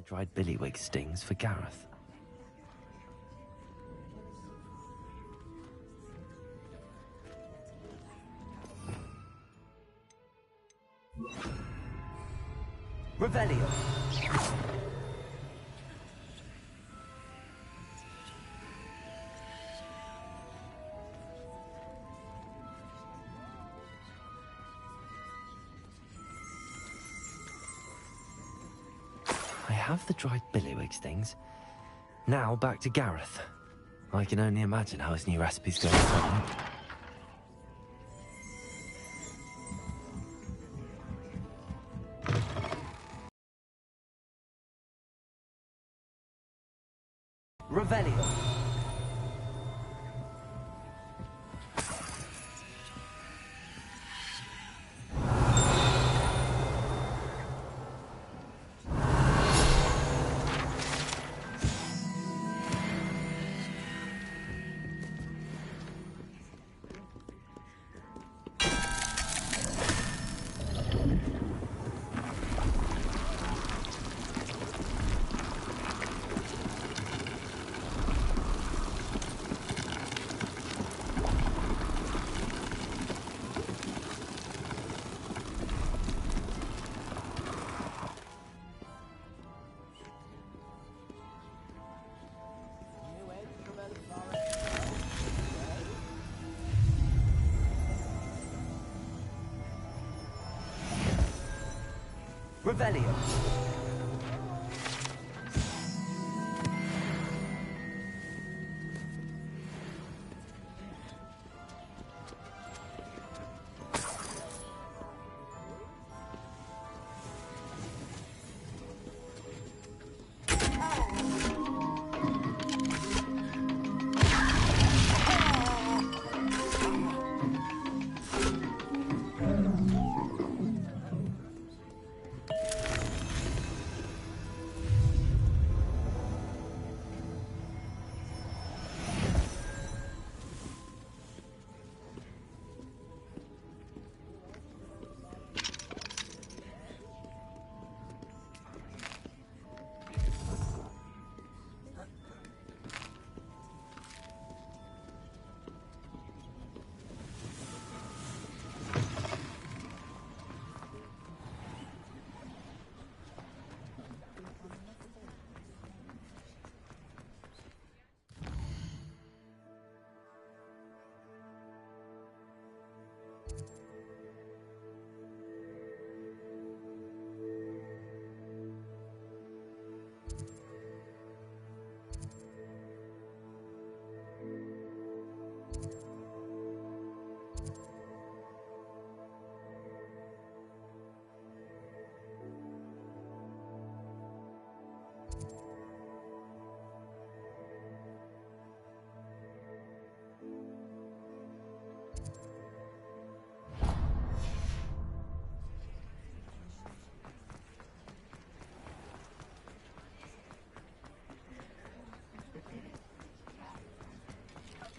Dried billywig stings for Gareth. Revelio. I have the dried billywig stings. Now back to Gareth. I can only imagine how his new recipe's going to turn. Revelio. Revelio.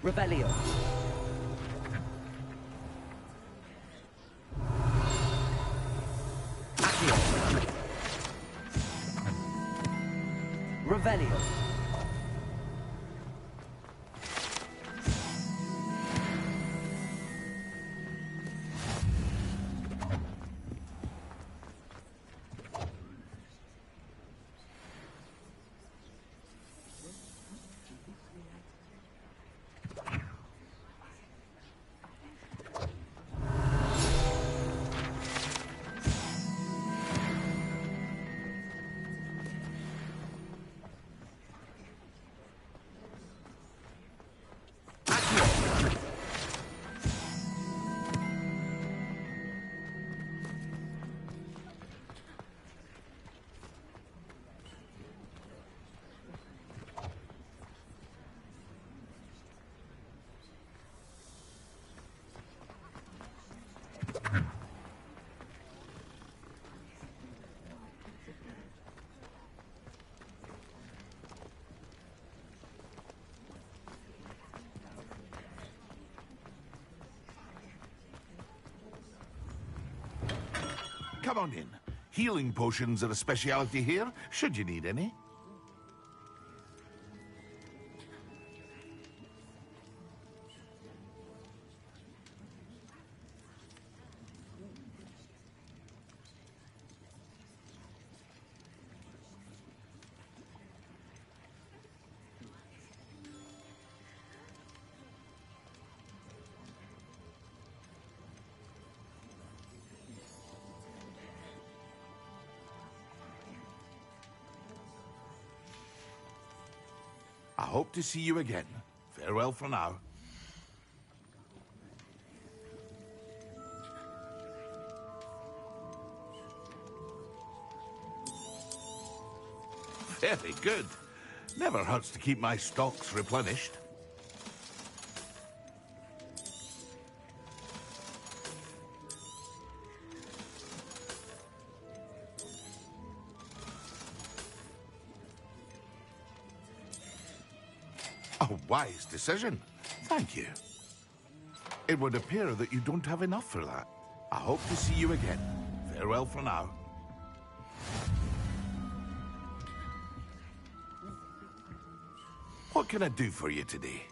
Revelio. Accio. Revelio. Come on in. Healing potions are a speciality here, should you need any. I hope to see you again. Farewell for now. Very good. Never hurts to keep my stocks replenished. A wise decision. Thank you. It would appear that you don't have enough for that. I hope to see you again. Farewell for now. What can I do for you today?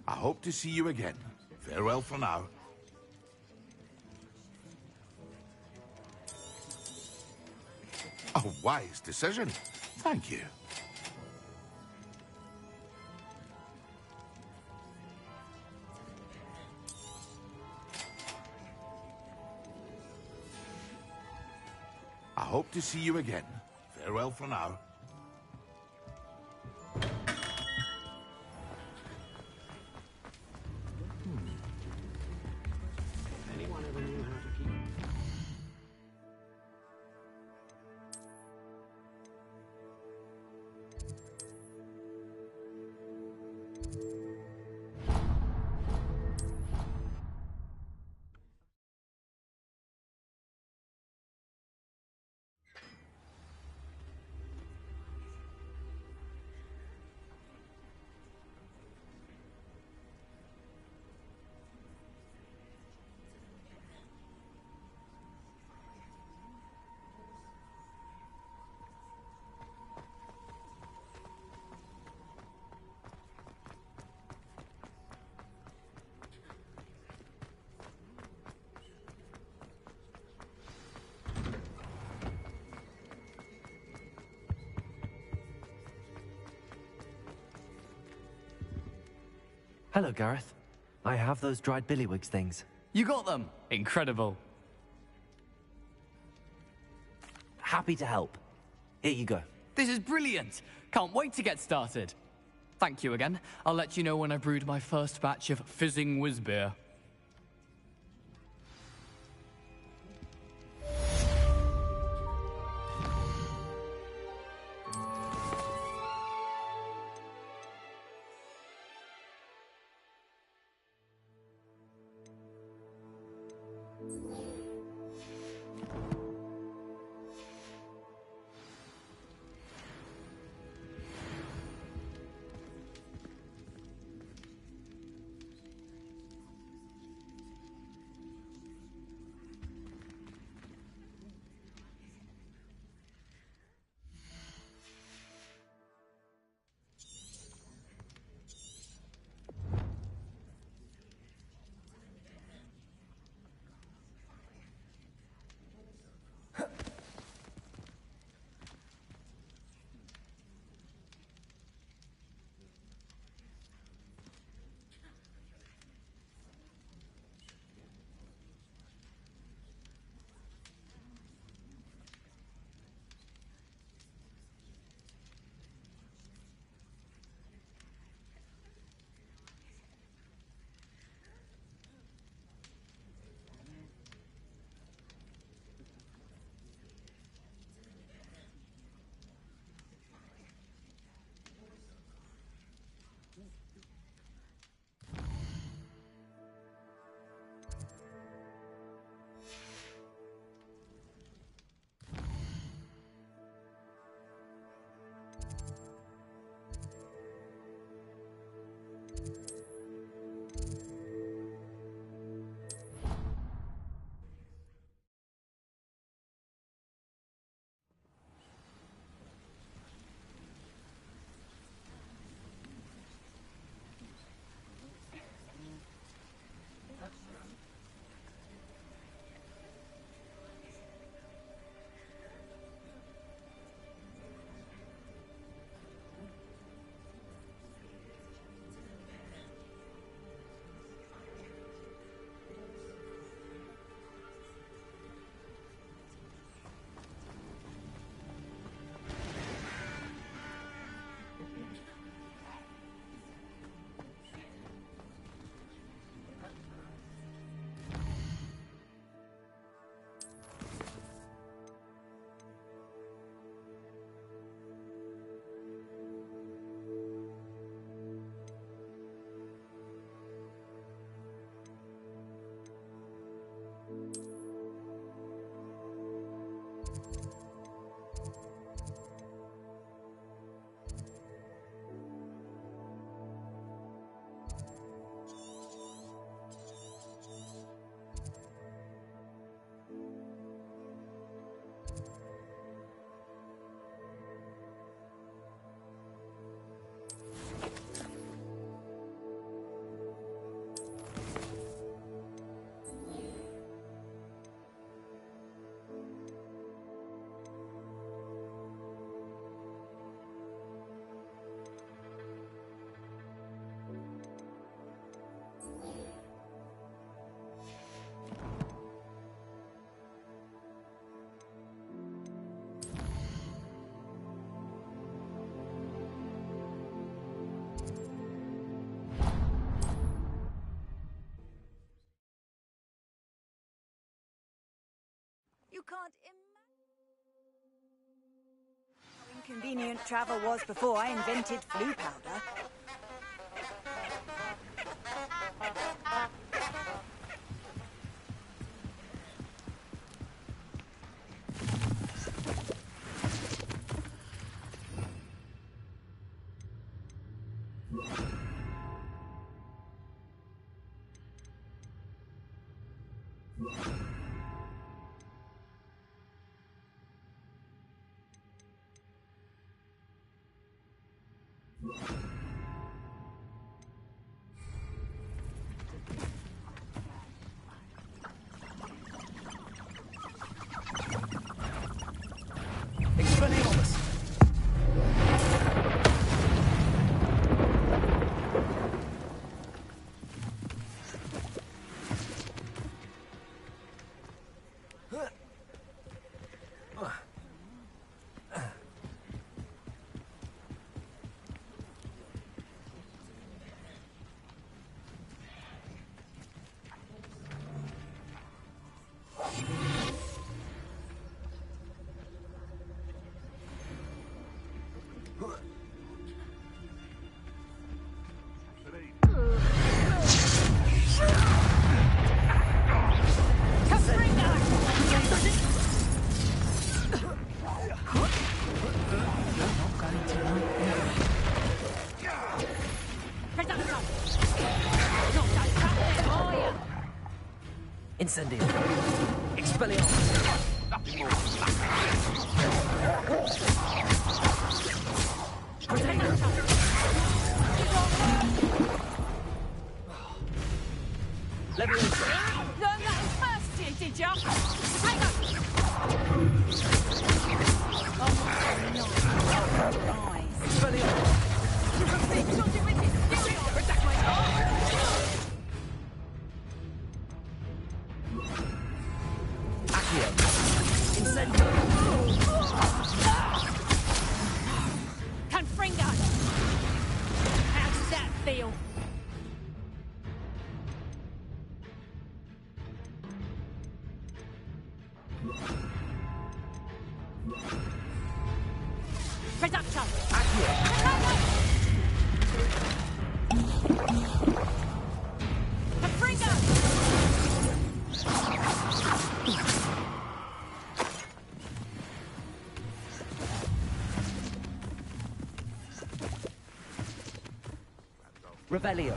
I hope to see you again. Farewell for now. A wise decision. Thank you. I hope to see you again. Farewell for now. Anyone ever knew how to keep... Hello, Gareth. I have those dried billywigs things. You got them! Incredible. Happy to help. Here you go. This is brilliant! Can't wait to get started. Thank you again. I'll let you know when I brewed my first batch of fizzing whiz beer. You can't imagine how inconvenient travel was before I invented flu powder. Incendio. Expelliarmus. Nothing more. Leviation. Learn that first year, did ya? Hang on! Confringo! How does that feel? Reduction! Confringo! Revelio.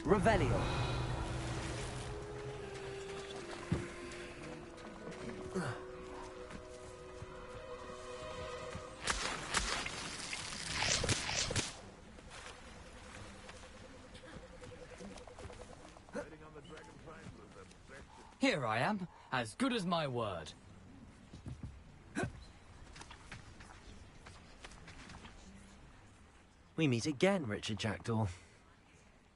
Revelio. Here I am, as good as my word. We meet again, Richard Jackdaw.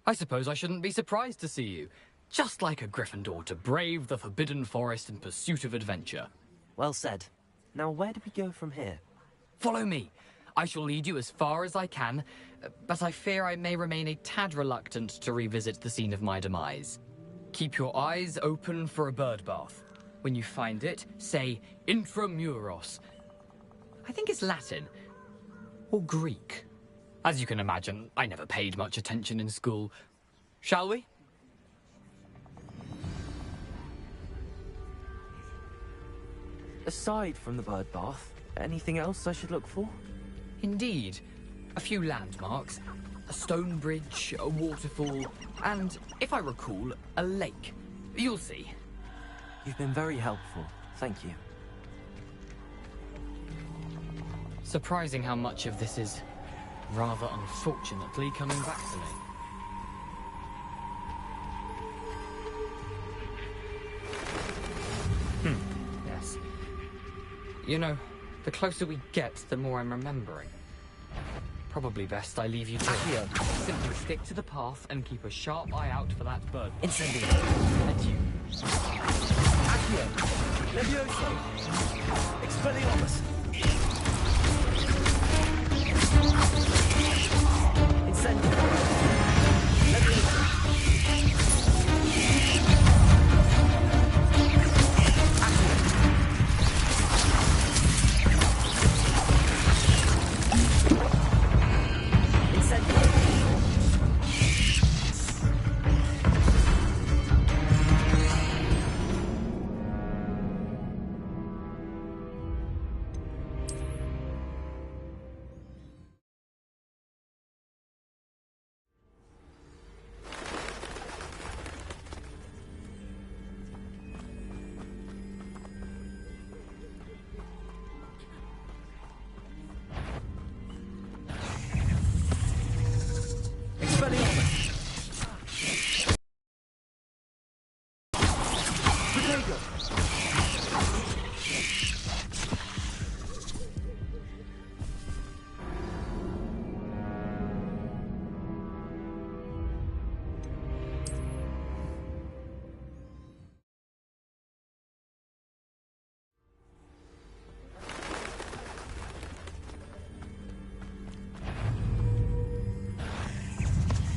I suppose I shouldn't be surprised to see you. Just like a Gryffindor to brave the Forbidden Forest in pursuit of adventure. Well said. Now, where do we go from here? Follow me. I shall lead you as far as I can, but I fear I may remain a tad reluctant to revisit the scene of my demise. Keep your eyes open for a bird bath. When you find it, say intramuros. I think it's Latin. Or Greek. As you can imagine, I never paid much attention in school. Shall we? Aside from the bird bath, anything else I should look for? Indeed. A few landmarks. A stone bridge, a waterfall, and, if I recall, a lake. You'll see. You've been very helpful. Thank you. Surprising how much of this is, rather unfortunately, coming back to me. Yes. You know, the closer we get, the more I'm remembering. Probably best I leave you to it. Simply stick to the path and keep a sharp eye out for that bird. Incendio. And you. Accio. Levioso. Expelliarmus. Incendio. Levioso.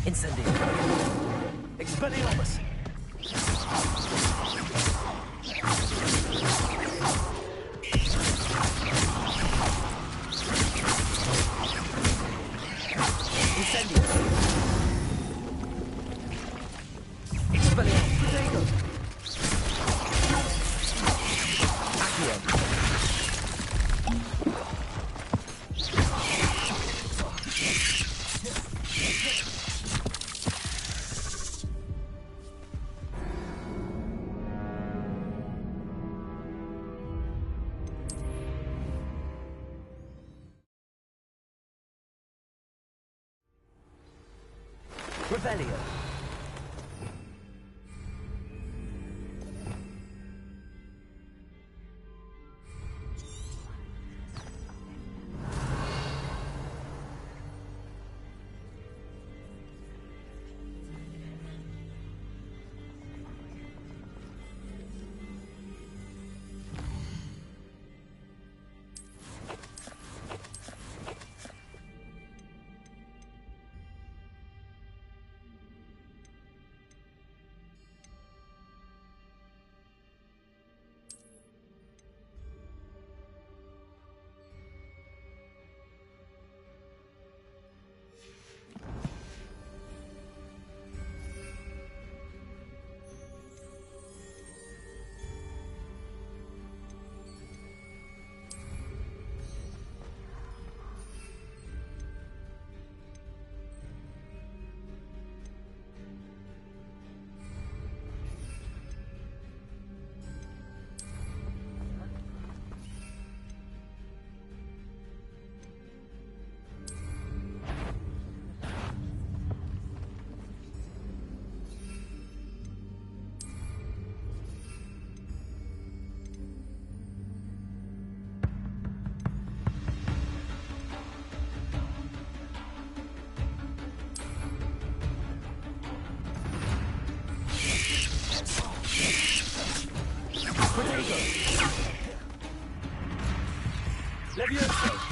Incendio. Expelliarmus. Incendio. Expelliarmus. Protego. Accio. Revelio. Levioso!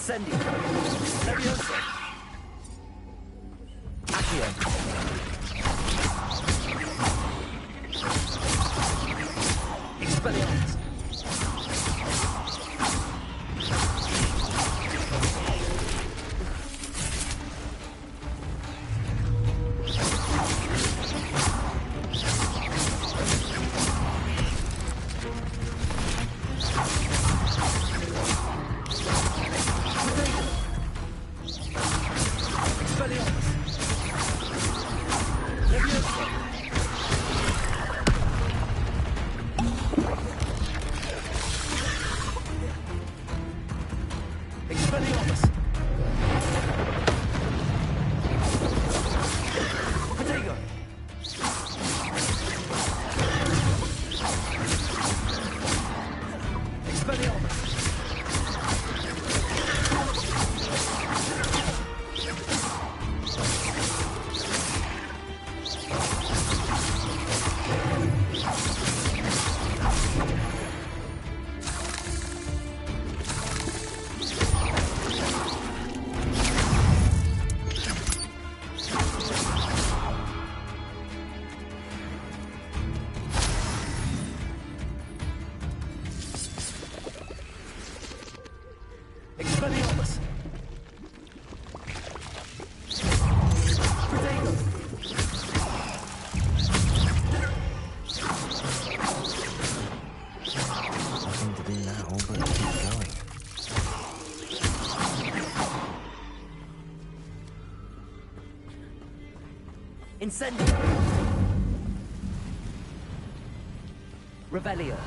Incendio. Levioso. Accio. Expelliarmus. to do now but keep going. Incendio! Revelio!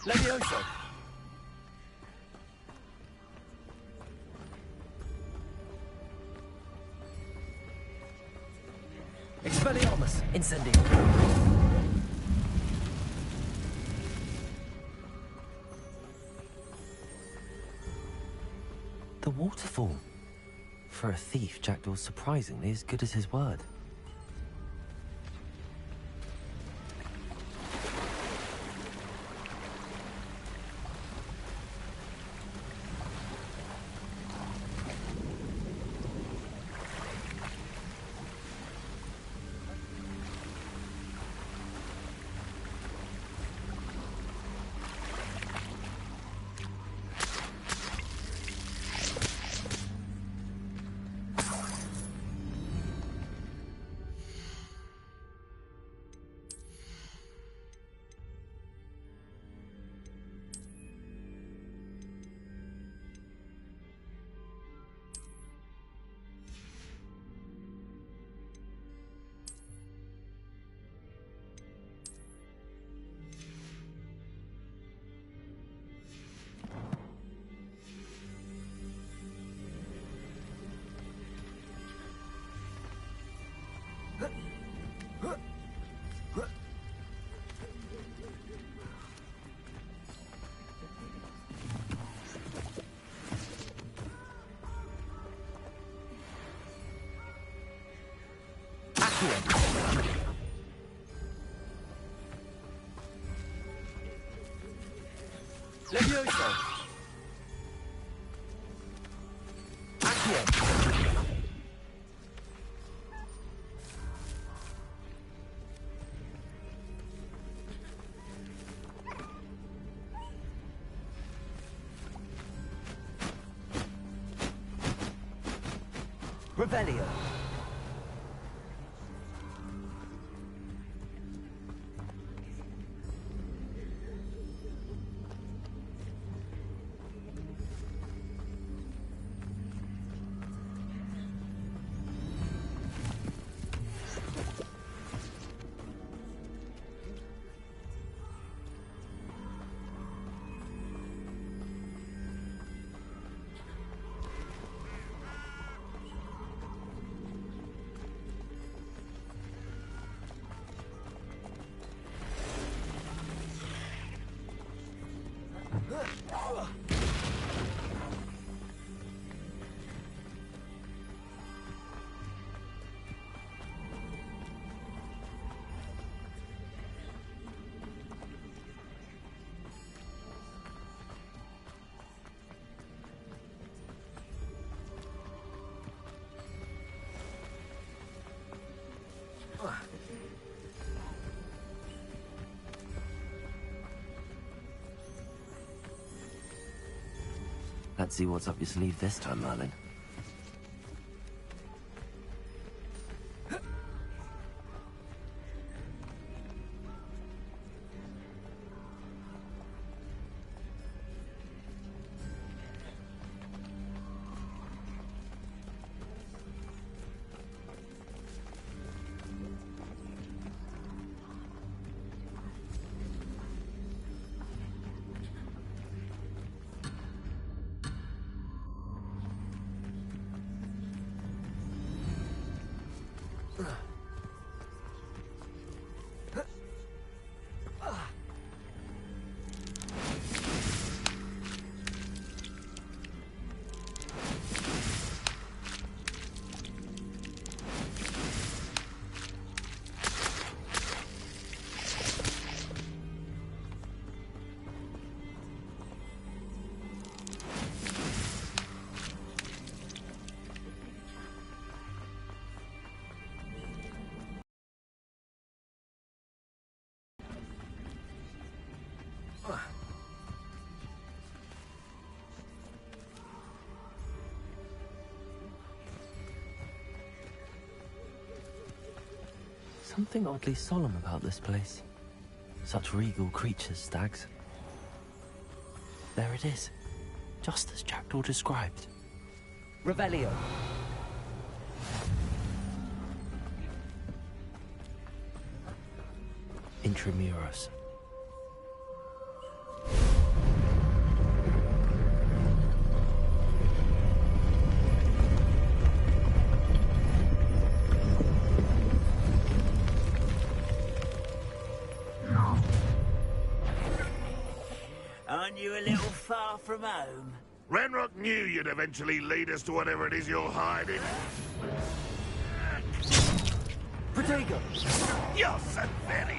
Levioso! Expelliarmus! Incendio! The waterfall. For a thief, Jackdaw's surprisingly as good as his word. Levioso! Accio! Revelio! Let's see what's up your sleeve this time, Merlin. something oddly solemn about this place. Such regal creatures, stags. There it is, just as Jackdaw described. Revelio. Intramuros. Aren't you a little far from home? Ranrock knew you'd eventually lead us to whatever it is you're hiding. Protego! You're so very...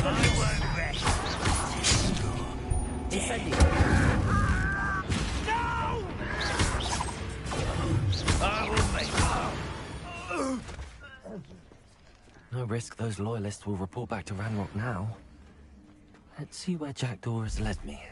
I won't rest. Incendio! No! I will make... No risk those loyalists will report back to Ranrock now. Let's see where Jackdaw has led me.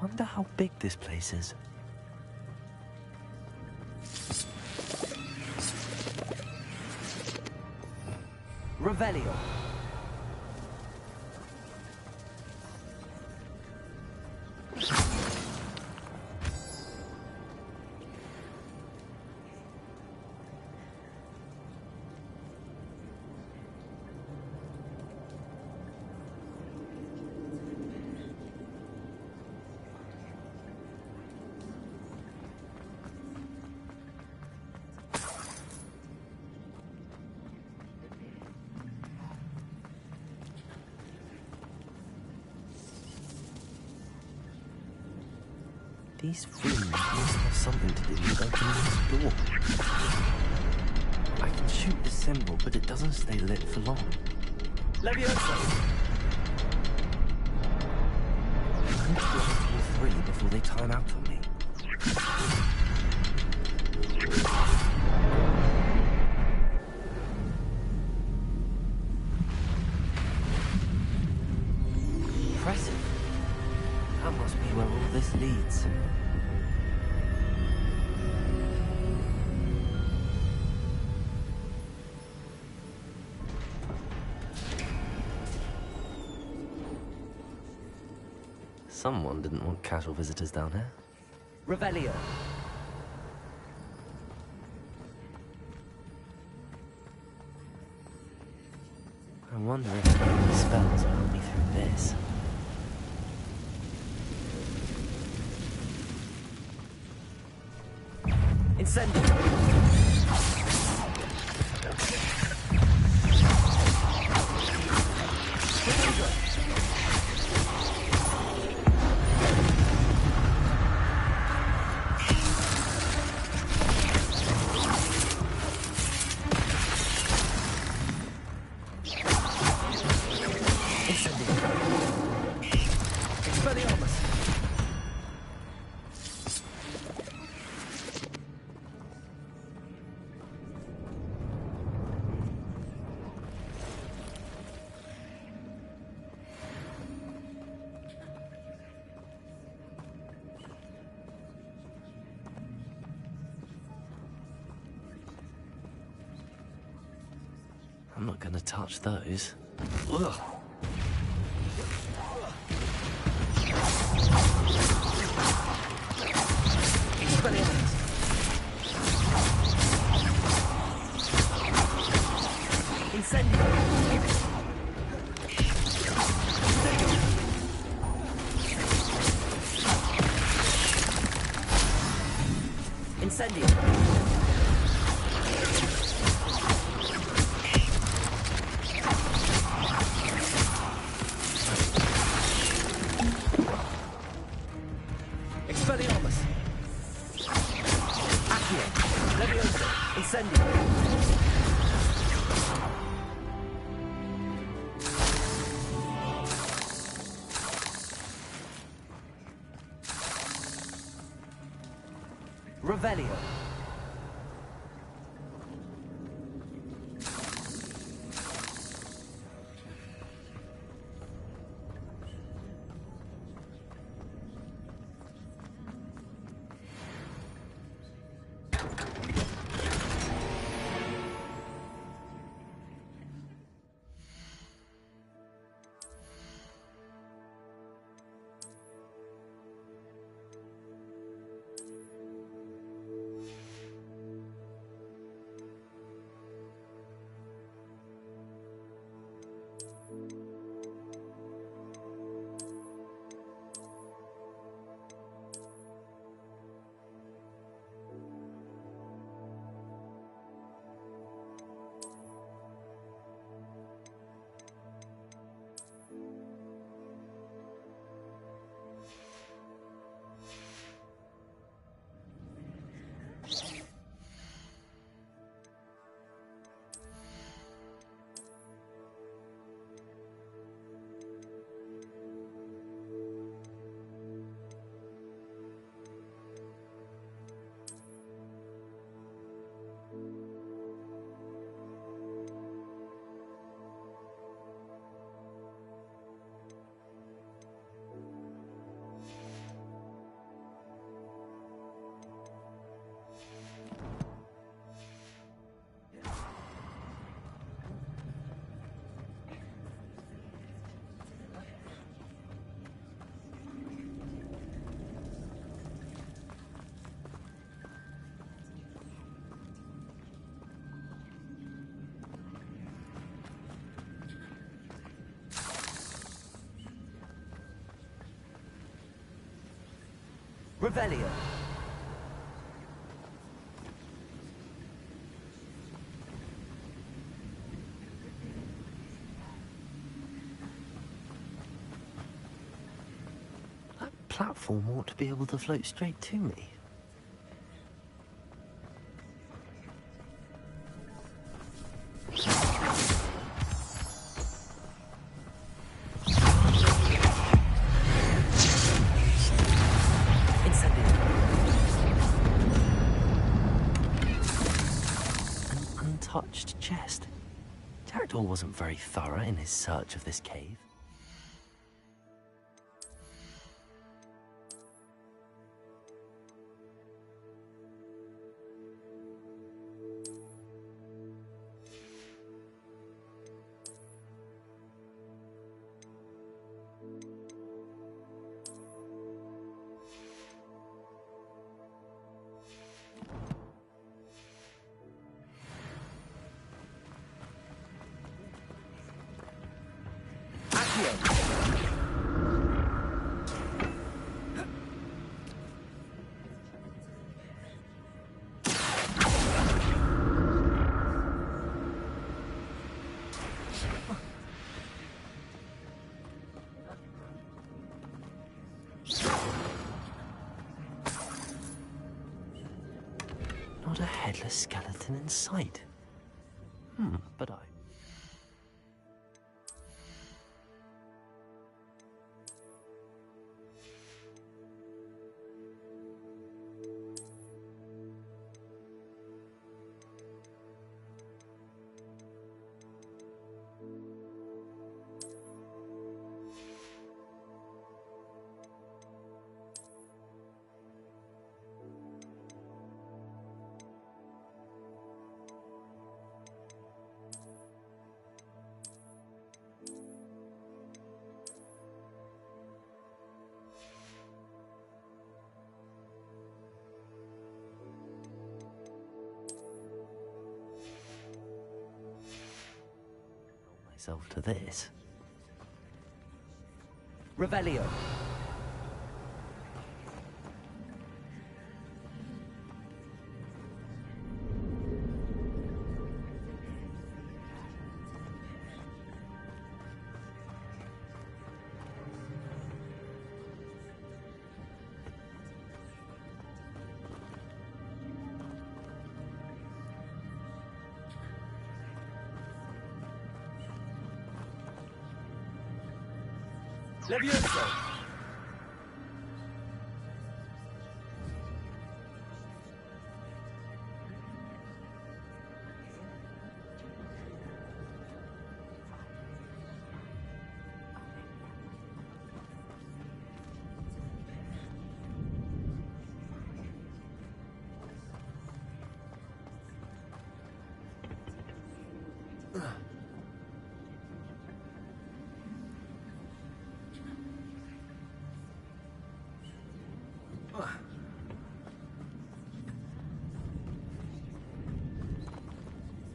Wonder how big this place is. Revelio. These rooms must have something to do with opening this door. I can shoot the symbol, but it doesn't stay lit for long. Levioso! I need to get to all 3 before they time out on me. Impressive. That must be where all this leads. Someone didn't want casual visitors down here. Revelio. I wonder if any spells will help me through this. Incendio. I'm not gonna touch those. Ugh. Incendio. Incendio. Expelliarmus. Accio. Levioso. Incendio. Revelio. Revelio. That platform ought to be able to float straight to me. Untouched chest. Jackdaw wasn't very thorough in his search of this cave. Not a headless skeleton in sight. But I... myself to this. Revelio. Levioso.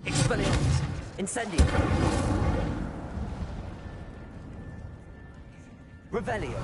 Expelliarmus. Incendio. Revelio.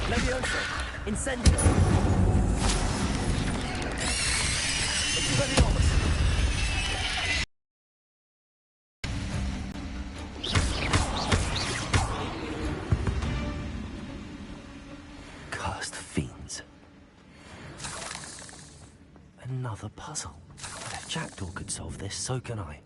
Levioso. Incendio. Expelliarmus. Cursed fiends. Another puzzle. But if Jackdaw could solve this, so can I.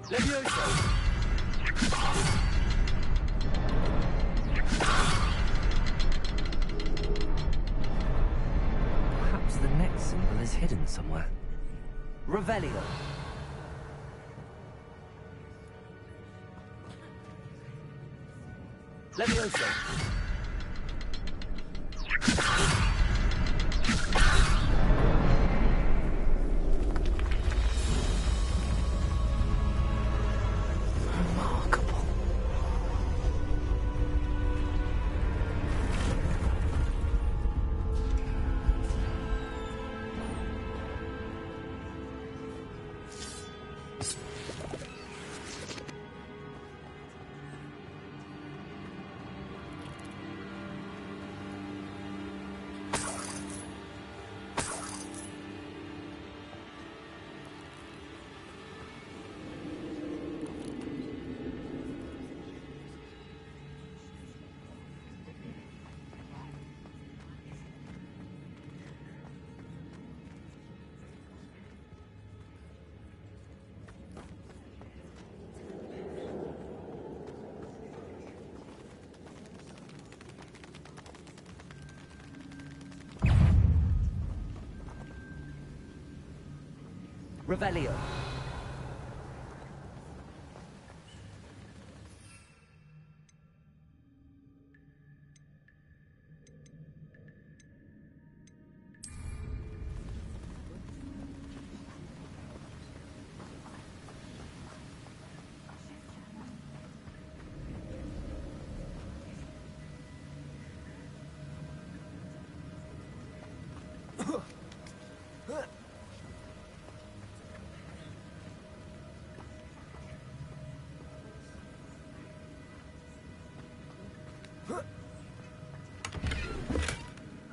Levioso. Perhaps the next symbol is hidden somewhere. Revelio. Levioso. Revelio.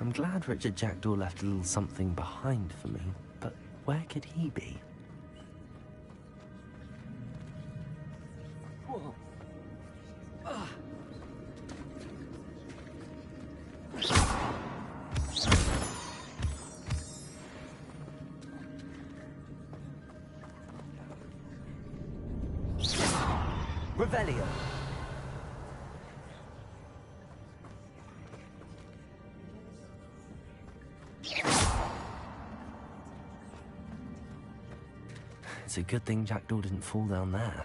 I'm glad Richard Jackdaw left a little something behind for me, but where could he be? Whoa. Revelio. It's a good thing Jackdaw didn't fall down there.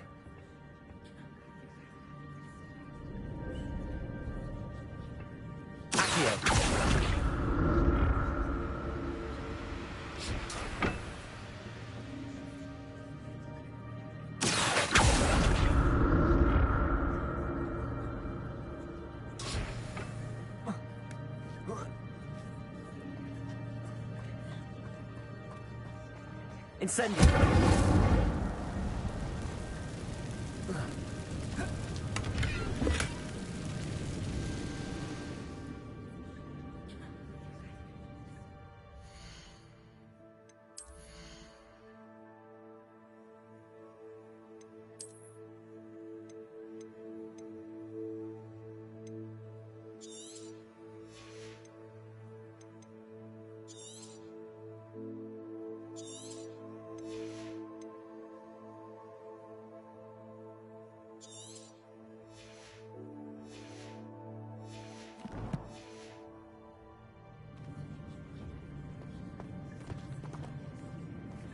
Incendio.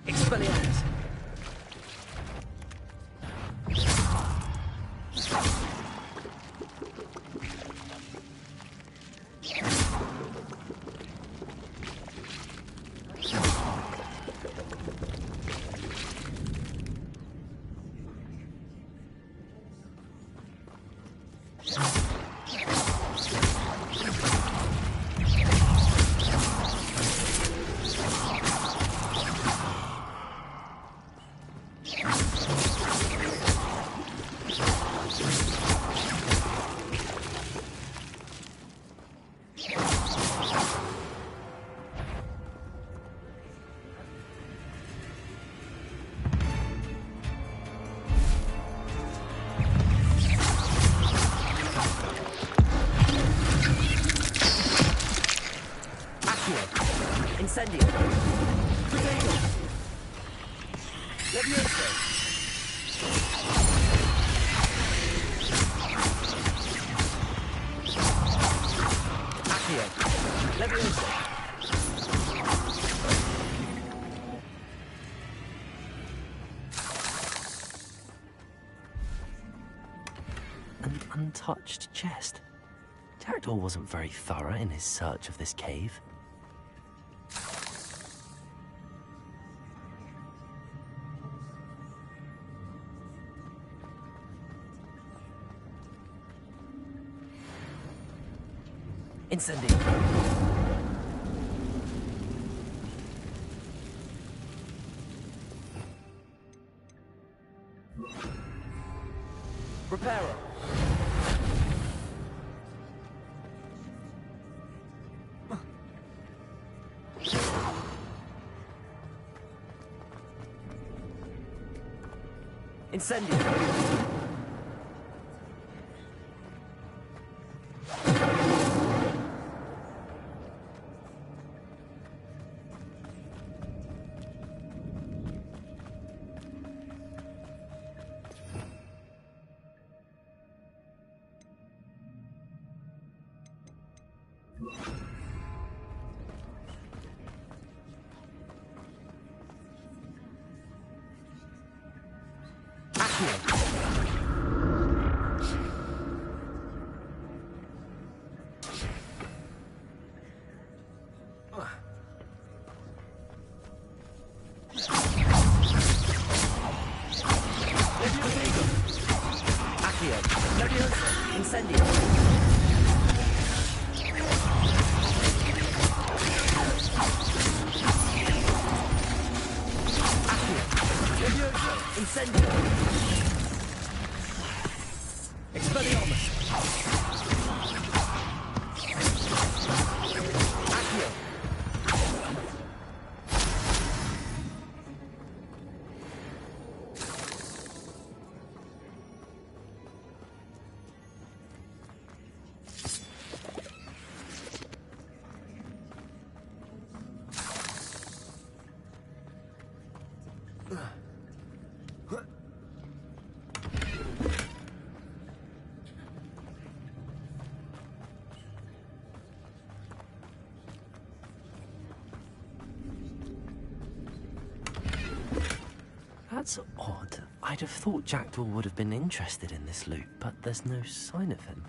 Expelliarmus. Incendio. Potato. Levioso. Accio. Leviosa. An untouched chest. Jackdaw wasn't very thorough in his search of this cave. Incendio. Reparo. Incendio. That's odd. I'd have thought Jackdaw would have been interested in this loot, but there's no sign of him.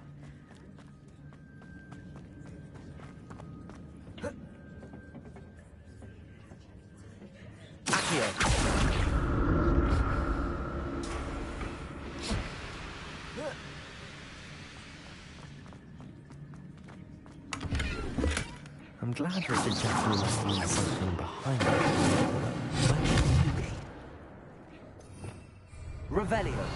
I'm glad that the Jackdaw must mean something behind it. Where could he be? Revelio.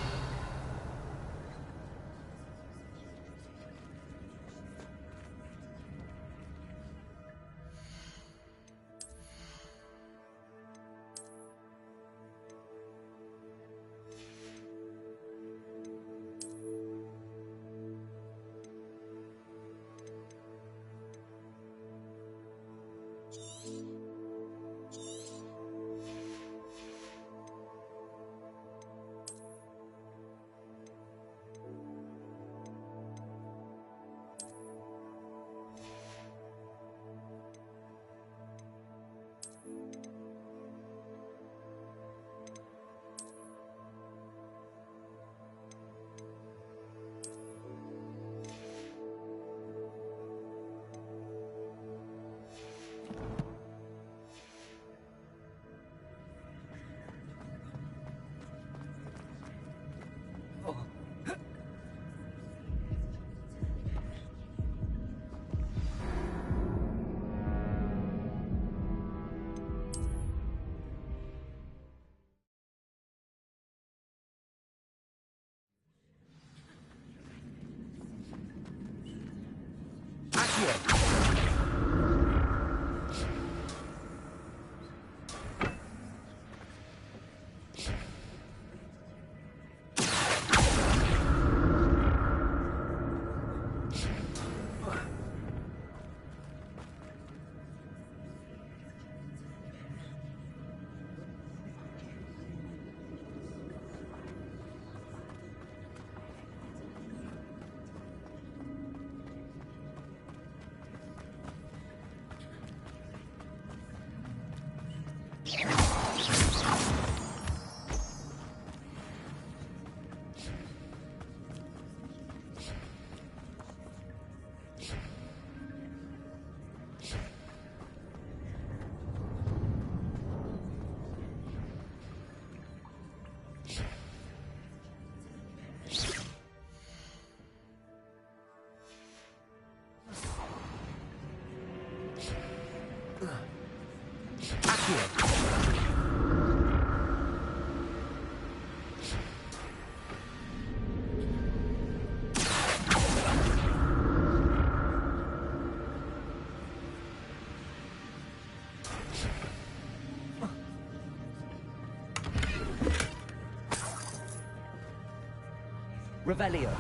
Revelio.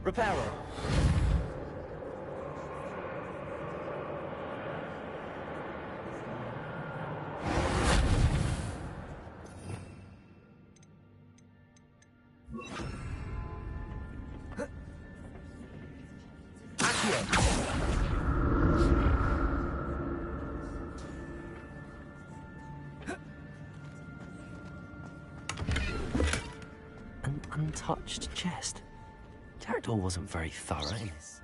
Reparo. An untouched chest. Jaredor wasn't very thorough in his...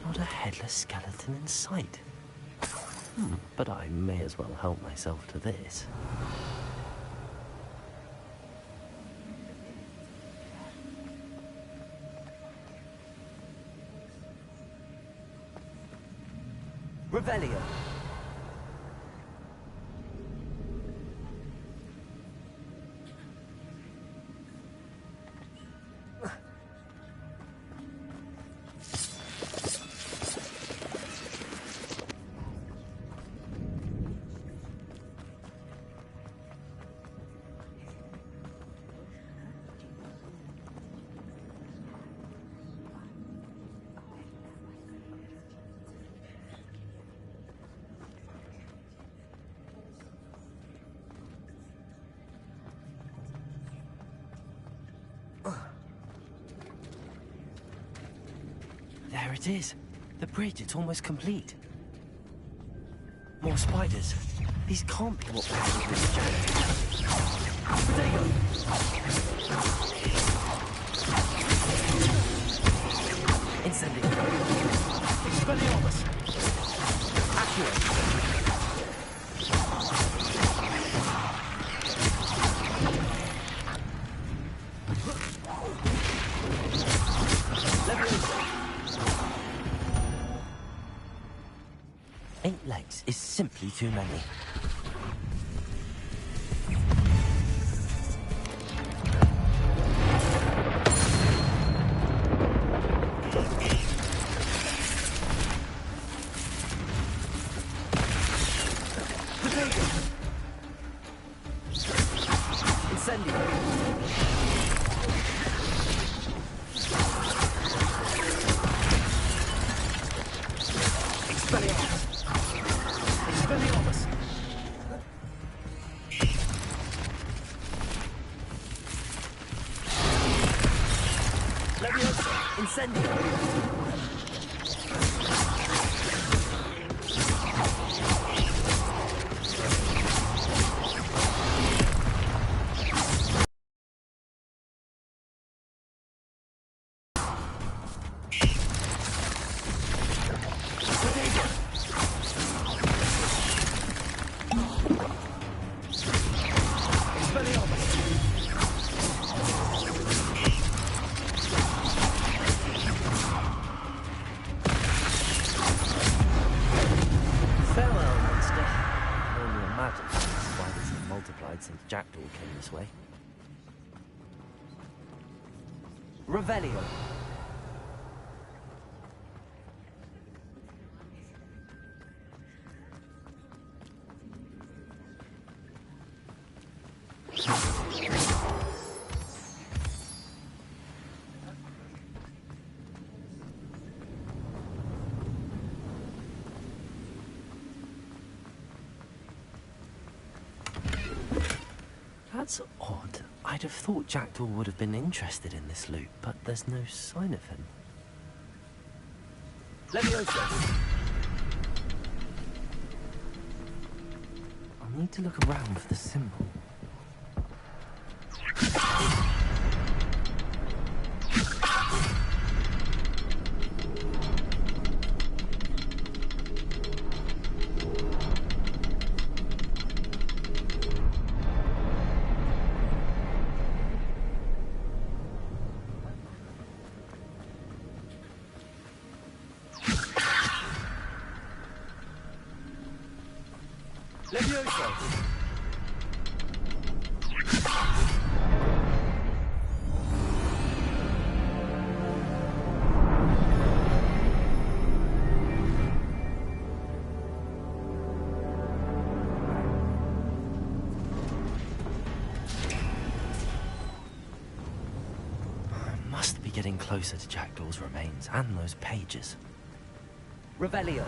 Not a headless skeleton in sight. But I may as well help myself to this. Revelio. There it is. The bridge, it's almost complete. More spiders. These can't be what happened with this jacket. Potato! Incendio. Expelliarmus. Accurate. Eight legs is simply too many. Jackdaw came this way. Revelio. That's odd. I'd have thought Jackdaw would have been interested in this loot, but there's no sign of him. Levioso. I'll need to look around for the symbol. Getting closer to Jackdaw's remains and those pages. Revelio.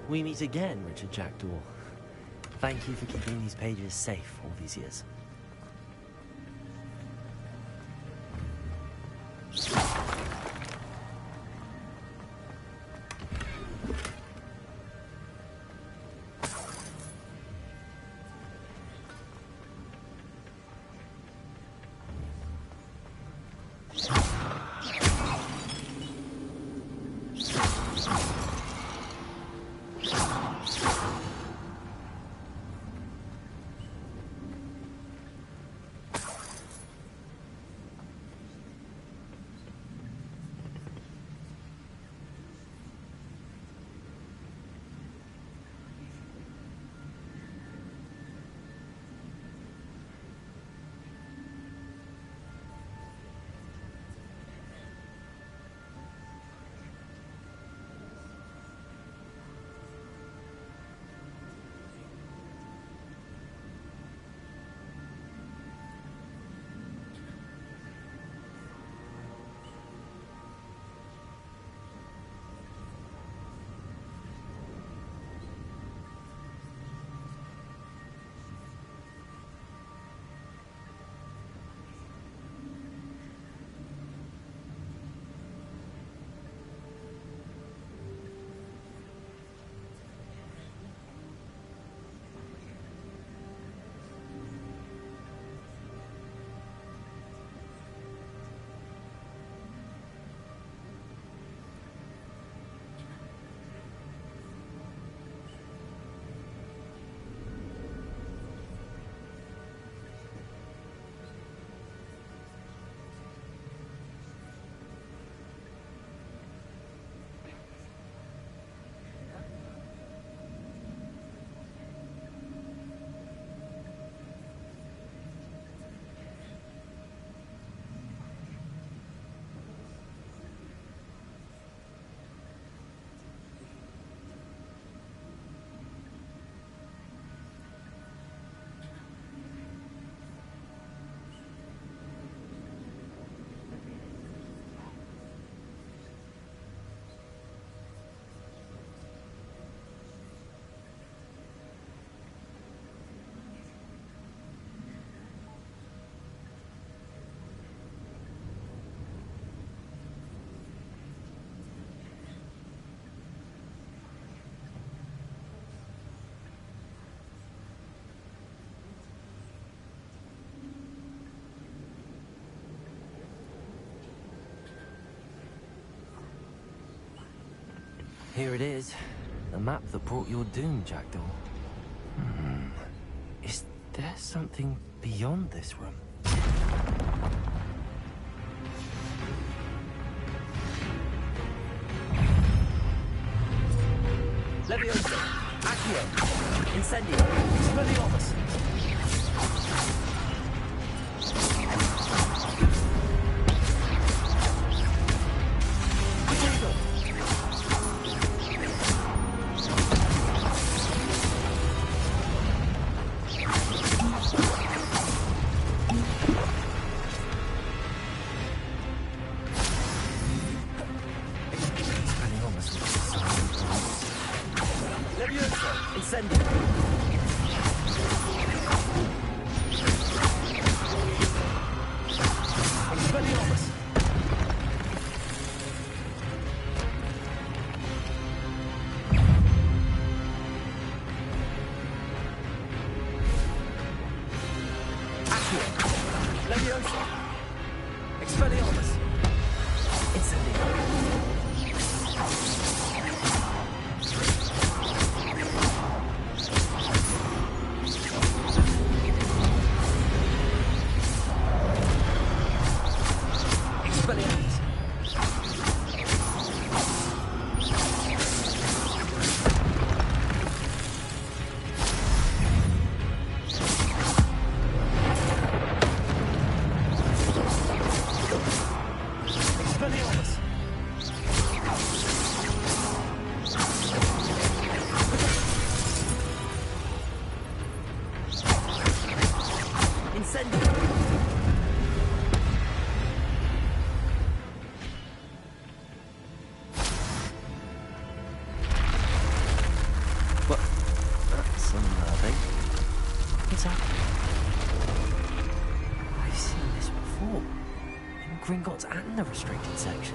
We meet again, Richard Jackdaw. Thank you for keeping these pages safe all these years. Here it is. The map that brought your doom, Jackdaw. Is there something beyond this room? Leviosa! Accio! Incendio! Expelliarmus! Gringotts and the restricted section.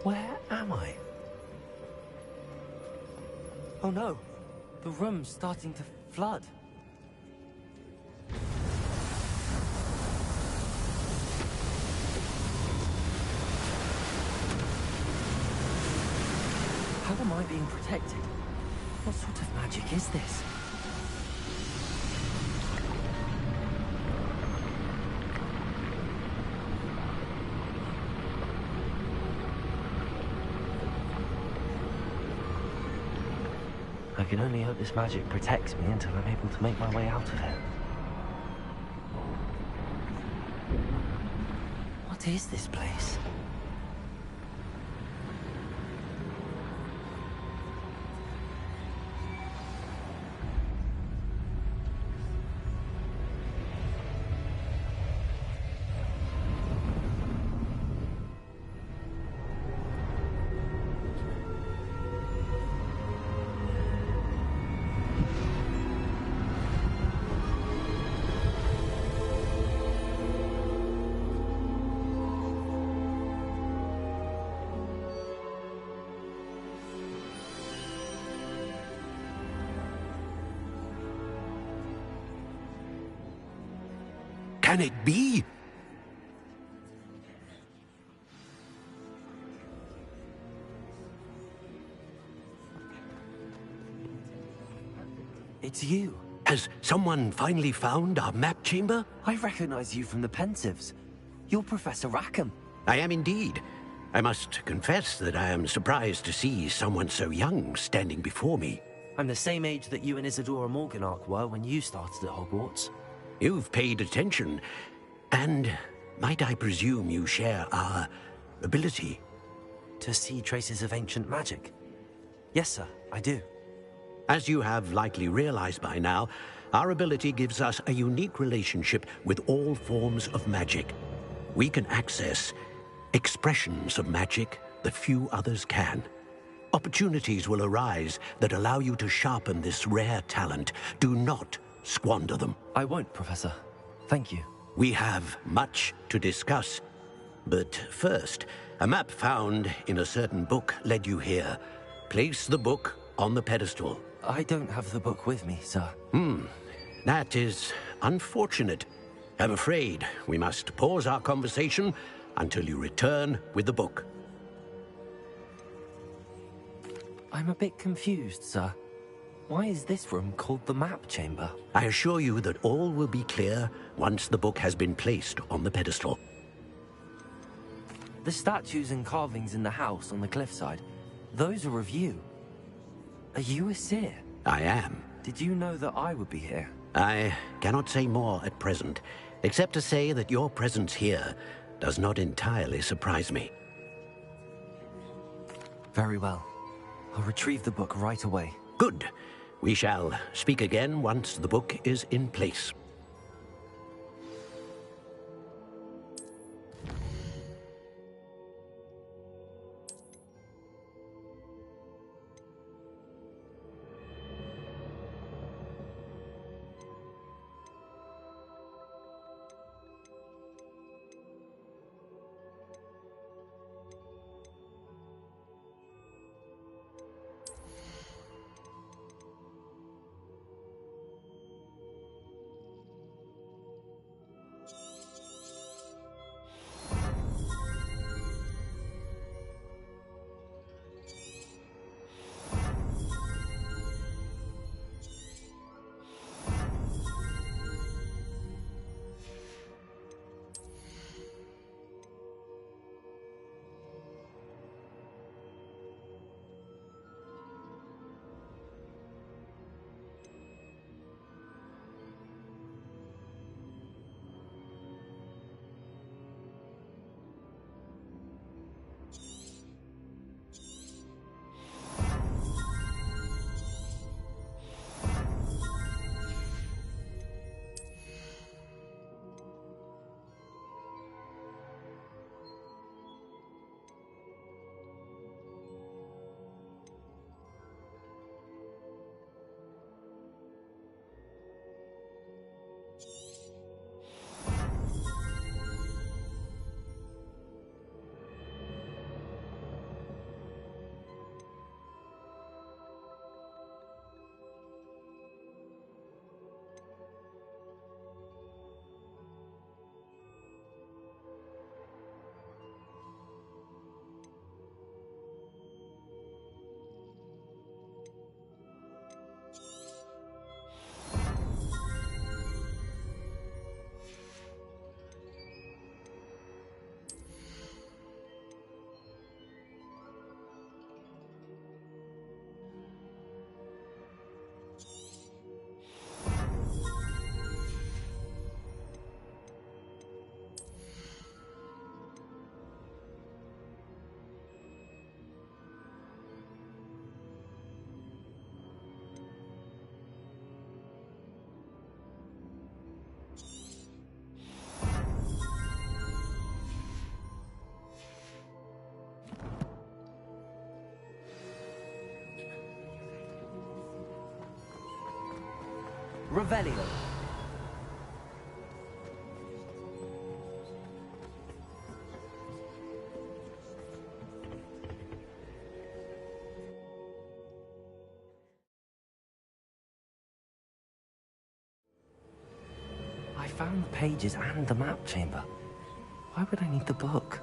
Where am I? Oh no, the room's starting to flood. How am I being protected? What sort of magic is this? I can only hope this magic protects me until I'm able to make my way out of it. What is this place? Can it be? It's you. Has someone finally found our map chamber? I recognize you from the Pensives. You're Professor Rackham. I am indeed. I must confess that I am surprised to see someone so young standing before me. I'm the same age that you and Isadora Morganach were when you started at Hogwarts. You've paid attention, and might I presume you share our ability? To see traces of ancient magic? Yes, sir, I do. As you have likely realized by now, our ability gives us a unique relationship with all forms of magic. We can access expressions of magic that few others can. Opportunities will arise that allow you to sharpen this rare talent. Do not squander them. I won't, Professor. Thank you. We have much to discuss. But first, a map found in a certain book led you here. Place the book on the pedestal. I don't have the book with me, sir. That is unfortunate. I'm afraid we must pause our conversation until you return with the book. I'm a bit confused, sir. Why is this room called the map chamber? I assure you that all will be clear once the book has been placed on the pedestal. The statues and carvings in the house on the cliffside, those are of you. Are you a seer? I am. Did you know that I would be here? I cannot say more at present, except to say that your presence here does not entirely surprise me. Very well. I'll retrieve the book right away. Good. We shall speak again once the book is in place. Revelio. I found the pages and the map chamber. Why would I need the book?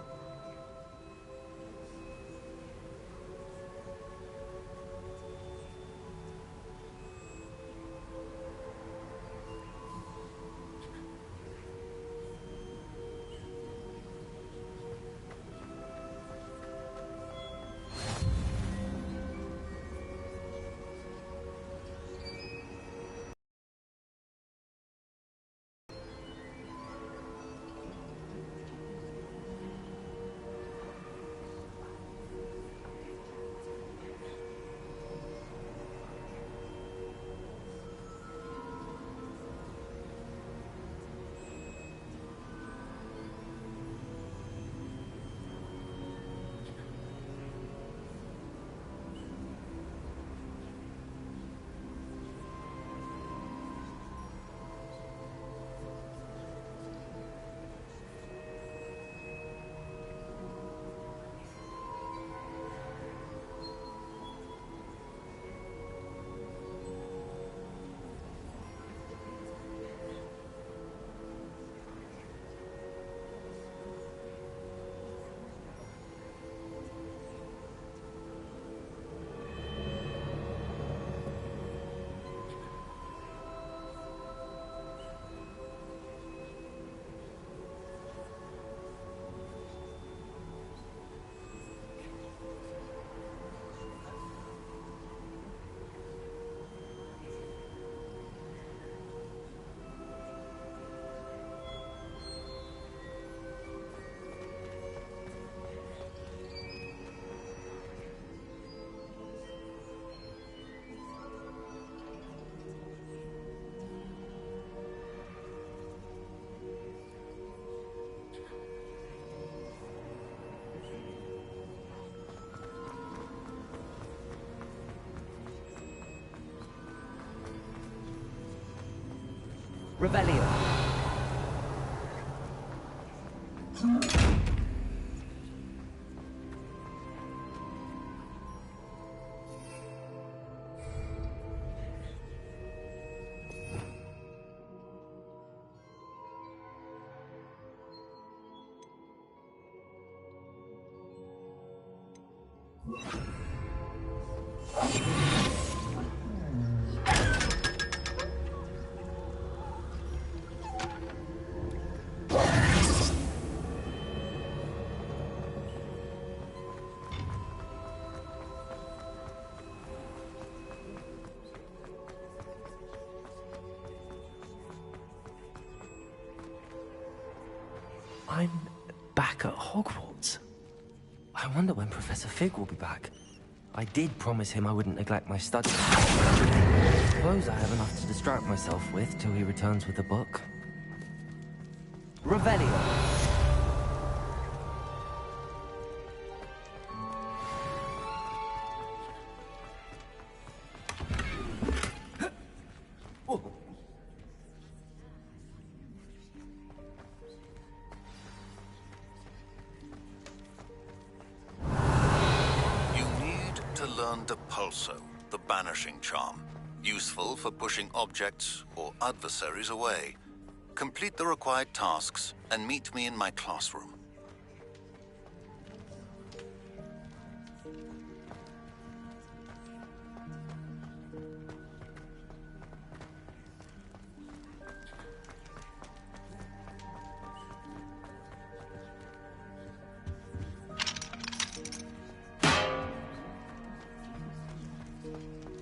Revelio. I'm back at Hogwarts. I wonder when Professor Fig will be back. I did promise him I wouldn't neglect my studies. Suppose I have enough to distract myself with till he returns with a book. Revelio. The banishing charm, useful for pushing objects or adversaries away. Complete the required tasks and meet me in my classroom.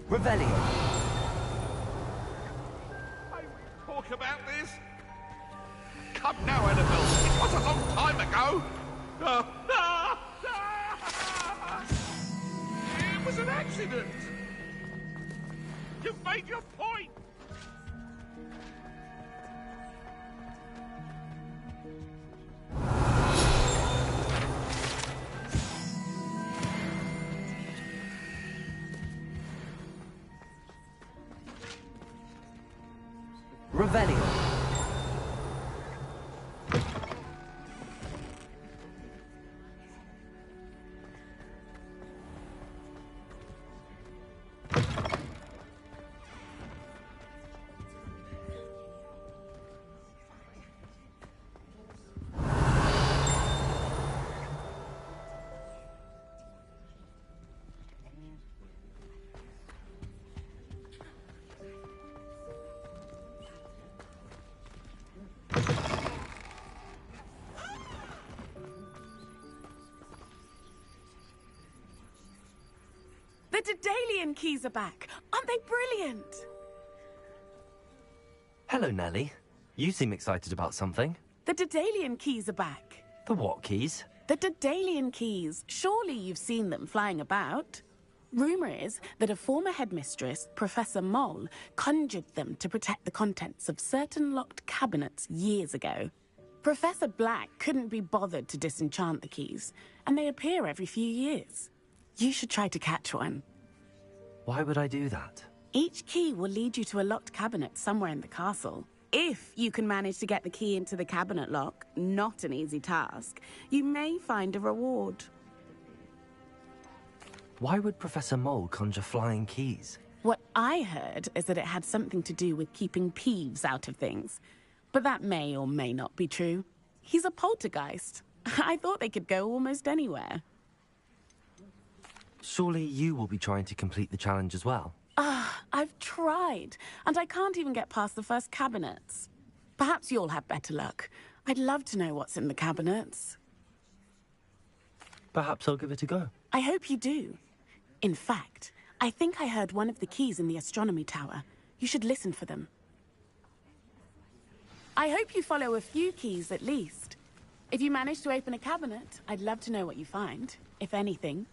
Revelio. Talk about this? Come now, Annabelle. It was a long time ago. It was an accident. You've made your point. Revelio. The Daedalian keys are back. Aren't they brilliant? Hello, Nellie. You seem excited about something. The Daedalian keys are back. The what keys? The Daedalian keys. Surely you've seen them flying about. Rumour is that a former headmistress, Professor Mole, conjured them to protect the contents of certain locked cabinets years ago. Professor Black couldn't be bothered to disenchant the keys, and they appear every few years. You should try to catch one. Why would I do that? Each key will lead you to a locked cabinet somewhere in the castle. If you can manage to get the key into the cabinet lock, not an easy task, you may find a reward. Why would Professor Mole conjure flying keys? What I heard is that it had something to do with keeping Peeves out of things. But that may or may not be true. He's a poltergeist. I thought they could go almost anywhere. Surely you will be trying to complete the challenge as well? I've tried, and I can't even get past the first cabinets. Perhaps you'll have better luck. I'd love to know what's in the cabinets. Perhaps I'll give it a go. I hope you do. In fact, I think I heard one of the keys in the astronomy tower. You should listen for them. I hope you follow a few keys at least. If you manage to open a cabinet, I'd love to know what you find, if anything.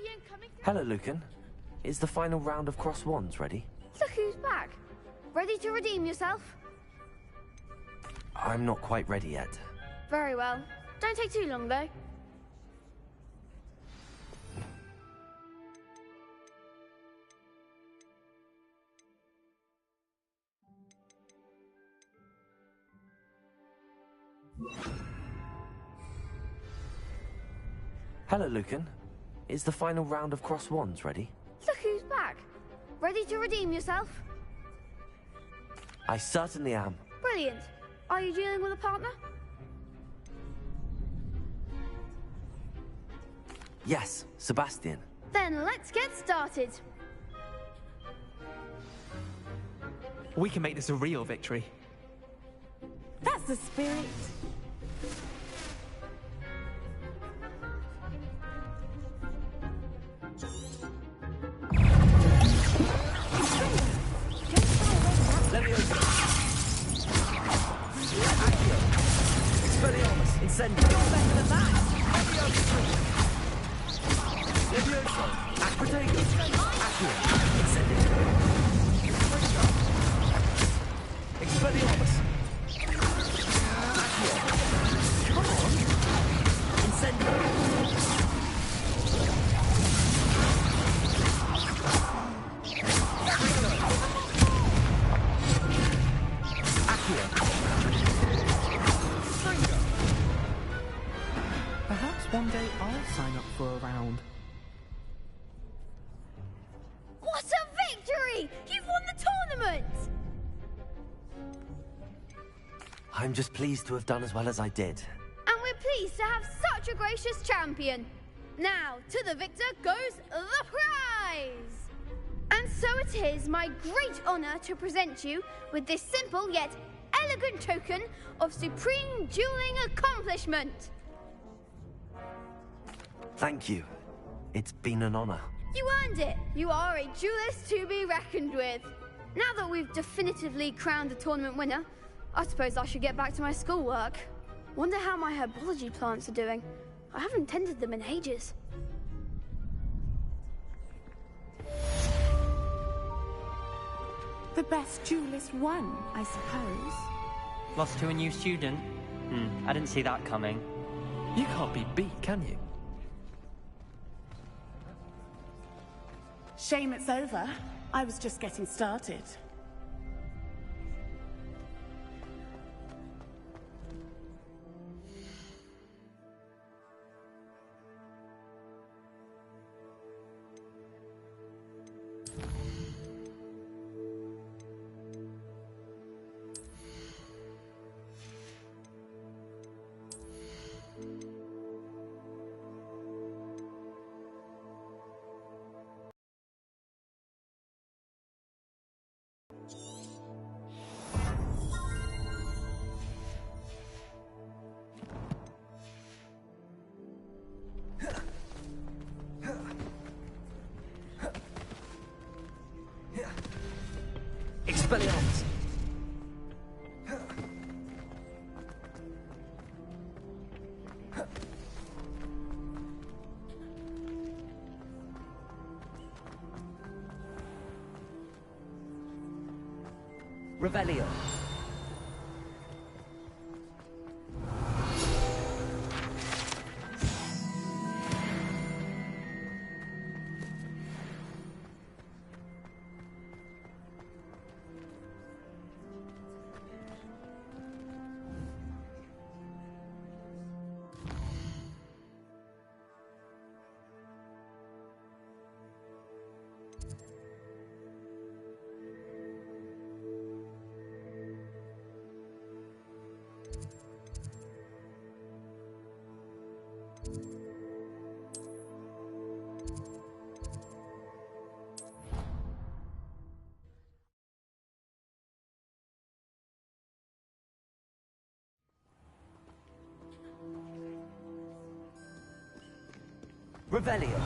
Champion coming through. Hello, Lucan. Is the final round of cross wands ready? Look who's back. Ready to redeem yourself? I'm not quite ready yet. Very well. Don't take too long, though. Hello, Lucan. Is the final round of cross wands ready? Look who's back. Ready to redeem yourself? I certainly am. Brilliant. Are you dealing with a partner? Yes, Sebastian. Then let's get started. We can make this a real victory. That's the spirit. Leviosa. Accio. Expelliarmus. Incendio. You're better than that. Leviosa. Acquitago. Accio. Incendio. Expelliarmus. Accio. Come on. Incendio. Perhaps one day I'll sign up for a round. What a victory! You've won the tournament! I'm just pleased to have done as well as I did. And we're pleased to have such a gracious champion. Now, to the victor goes the prize! And so it is my great honor to present you with this simple yet elegant token of supreme dueling accomplishment. Thank you. It's been an honor. You earned it. You are a duelist to be reckoned with. Now that we've definitively crowned the tournament winner, I suppose I should get back to my schoolwork. Wonder how my herbology plants are doing. I haven't tended them in ages. The best duelist won, I suppose. Lost to a new student? I didn't see that coming. You can't be beat, can you? Shame it's over. I was just getting started. Expelliarmus. Revelio. Revelio.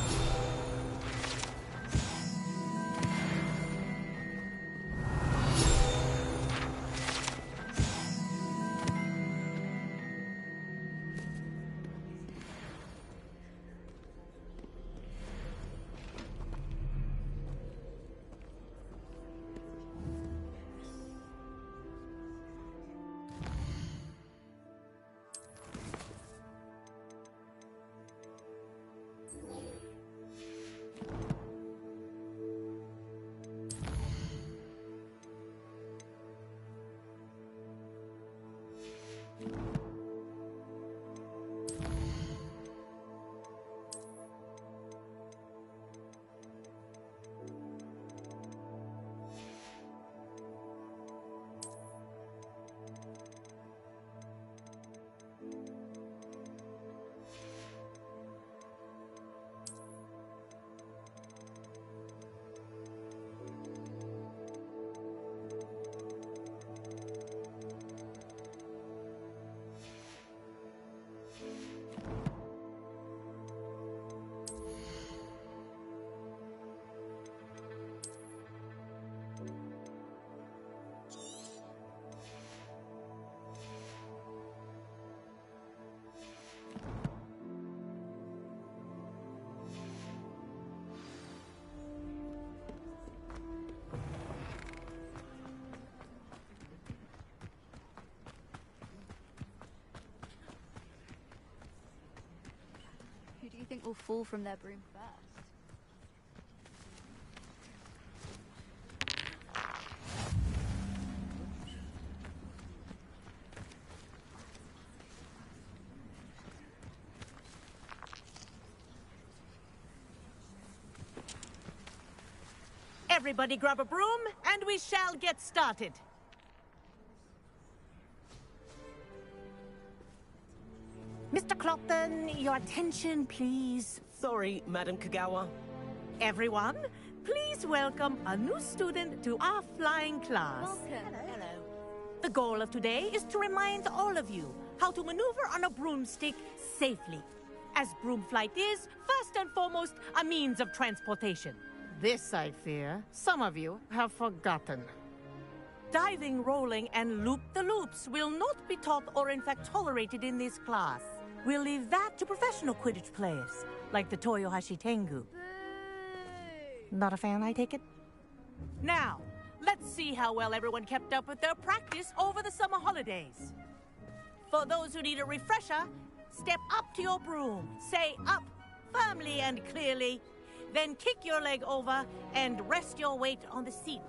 think will fall from their broom first. Everybody grab a broom, and we shall get started. Mr. Clopton, your attention, please. Sorry, Madam Kagawa. Everyone, please welcome a new student to our flying class. Welcome. Hello. The goal of today is to remind all of you how to maneuver on a broomstick safely, as broom flight is, first and foremost, a means of transportation. This, I fear, some of you have forgotten. Diving, rolling, and loop-the-loops will not be taught or in fact tolerated in this class. We'll leave that to professional Quidditch players, like the Toyohashi Tengu. Not a fan, I take it? Now, let's see how well everyone kept up with their practice over the summer holidays. For those who need a refresher, step up to your broom, say up firmly and clearly, then kick your leg over and rest your weight on the seat.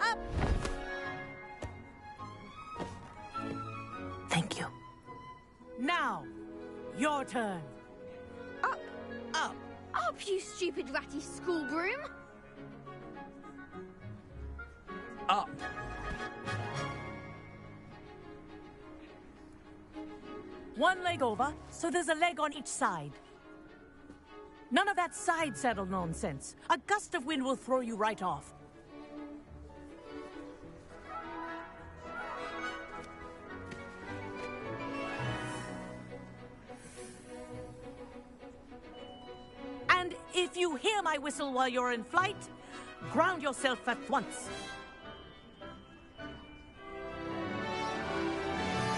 Up! Thank you. Now, your turn. Up! Up! Up, you stupid ratty school broom! Up! One leg over, so there's a leg on each side. None of that side saddle nonsense. A gust of wind will throw you right off. And if you hear my whistle while you're in flight, ground yourself at once.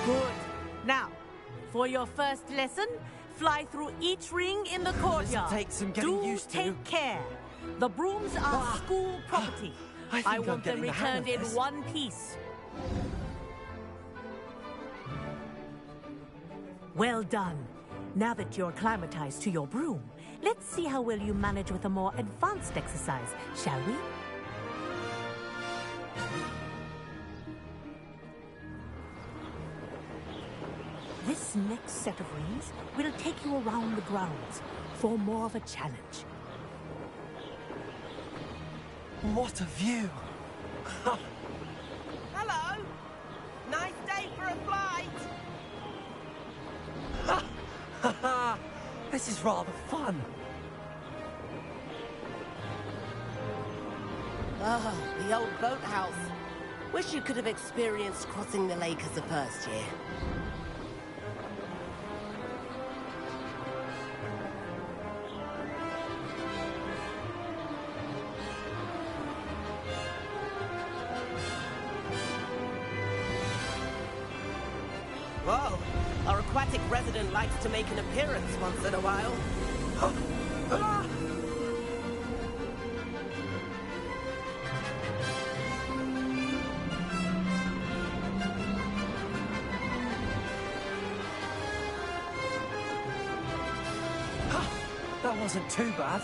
Good. Now, for your first lesson, fly through each ring in the courtyard. This'll take some getting used to. Take care. The brooms are school property. I want them returned in one piece. Well done. Now that you're acclimatized to your broom, let's see how well you manage with a more advanced exercise, shall we? This next set of rings will take you around the grounds for more of a challenge. What a view! Hello! Nice day for a flight! This is rather fun. Ah, the old boathouse. Wish you could have experienced crossing the lake as a first year. Whoa! Our aquatic resident likes to make an appearance once in a while. That wasn't too bad.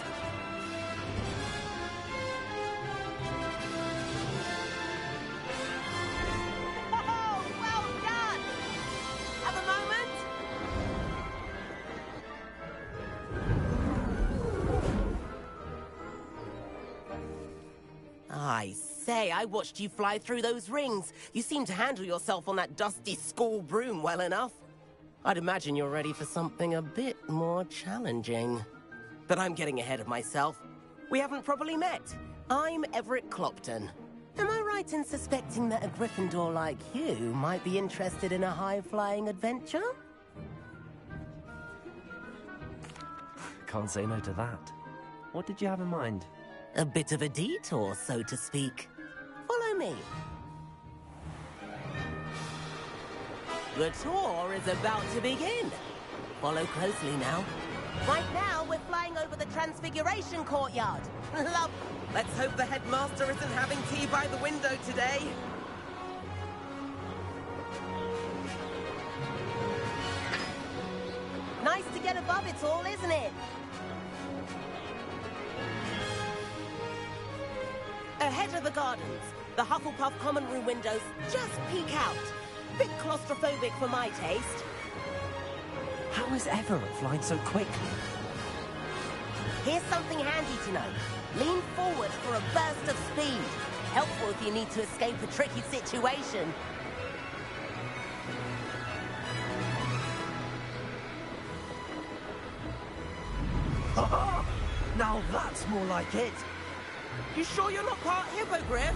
Oh, well done! Have a moment? I say, I watched you fly through those rings. You seem to handle yourself on that dusty school broom well enough. I'd imagine you're ready for something a bit more challenging. But I'm getting ahead of myself. We haven't properly met. I'm Everett Clopton. Am I right in suspecting that a Gryffindor like you might be interested in a high-flying adventure? Can't say no to that. What did you have in mind? A bit of a detour, so to speak. Follow me. The tour is about to begin. Follow closely now. Right now, we're flying over the Transfiguration Courtyard. Love. Let's hope the headmaster isn't having tea by the window today. nice to get above it all, isn't it? Ahead of the gardens, the Hufflepuff common room windows just peek out. Bit claustrophobic for my taste. How is Everett flying so quickly? Here's something handy to know. Lean forward for a burst of speed. Helpful if you need to escape a tricky situation. Now that's more like it. You sure you're not part hippogriff?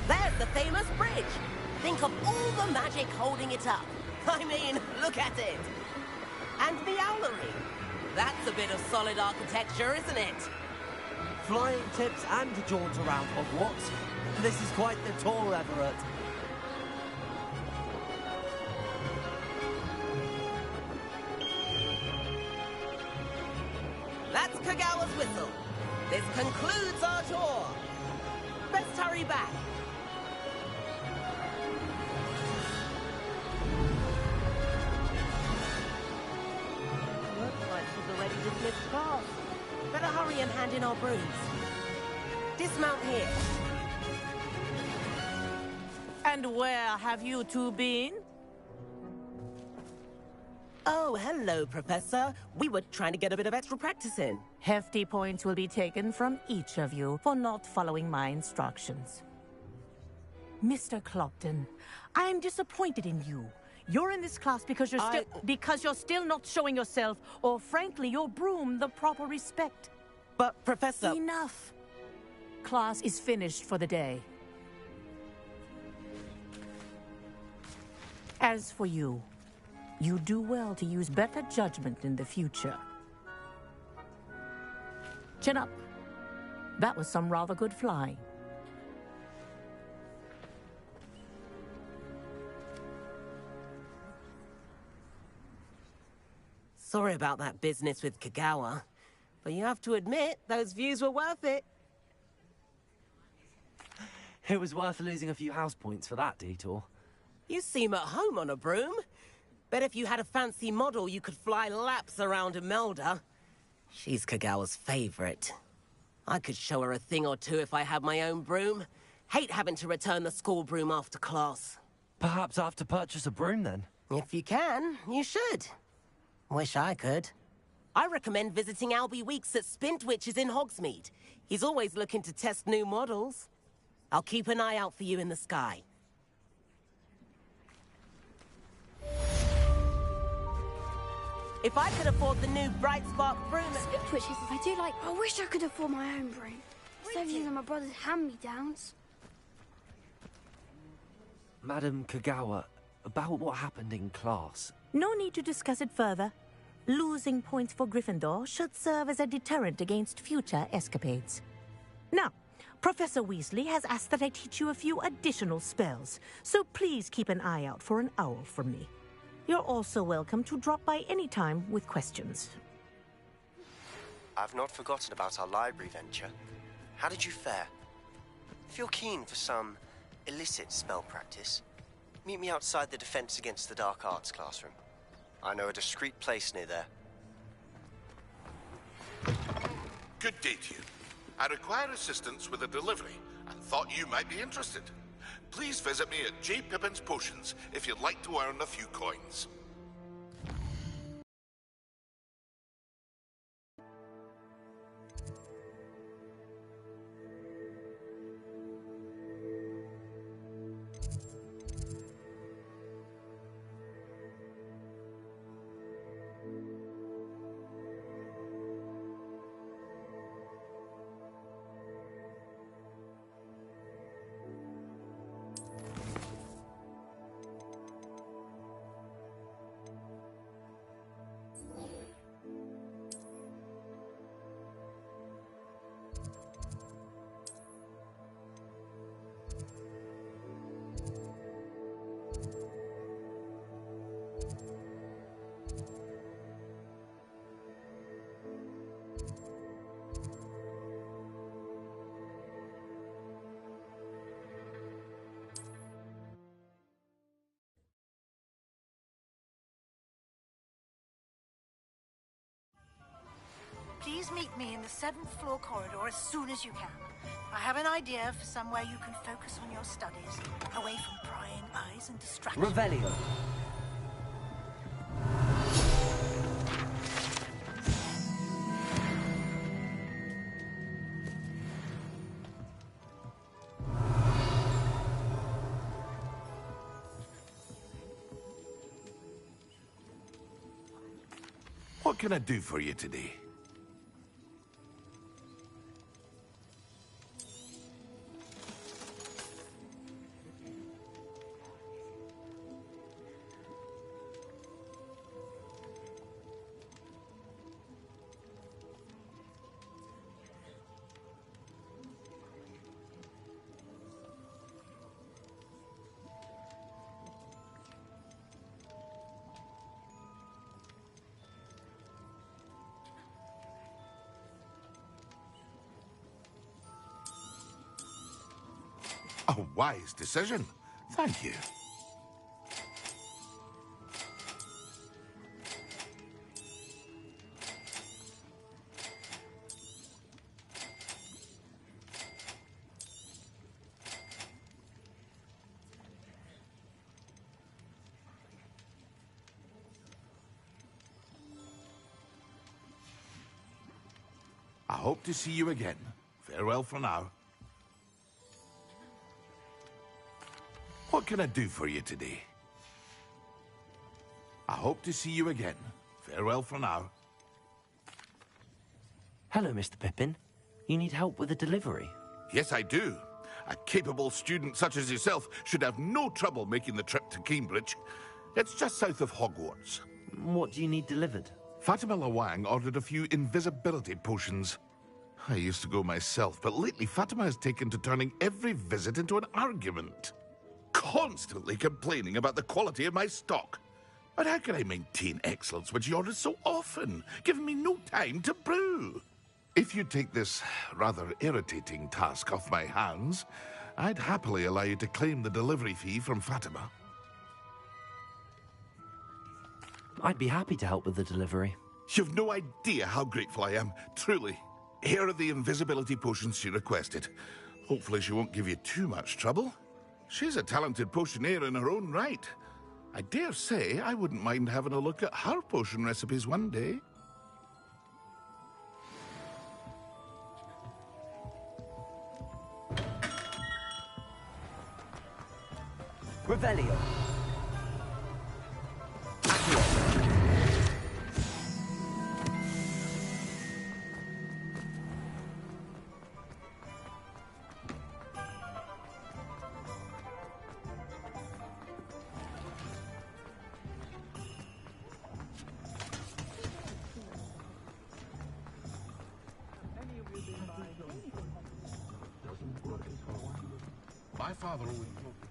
There's the famous bridge. Think of all the magic holding it up. I mean, look at it. And the owlery. That's a bit of solid architecture, isn't it? Flying tips and a jaunt around Hogwarts. This is quite the tour, Everett. That's Kagawa's whistle. This concludes our tour. Best hurry back. Looks like she's already dismissed class. Better hurry and hand in our brooms. Dismount here. And where have you two been? Oh, hello, Professor. We were trying to get a bit of extra practice in. Hefty points will be taken from each of you for not following my instructions. Mr. Clopton, I am disappointed in you. You're in this class because you're still not showing yourself, or frankly, your broom the proper respect. But, Professor... Enough. Class is finished for the day. As for you, you do well to use better judgment in the future. Chin up. That was some rather good flying. Sorry about that business with Kagawa, but you have to admit, those views were worth it. It was worth losing a few house points for that detour. You seem at home on a broom. Bet if you had a fancy model, you could fly laps around Imelda. She's Kagawa's favorite. I could show her a thing or two if I had my own broom. Hate having to return the school broom after class. Perhaps I have to purchase a broom then? If you can, you should. Wish I could. I recommend visiting Albie Weeks at Spintwitches in Hogsmeade. He's always looking to test new models. I'll keep an eye out for you in the sky. If I could afford the new Bright Spark broom... Spintwitches, I do like... I wish I could afford my own broom. Instead of using my brother's hand-me-downs. Madam Kagawa, about what happened in class. No need to discuss it further. Losing points for Gryffindor should serve as a deterrent against future escapades. Now, Professor Weasley has asked that I teach you a few additional spells, so please keep an eye out for an owl from me. You're also welcome to drop by any time with questions. I've not forgotten about our library venture. How did you fare? If you're keen for some illicit spell practice, meet me outside the Defense Against the Dark Arts classroom. I know a discreet place near there. Good day to you. I require assistance with a delivery and thought you might be interested. Please visit me at J. Pippin's Potions if you'd like to earn a few coins. Please meet me in the 7th floor corridor as soon as you can. I have an idea for somewhere you can focus on your studies, away from prying eyes and distractions. Revelio. What can I do for you today? A wise decision. Thank you. I hope to see you again. Farewell for now. What can I do for you today? I hope to see you again. Farewell for now. Hello, Mr. Pippin. You need help with a delivery? Yes, I do. A capable student such as yourself should have no trouble making the trip to Cambridge. It's just south of Hogwarts. What do you need delivered? Fatima Lawang ordered a few invisibility potions. I used to go myself, but lately Fatima has taken to turning every visit into an argument. Constantly complaining about the quality of my stock. But how can I maintain excellence when she orders so often, giving me no time to brew? If you take this rather irritating task off my hands, I'd happily allow you to claim the delivery fee from Fatima. I'd be happy to help with the delivery. You've no idea how grateful I am, truly. Here are the invisibility potions she requested. Hopefully she won't give you too much trouble. She's a talented potioneer in her own right. I dare say I wouldn't mind having a look at her potion recipes one day. Revelio. My father always told me.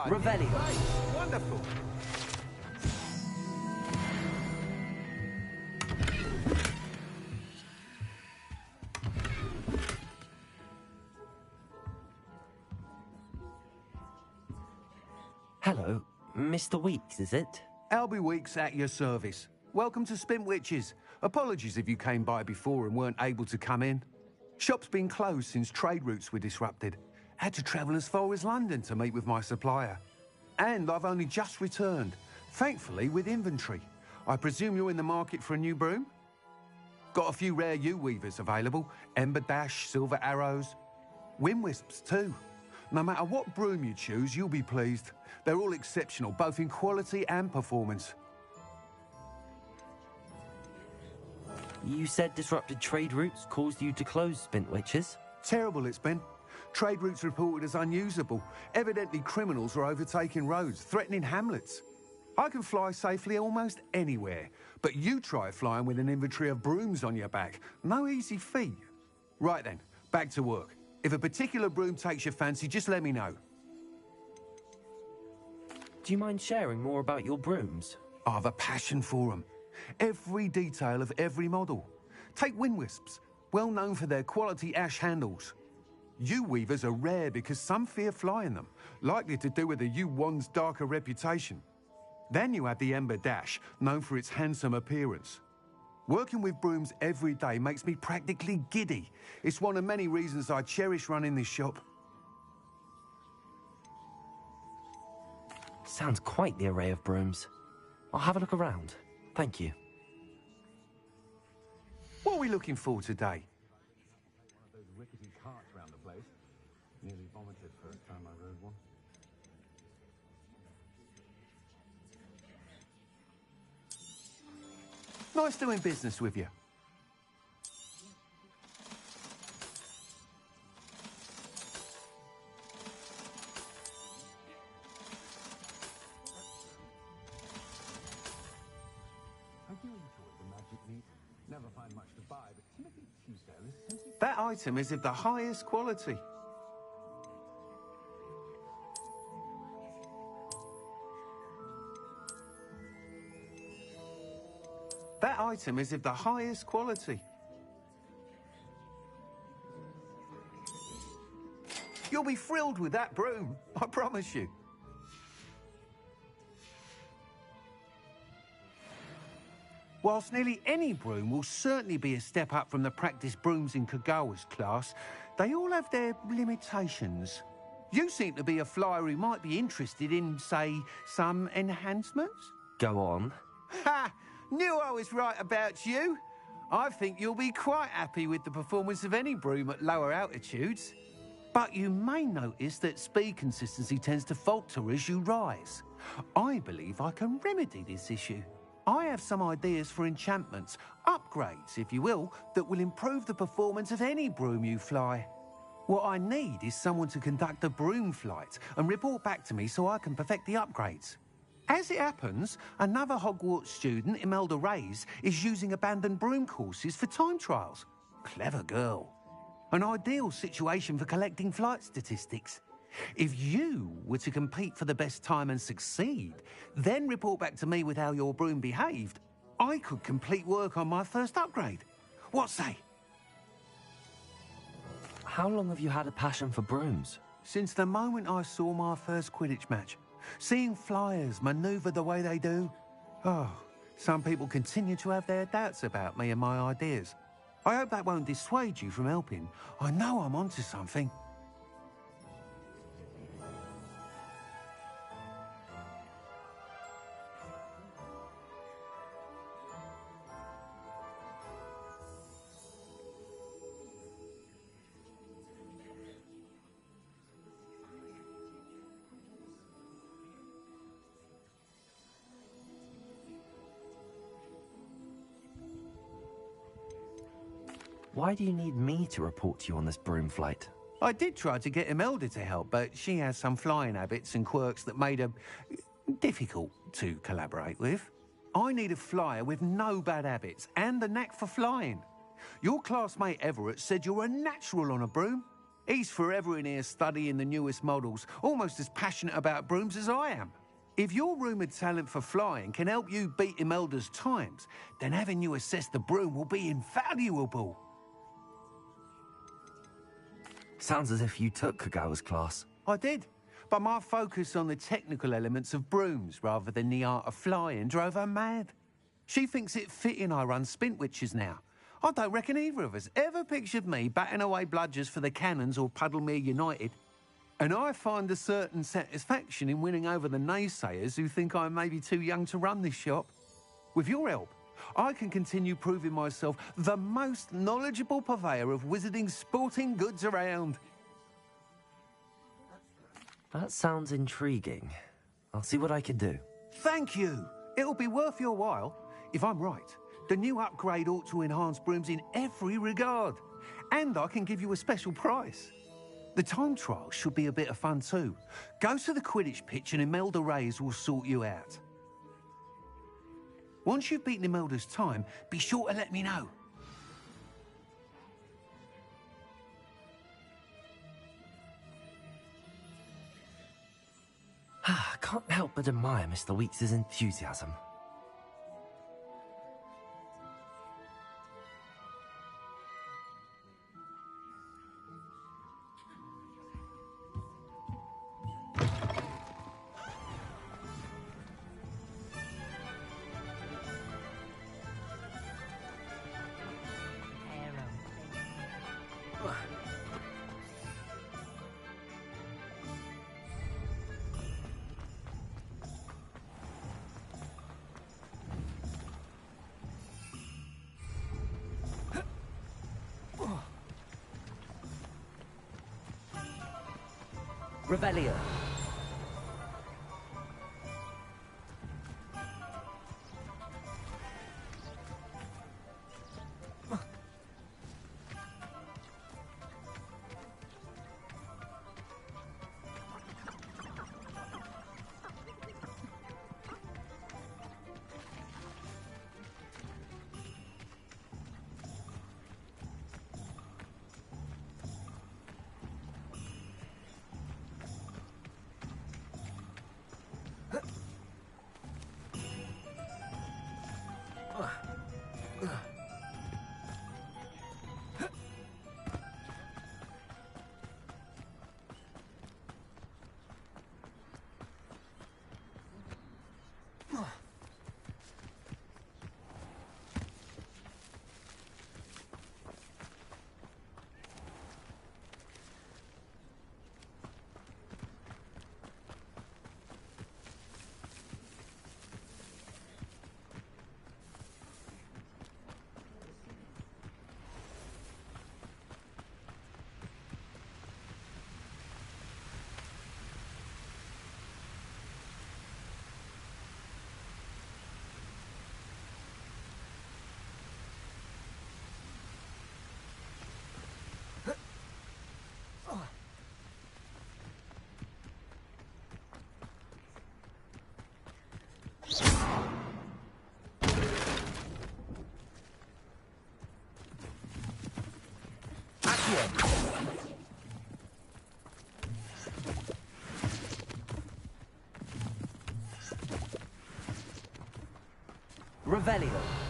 Revelio. Right, wonderful. Hello, Mr. Weeks, is it? Albie Weeks at your service. Welcome to Spintwitches. Apologies if you came by before and weren't able to come in. Shop's been closed since trade routes were disrupted. Had to travel as far as London to meet with my supplier. And I've only just returned, thankfully with inventory. I presume you're in the market for a new broom? Got a few rare U-weavers available. Ember Dash, Silver Arrows. Wind Wisps too. No matter what broom you choose, you'll be pleased. They're all exceptional, both in quality and performance. You said disrupted trade routes caused you to close Spintwitches? Terrible it's been. Trade routes reported as unusable. Evidently criminals are overtaking roads, threatening hamlets. I can fly safely almost anywhere, but you try flying with an inventory of brooms on your back. No easy feat. Right then, back to work. If a particular broom takes your fancy, just let me know. Do you mind sharing more about your brooms? I have a passion for them. Every detail of every model. Take Wind Wisps, well known for their quality ash handles. U-weavers are rare because some fear flying them, likely to do with the U-Wand's darker reputation. Then you have the Ember Dash, known for its handsome appearance. Working with brooms every day makes me practically giddy. It's one of many reasons I cherish running this shop. Sounds quite the array of brooms. I'll have a look around. Thank you. What are we looking for today? One of those rickety carts around the place. Nearly vomited first time I rode one. Nice doing business with you. I do enjoy the magic meat. Never find much to buy, but Timothy Teasdale is sensitive. That item is of the highest quality. That item is of the highest quality. You'll be thrilled with that broom, I promise you. Whilst nearly any broom will certainly be a step up from the practice brooms in Kagawa's class, they all have their limitations. You seem to be a flyer who might be interested in, say, some enhancements? Go on. Ha! Knew I was right about you. I think you'll be quite happy with the performance of any broom at lower altitudes. But you may notice that speed consistency tends to falter as you rise. I believe I can remedy this issue. I have some ideas for enchantments, upgrades, if you will, that will improve the performance of any broom you fly. What I need is someone to conduct a broom flight and report back to me so I can perfect the upgrades. As it happens, another Hogwarts student, Imelda Reyes, is using abandoned broom courses for time trials. Clever girl. An ideal situation for collecting flight statistics. If you were to compete for the best time and succeed, then report back to me with how your broom behaved, I could complete work on my first upgrade. What say? How long have you had a passion for brooms? Since the moment I saw my first Quidditch match. Seeing flyers manoeuvre the way they do. Oh, some people continue to have their doubts about me and my ideas. I hope that won't dissuade you from helping. I know I'm onto something. Why do you need me to report to you on this broom flight? I did try to get Imelda to help, but she has some flying habits and quirks that made her difficult to collaborate with. I need a flyer with no bad habits and the knack for flying. Your classmate Everett said you're a natural on a broom. He's forever in here studying the newest models, almost as passionate about brooms as I am. If your rumoured talent for flying can help you beat Imelda's times, then having you assess the broom will be invaluable. Sounds as if you took Kagawa's class. I did, but my focus on the technical elements of brooms rather than the art of flying drove her mad. She thinks it fitting I run Spintwitches now. I don't reckon either of us ever pictured me batting away bludgers for the Cannons or Puddlemere United. And I find a certain satisfaction in winning over the naysayers who think I may be too young to run this shop. With your help, I can continue proving myself the most knowledgeable purveyor of wizarding sporting goods around. That sounds intriguing. I'll see what I can do. Thank you. It'll be worth your while. If I'm right, the new upgrade ought to enhance brooms in every regard. And I can give you a special price. The time trial should be a bit of fun too. Go to the Quidditch pitch and Imelda Reyes will sort you out. Once you've beaten Imelda's time, be sure to let me know. I can't help but admire Mr. Weeks' enthusiasm. Revelio. Revelio.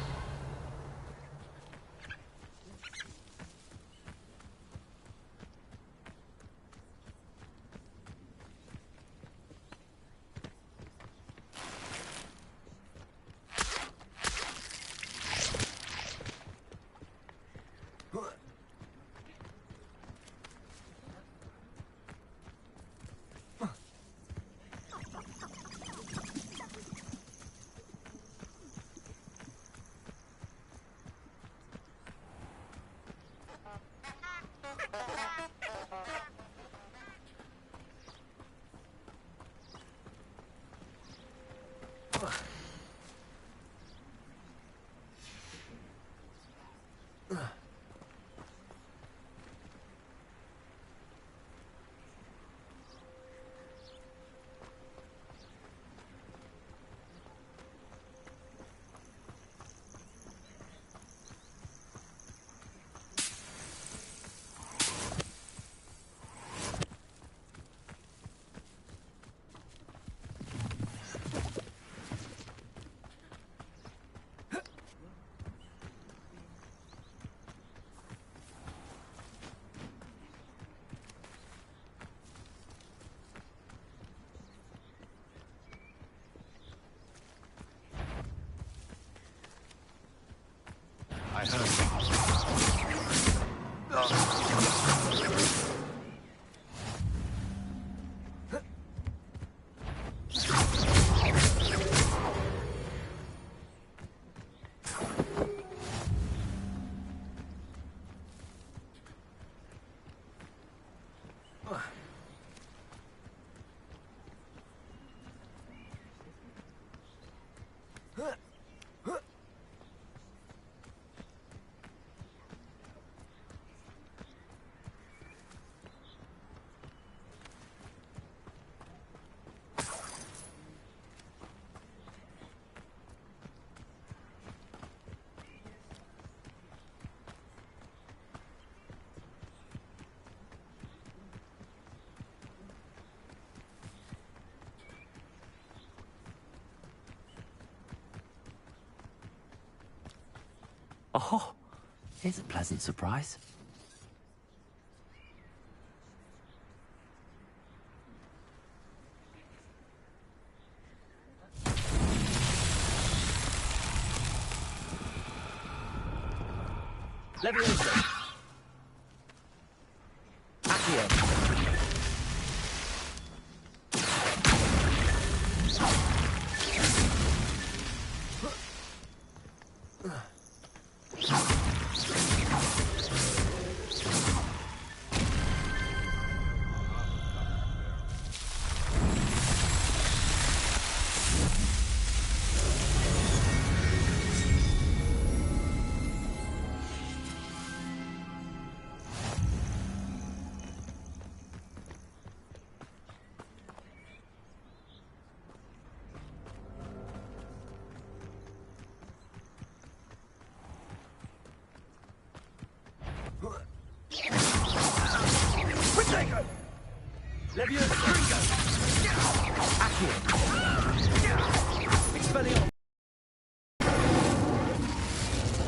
Oh, here's a pleasant surprise. Leviosa. Accio.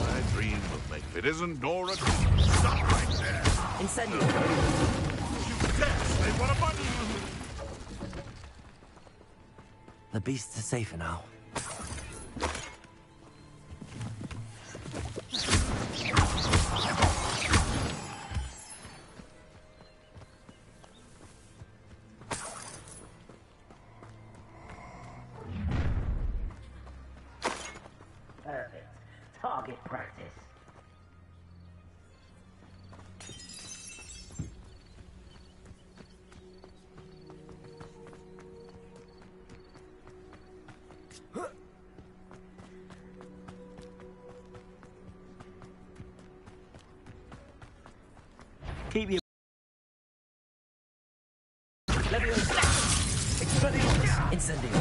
My dream of make it isn't Nora. Stop right there. Incendio. You dare say what about you? The beasts are safer now. Perfect. Target practice. Keep your... Leviosa. Expelliarmus. Incendio.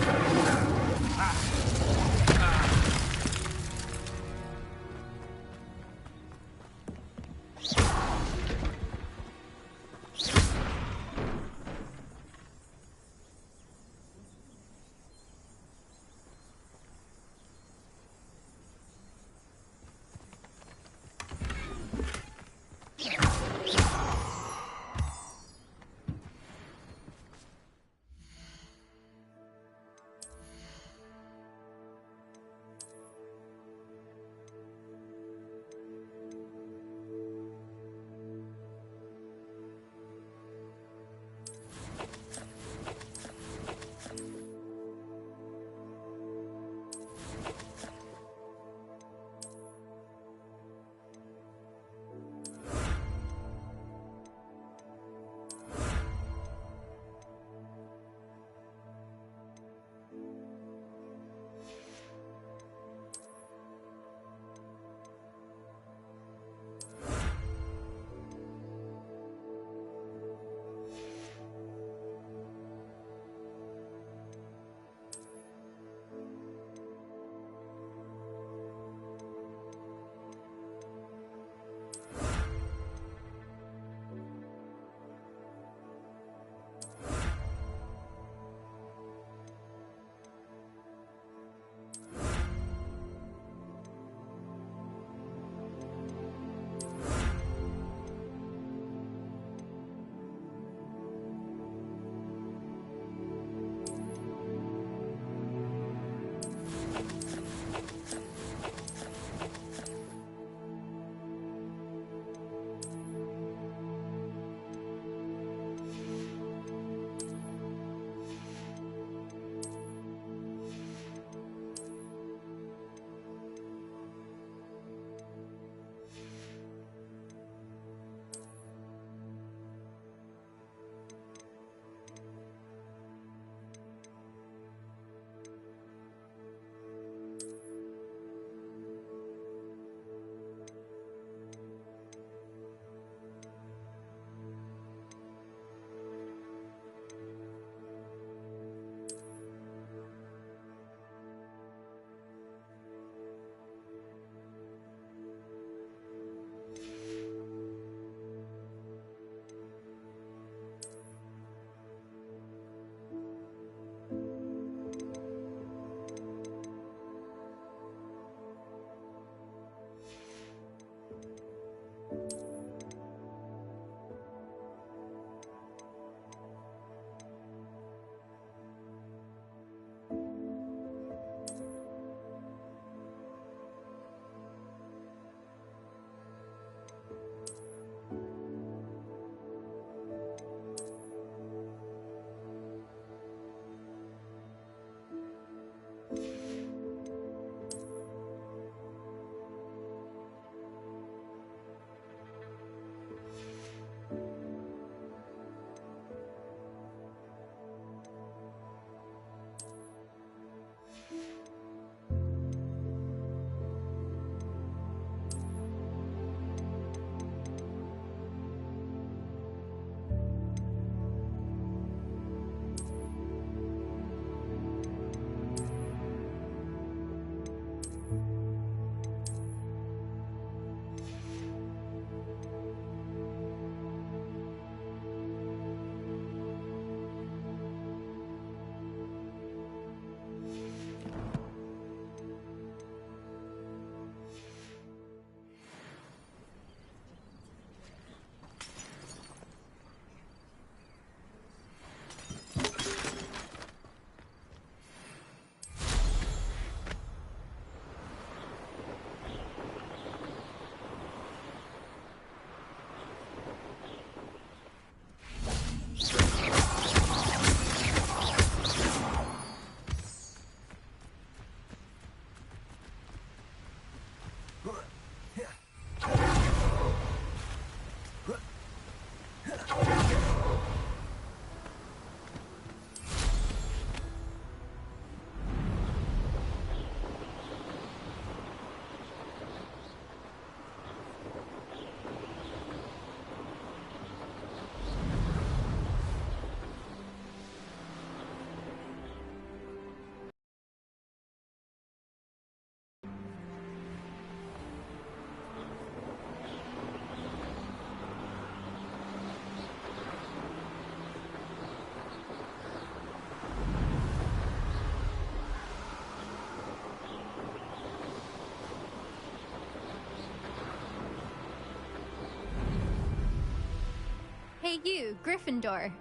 you, Gryffindor?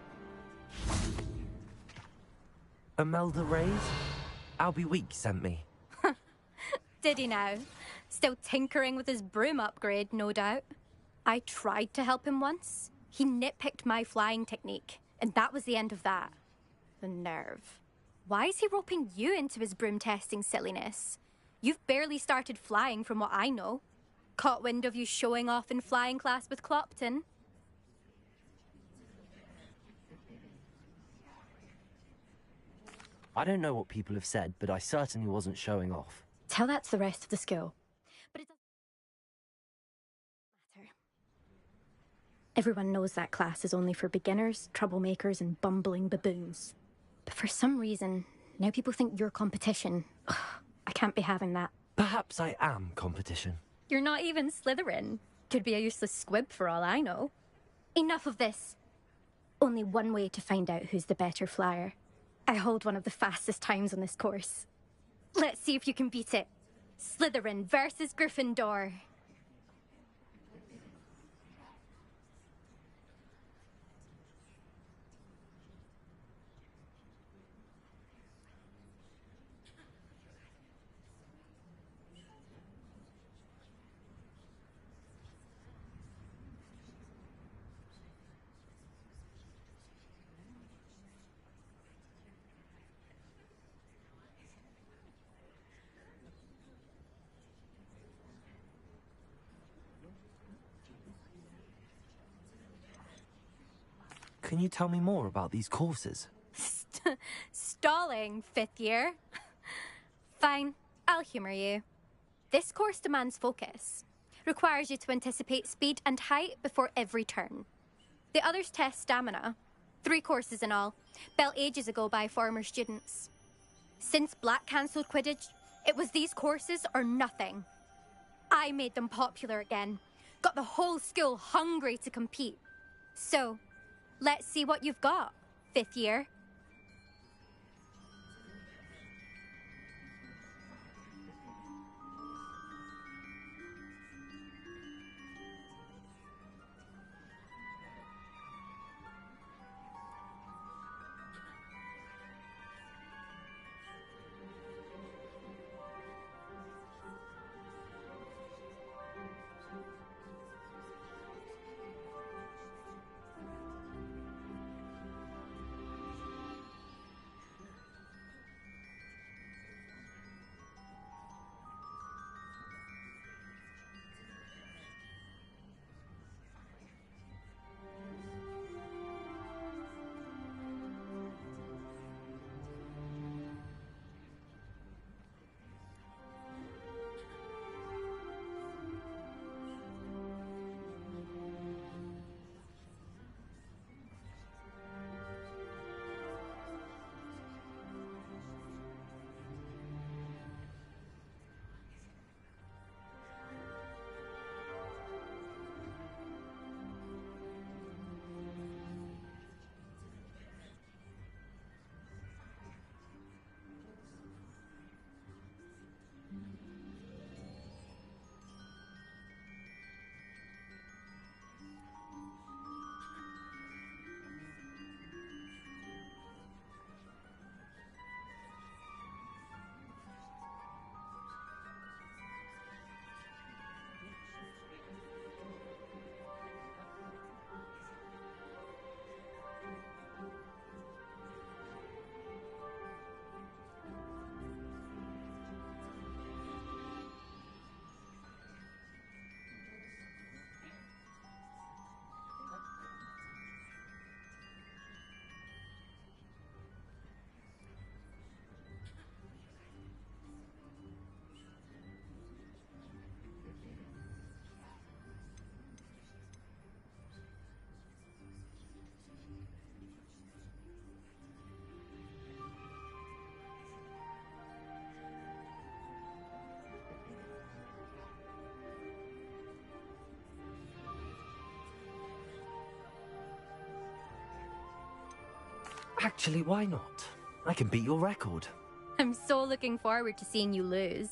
Imelda Reyes? Albie Week sent me. Did he now? Still tinkering with his broom upgrade, no doubt. I tried to help him once. He nitpicked my flying technique, and that was the end of that. The nerve. Why is he roping you into his broom testing silliness? You've barely started flying from what I know. Caught wind of you showing off in flying class with Clopton. I don't know what people have said, but I certainly wasn't showing off. Tell that to the rest of the school. But it doesn't matter. Everyone knows that class is only for beginners, troublemakers, and bumbling baboons. But for some reason, now people think you're competition. Ugh, I can't be having that. Perhaps I am competition. You're not even Slytherin. Could be a useless squib for all I know. Enough of this. Only one way to find out who's the better flyer. I hold one of the fastest times on this course. Let's see if you can beat it. Slytherin versus Gryffindor. Can you tell me more about these courses? Stalling, 5th year. Fine, I'll humour you. This course demands focus. Requires you to anticipate speed and height before every turn. The others test stamina. 3 courses in all, built ages ago by former students. Since Black cancelled Quidditch, it was these courses or nothing. I made them popular again. Got the whole school hungry to compete. So, let's see what you've got, 5th year. Actually, why not? I can beat your record. I'm so looking forward to seeing you lose.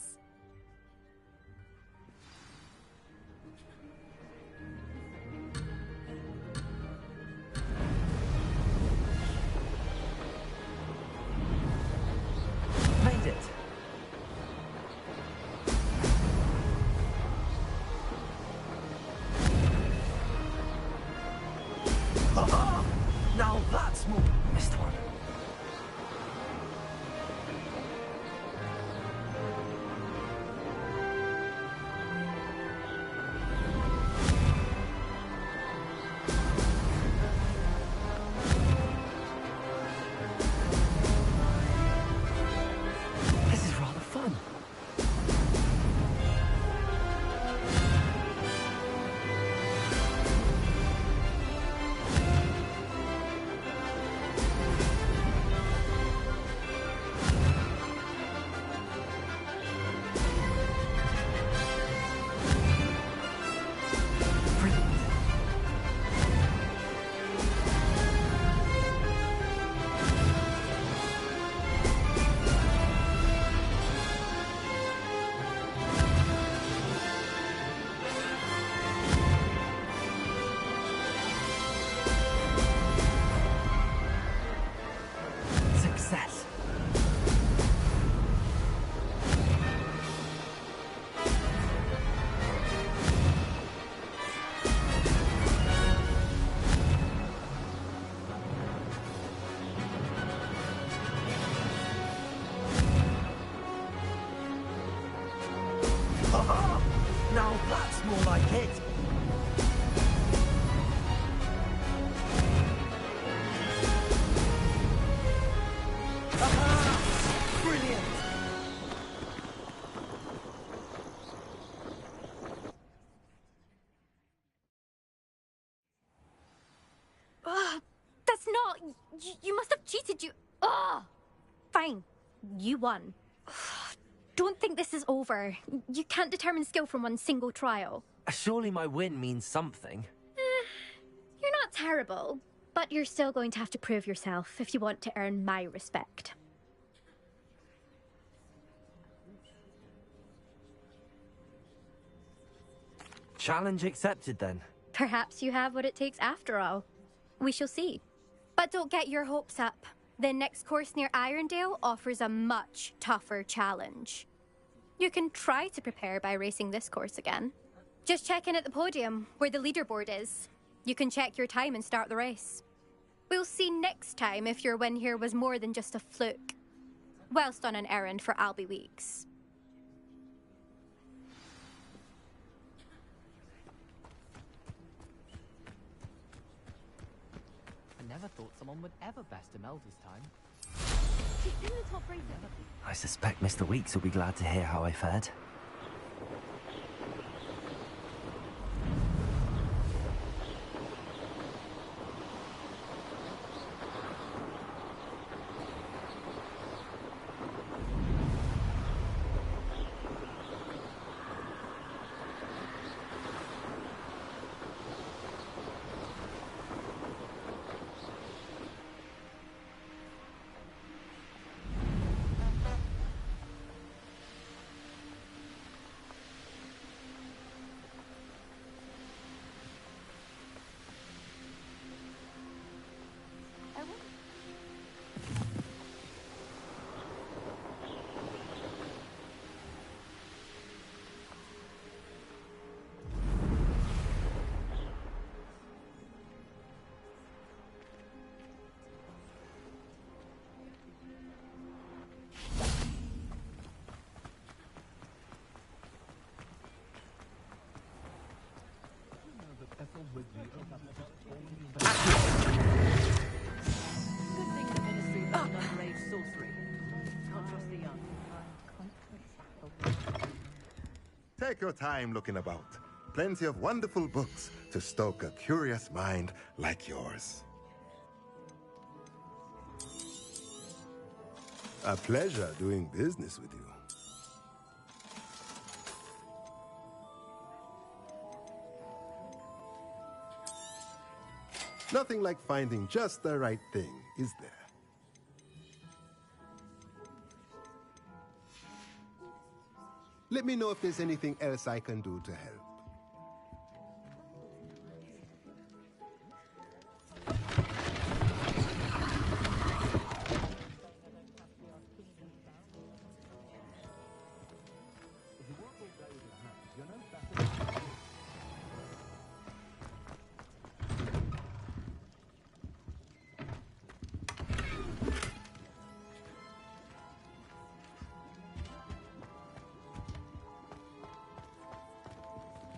Brilliant! That's not... You must have cheated, you... Ugh! Fine. You won. Don't think this is over. You can't determine skill from one single trial. Surely my win means something. You're not terrible, but you're still going to have to prove yourself if you want to earn my respect. Challenge accepted, then. Perhaps you have what it takes after all. We shall see. But don't get your hopes up. The next course near Irondale offers a much tougher challenge. You can try to prepare by racing this course again. Just check in at the podium, where the leaderboard is. You can check your time and start the race. We'll see next time if your win here was more than just a fluke. Whilst on an errand for Albie Weeks. I never thought someone would ever best Imelda's time. She's in the top racer. I suspect Mr. Weeks will be glad to hear how I fared. Take your time looking about. Plenty of wonderful books to stoke a curious mind like yours. A pleasure doing business with you. Nothing like finding just the right thing, is there? Let me know if there's anything else I can do to help.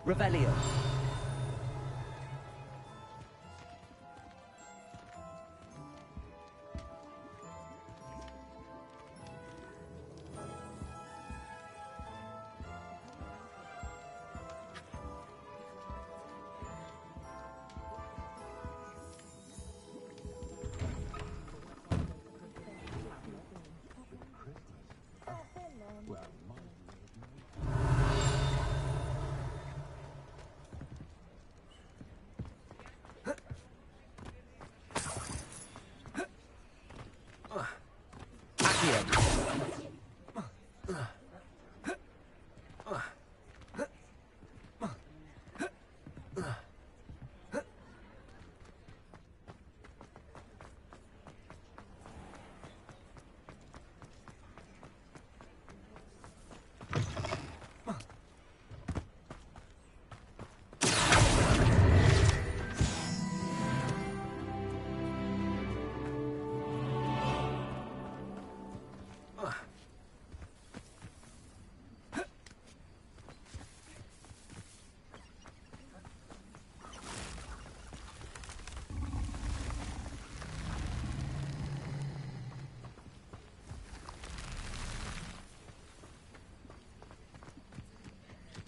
Revelio.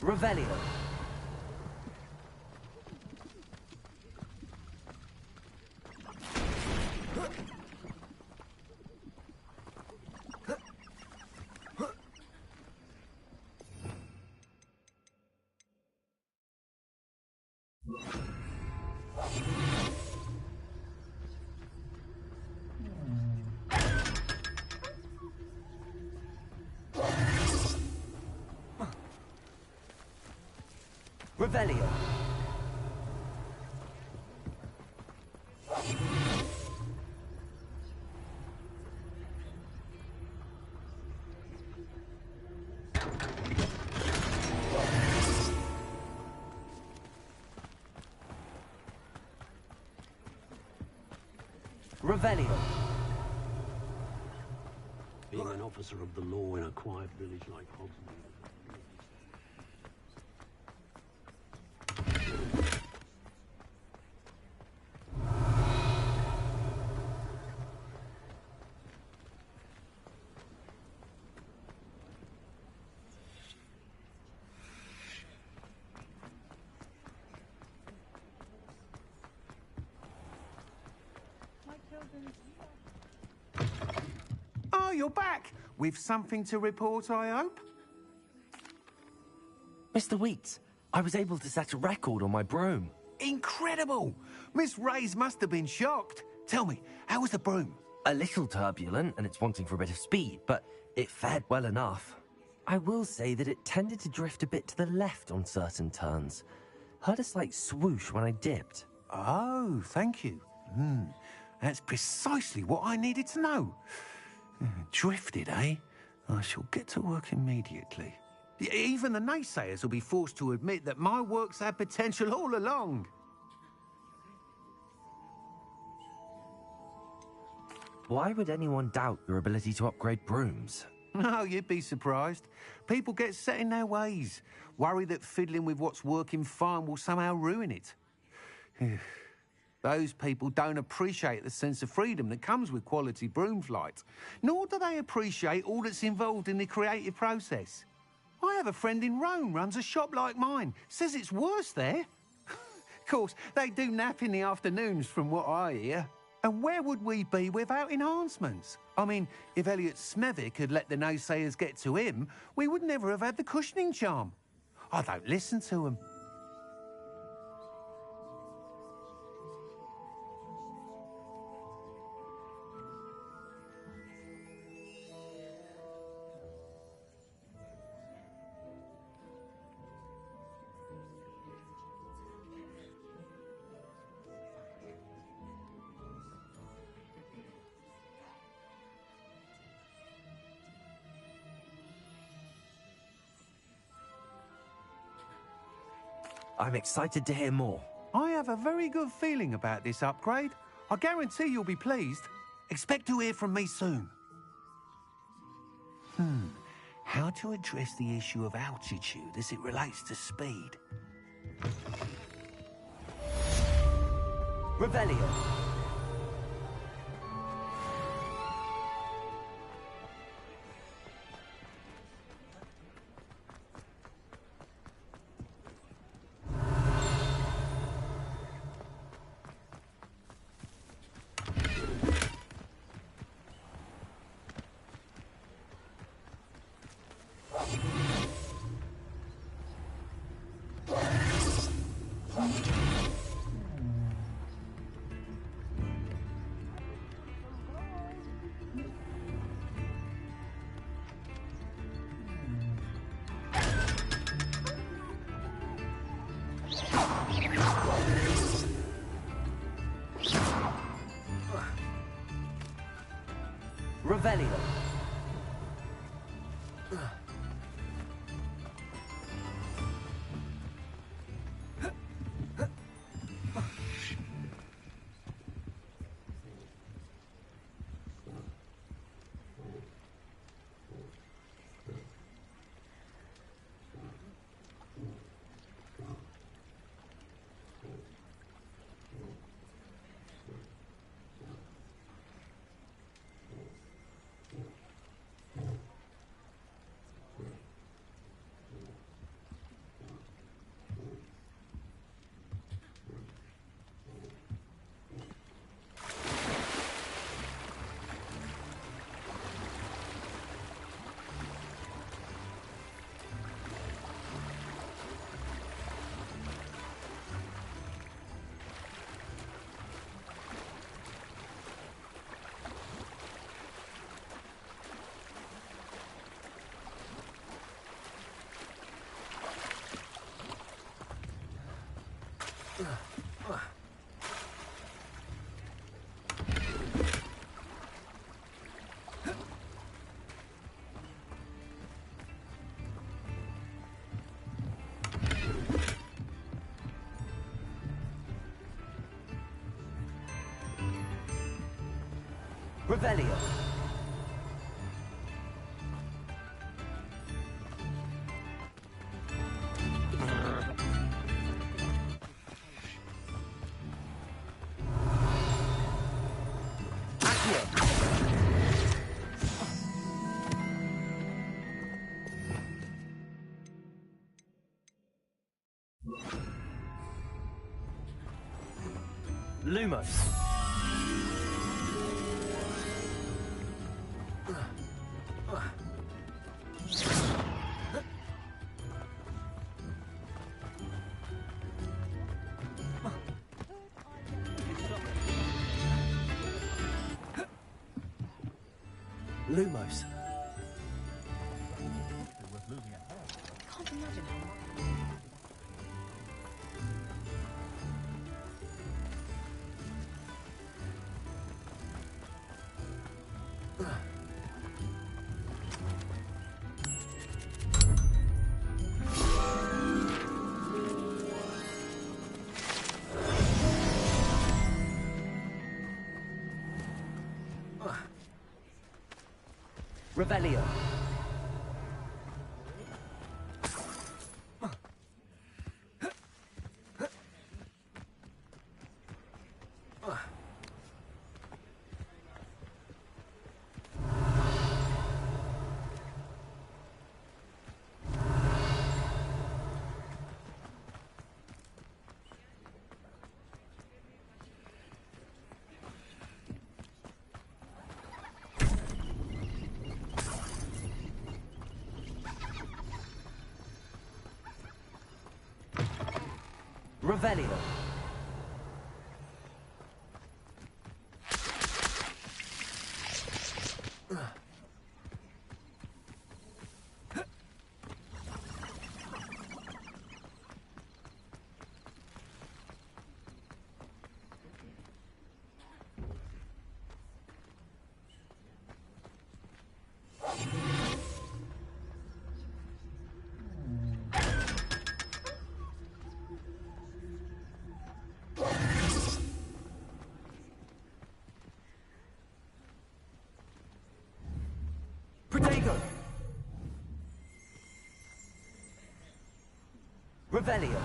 Revelio. Revelio. Revelio. Being an officer of the law in a quiet village like Hogwarts. Oh, you're back! With something to report, I hope? Mr. Wheats, I was able to set a record on my broom. Incredible! Miss Reyes must have been shocked. Tell me, how was the broom? A little turbulent, and it's wanting for a bit of speed, but it fared well enough. I will say that it tended to drift a bit to the left on certain turns. Heard a slight swoosh when I dipped. Oh, thank you. That's precisely what I needed to know. Drifted, eh? I shall get to work immediately. Even the naysayers will be forced to admit that my work's had potential all along. Why would anyone doubt your ability to upgrade brooms? No, you'd be surprised. People get set in their ways, worry that fiddling with what's working fine will somehow ruin it. Those people don't appreciate the sense of freedom that comes with quality broom flight, nor do they appreciate all that's involved in the creative process. I have a friend in Rome runs a shop like mine, says it's worse there. Of course, they do nap in the afternoons from what I hear. And where would we be without enhancements? I mean, if Elliot Smethwick had let the naysayers get to him, we would never have had the cushioning charm. I don't listen to them. I'm excited to hear more. I have a very good feeling about this upgrade. I guarantee you'll be pleased. Expect to hear from me soon. How to address the issue of altitude as it relates to speed? Revelio. Revelio. Revelio. Lumos. Lumos. Can't imagine Revelio. Revelio. Protego. Revelio.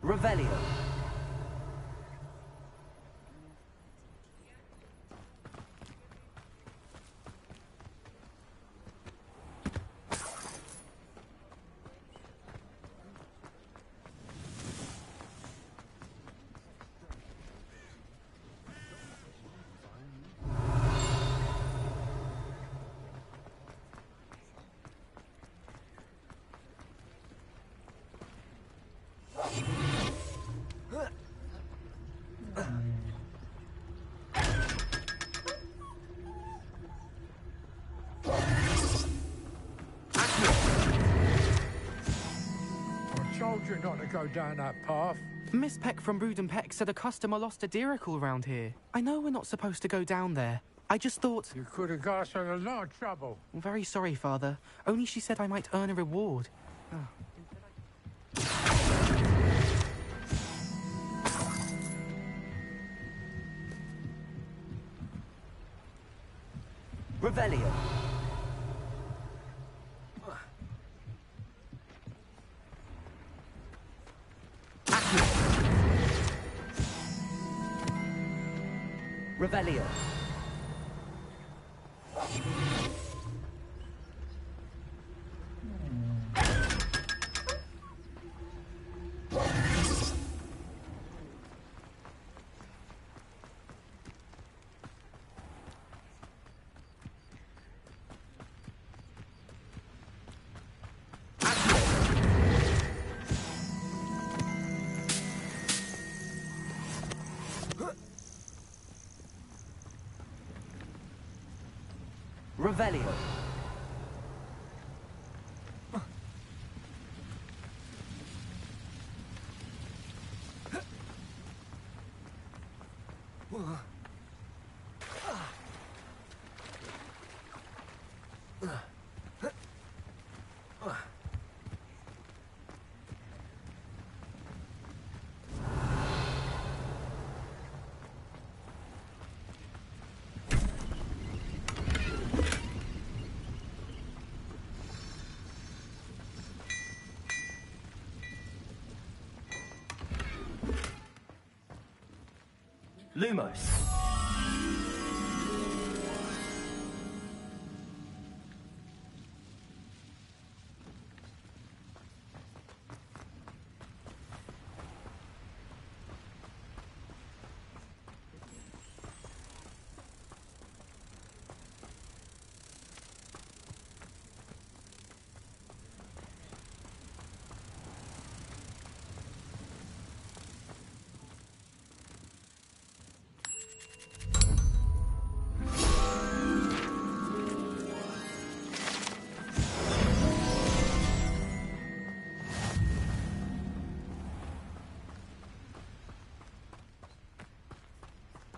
Revelio. I told you not to go down that path. Miss Peck from Brood and Peck said a customer lost a diricle round here. I know we're not supposed to go down there. I just thought... You could have got us in a lot of trouble. I'm very sorry, Father. Only she said I might earn a reward. Oh. Revelio. Revelio. Revelio. Lumos.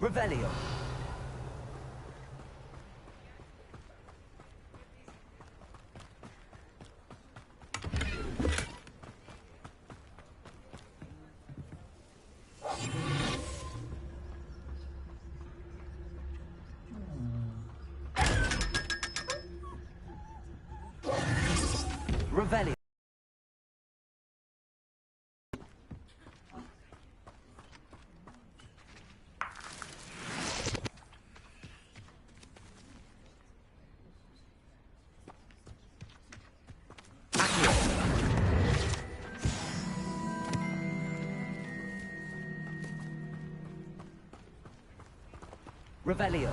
Revelio. Revelio. Revelio.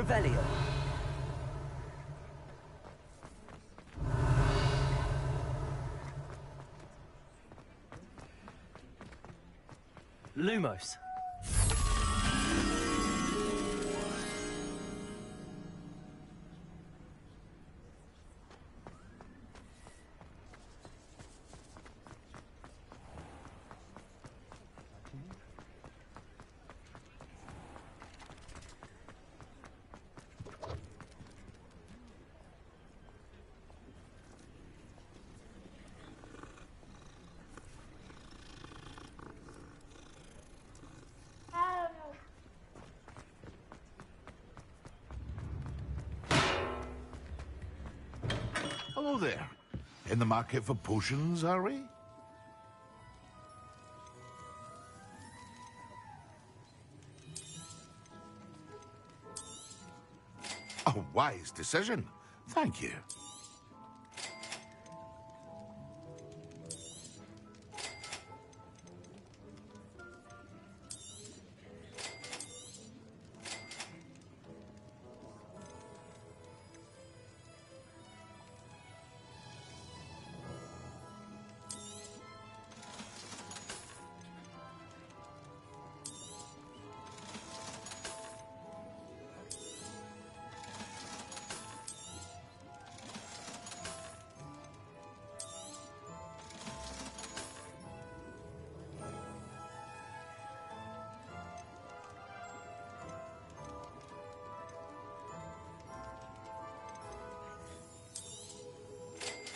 Revelio. Lumos. Hello there. In the market for potions, are we? A wise decision. Thank you.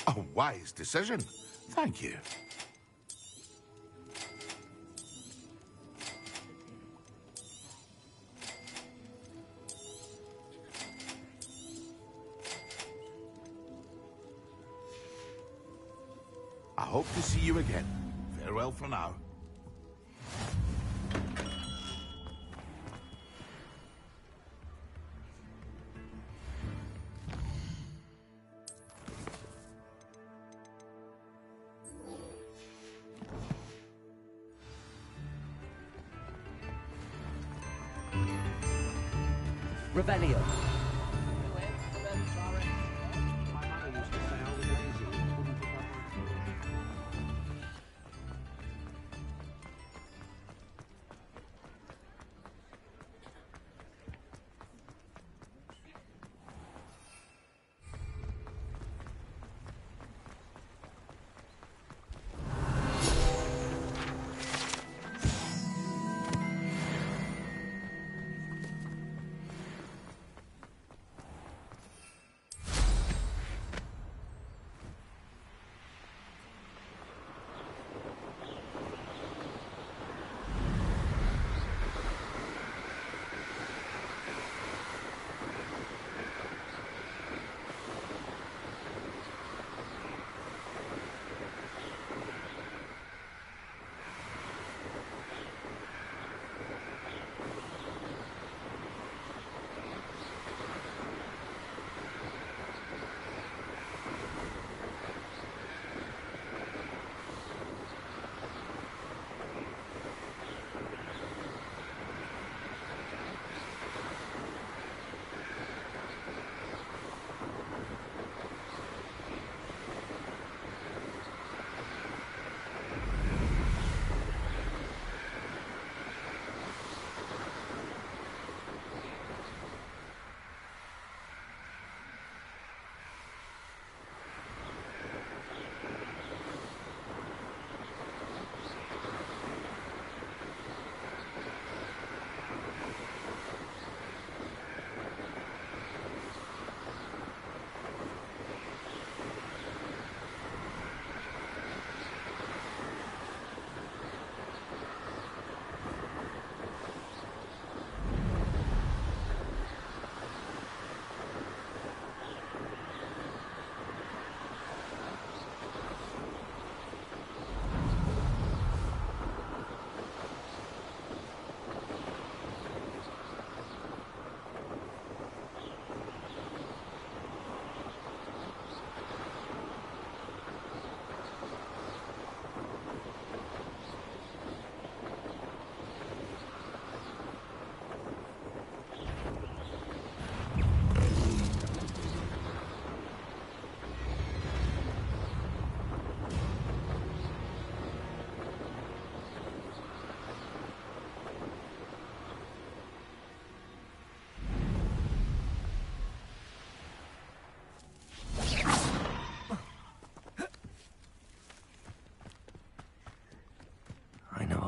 A wise decision. Thank you. I hope to see you again. Farewell for now. Revelio.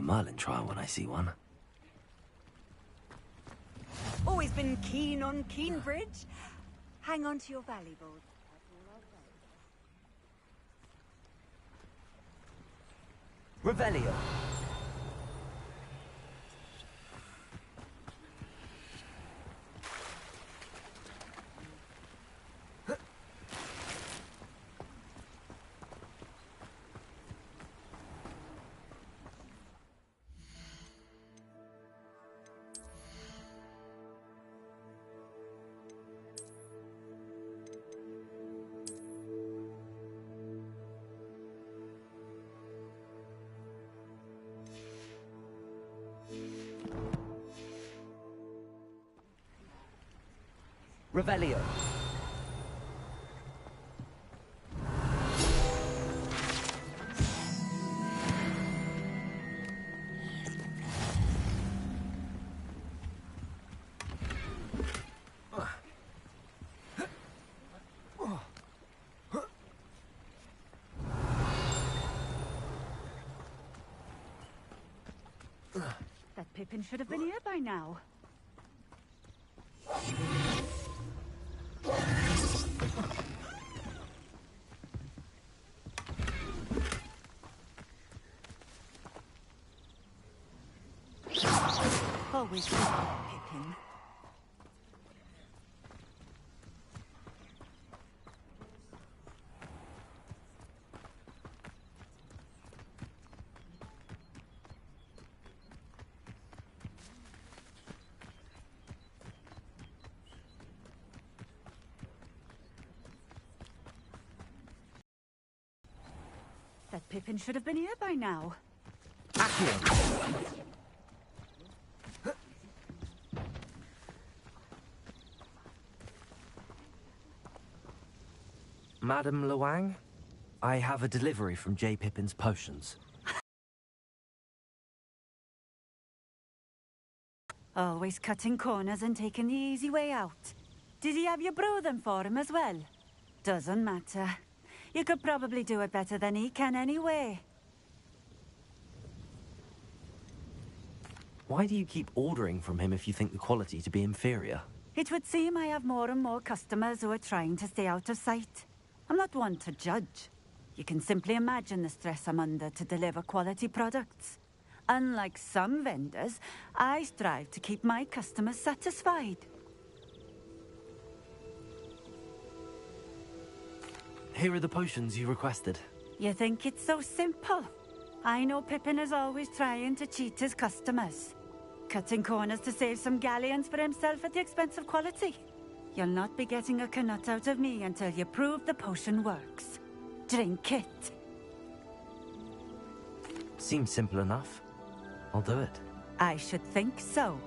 Merlin trial when I see one. Always been keen on Keenbridge. Hang on to your valuables. Revelio. Revelio. That Pippin should have been here by now. Always good, Pippin. That Pippin should have been here by now. Accio. Madam Luang, I have a delivery from J. Pippin's potions. Always cutting corners and taking the easy way out. Did he have you brew them for him as well? Doesn't matter. You could probably do it better than he can anyway. Why do you keep ordering from him if you think the quality to be inferior? It would seem I have more and more customers who are trying to stay out of sight. I'm not one to judge. You can simply imagine the stress I'm under to deliver quality products. Unlike some vendors, I strive to keep my customers satisfied. Here are the potions you requested. You think it's so simple? I know Pippin is always trying to cheat his customers. Cutting corners to save some galleons for himself at the expense of quality. You'll not be getting a canut out of me until you prove the potion works. Drink it. Seems simple enough. I'll do it. I should think so.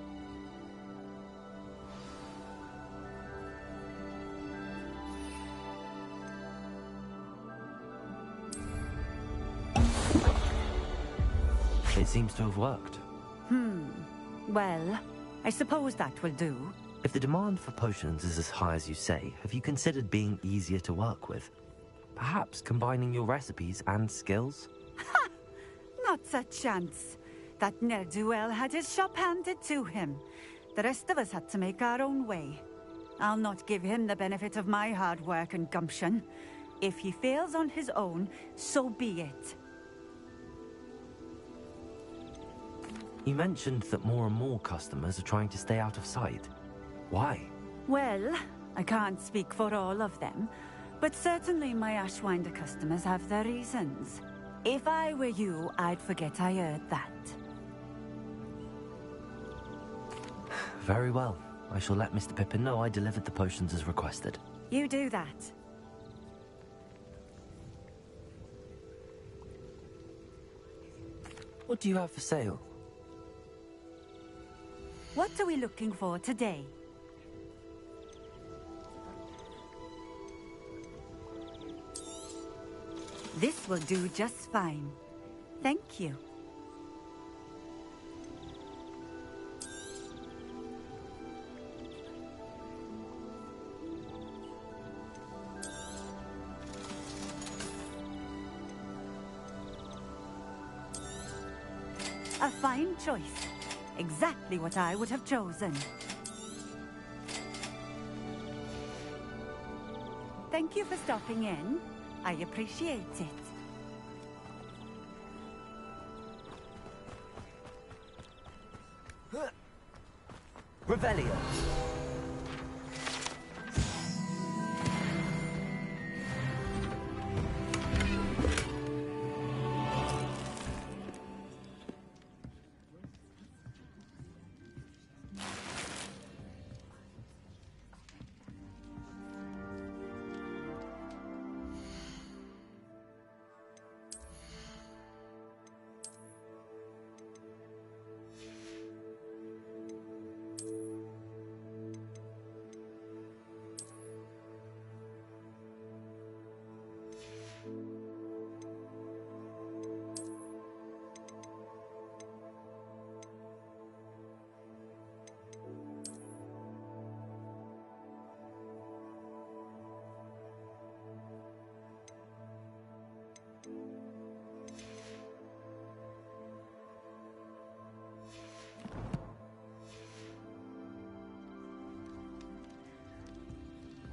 It seems to have worked. Well, I suppose that will do. If the demand for potions is as high as you say, have you considered being easier to work with? Perhaps combining your recipes and skills? Ha! Not a chance. That ne'er-do-well had his shop handed to him. The rest of us had to make our own way. I'll not give him the benefit of my hard work and gumption. If he fails on his own, so be it. You mentioned that more and more customers are trying to stay out of sight. Why? Well, I can't speak for all of them, but certainly my Ashwinder customers have their reasons. If I were you, I'd forget I heard that. Very well. I shall let Mr. Pippin know I delivered the potions as requested. You do that. What do you have for sale? What are we looking for today? This will do just fine. Thank you. A fine choice. Exactly what I would have chosen. Thank you for stopping in. I appreciate it. Revelio.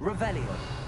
Revelio.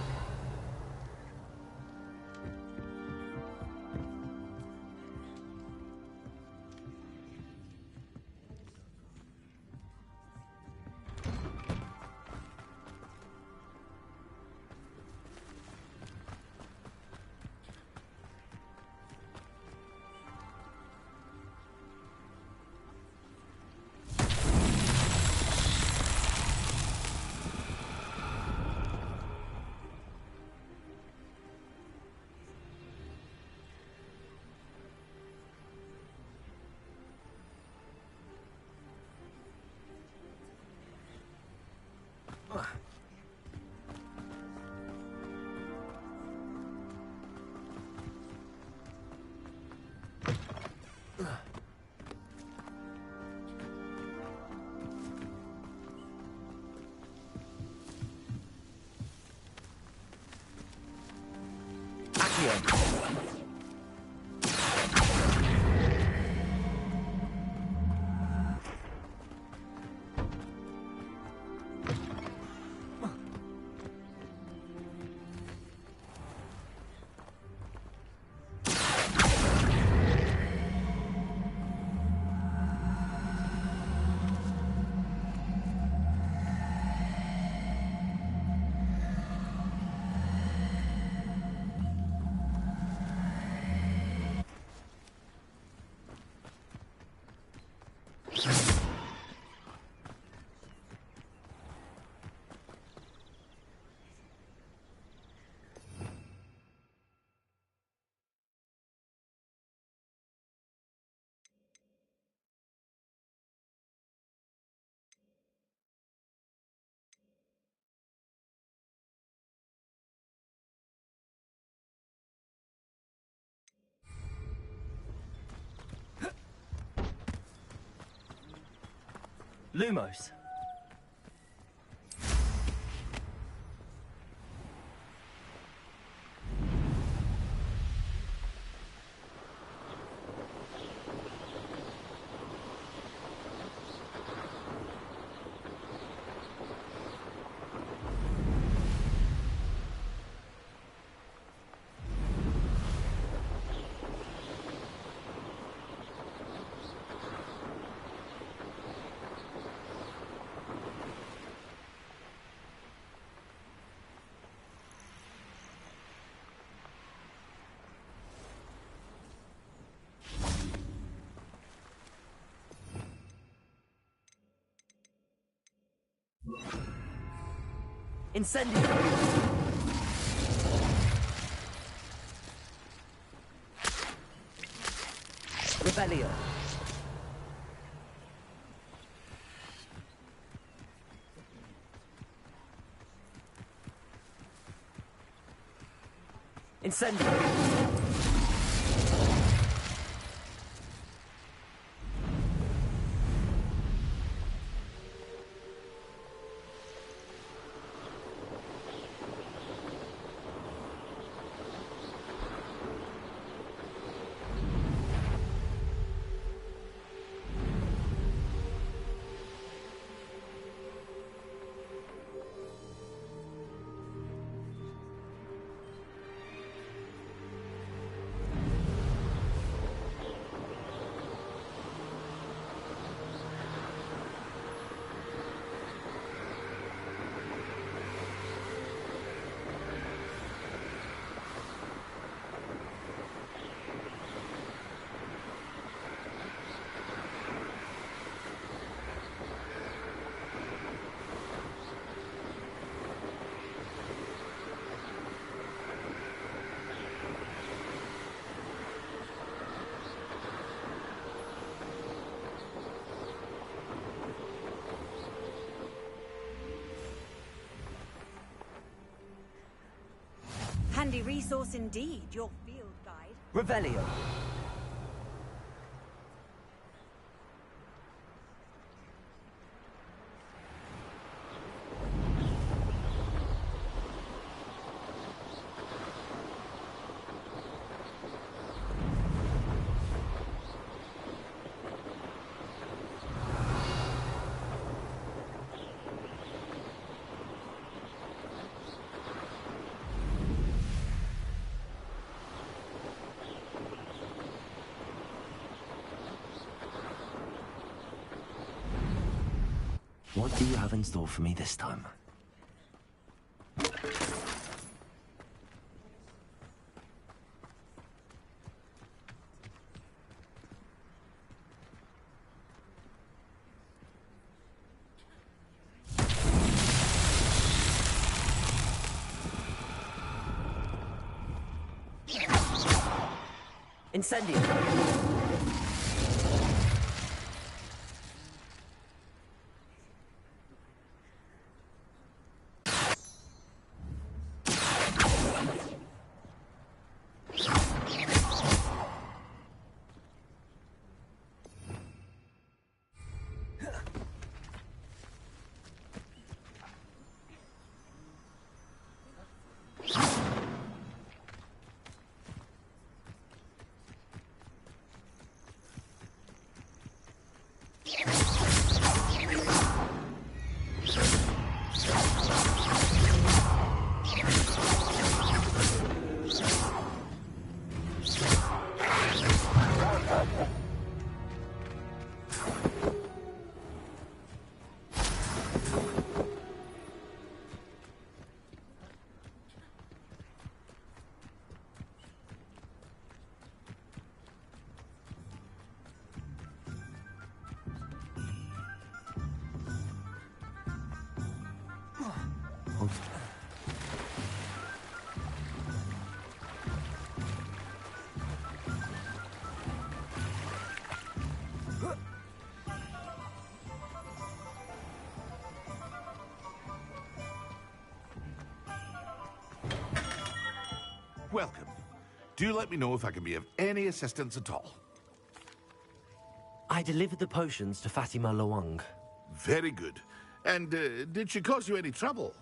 Lumos. Incendio. Rebellion. Incendio. handy resource indeed, your field guide. Revelio. What do you have in store for me this time? Incendio. Welcome. Do let me know if I can be of any assistance at all. I delivered the potions to Fatima Lawang. Very good. And did she cause you any trouble?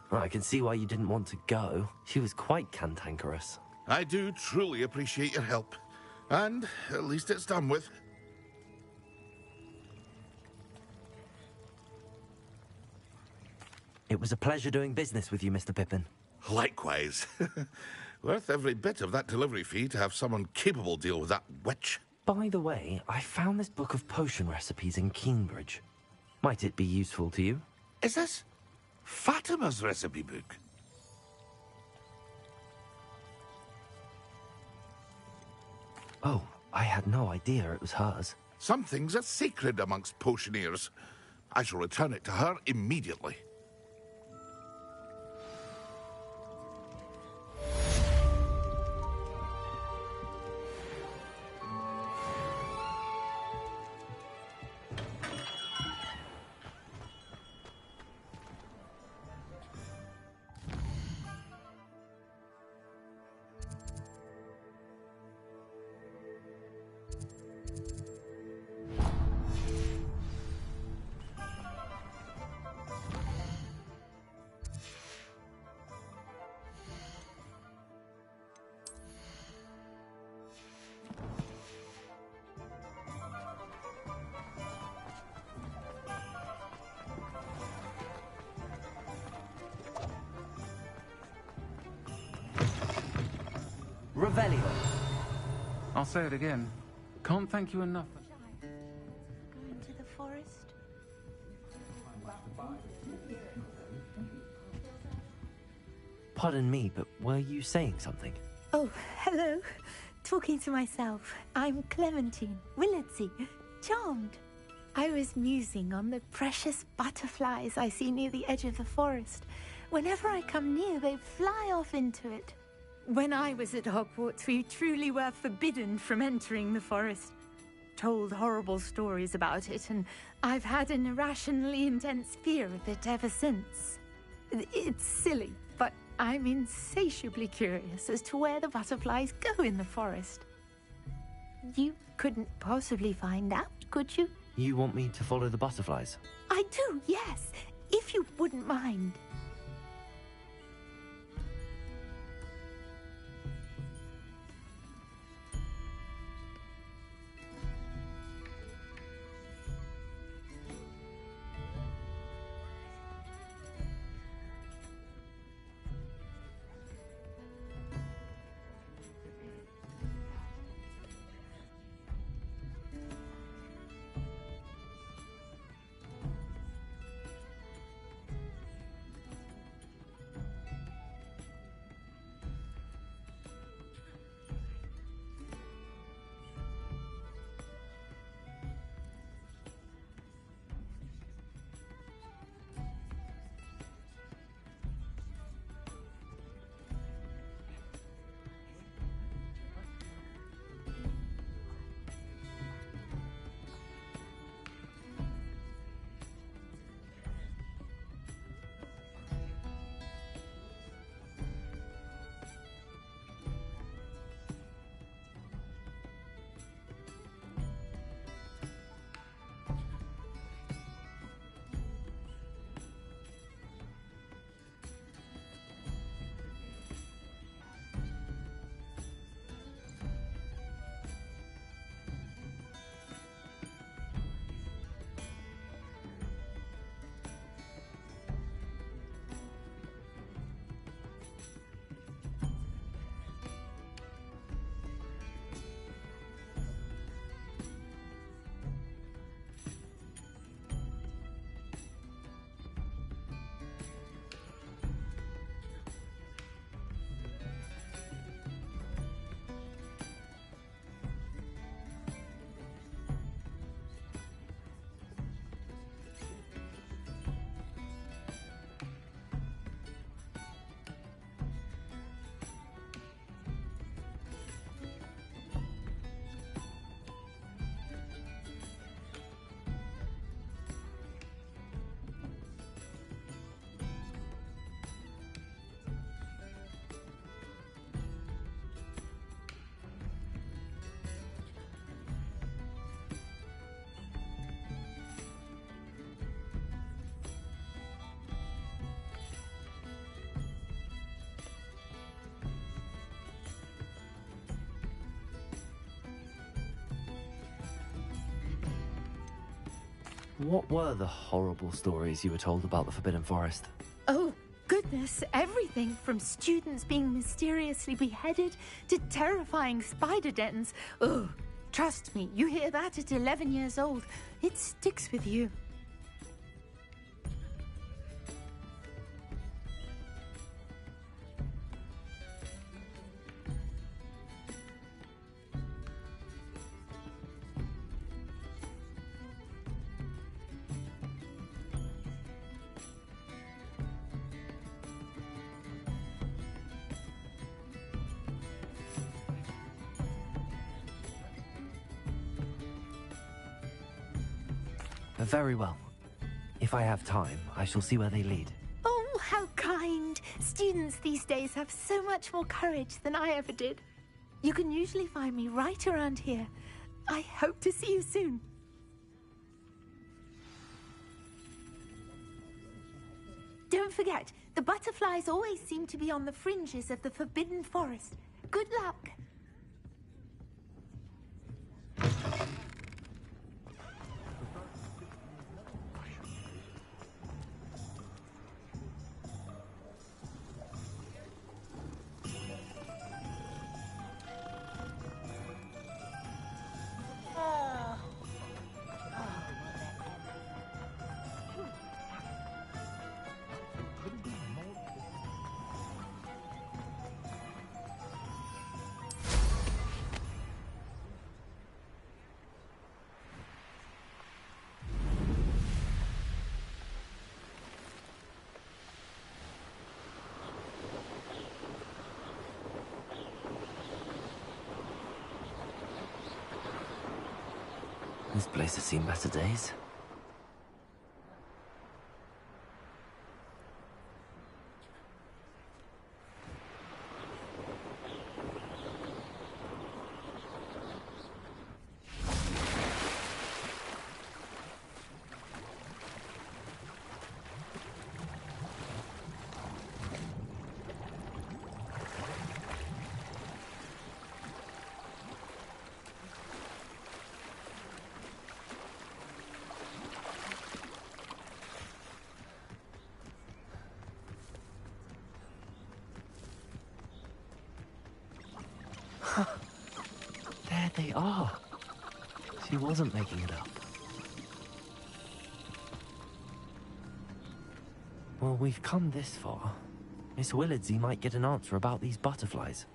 Well, I can see why you didn't want to go. She was quite cantankerous. I do truly appreciate your help. And at least it's done with. It was a pleasure doing business with you, Mr. Pippin. Likewise. Worth every bit of that delivery fee to have someone capable deal with that witch. By the way, I found this book of potion recipes in Cambridge. Might it be useful to you? Is this Fatima's recipe book? Oh, I had no idea it was hers. Some things are sacred amongst potioneers. I shall return it to her immediately. Revelio. I'll say it again. Can't thank you enough. Going to the forest? Pardon me, but were you saying something? Oh, hello. Talking to myself. I'm Clementine Willardsey. Charmed. I was musing on the precious butterflies I see near the edge of the forest. Whenever I come near, they fly off into it. When I was at Hogwarts, we truly were forbidden from entering the forest. told horrible stories about it, and I've had an irrationally intense fear of it ever since. It's silly, but I'm insatiably curious as to where the butterflies go in the forest. You couldn't possibly find out, could you? You want me to follow the butterflies? I do, yes, if you wouldn't mind. What were the horrible stories you were told about the Forbidden Forest? Oh, goodness, everything from students being mysteriously beheaded to terrifying spider dens. Oh, trust me, you hear that at 11 years old, it sticks with you. Very well. If I have time, I shall see where they lead. Oh, how kind. Students these days have so much more courage than I ever did. You can usually find me right around here. I hope to see you soon. Don't forget, the butterflies always seem to be on the fringes of the Forbidden Forest. Good luck. This place has seen better days. There they are. She wasn't making it up. Well, we've come this far. Miss Willardsey might get an answer about these butterflies.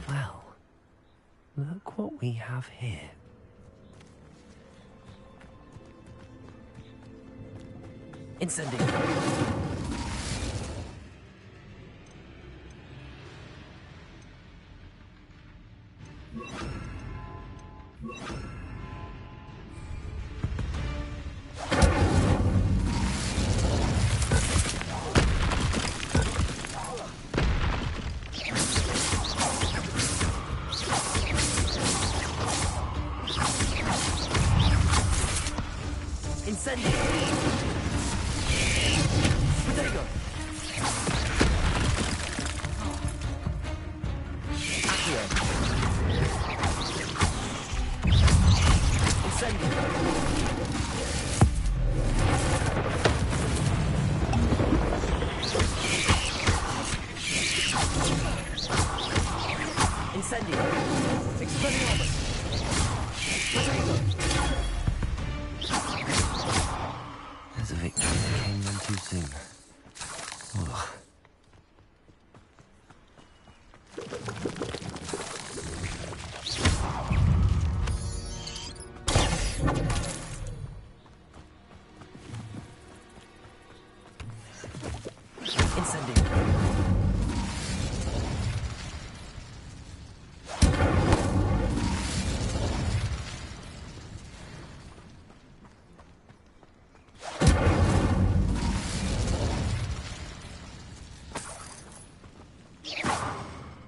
Well, look what we have here. Incendiary. There's a victory that came none too soon. Ugh.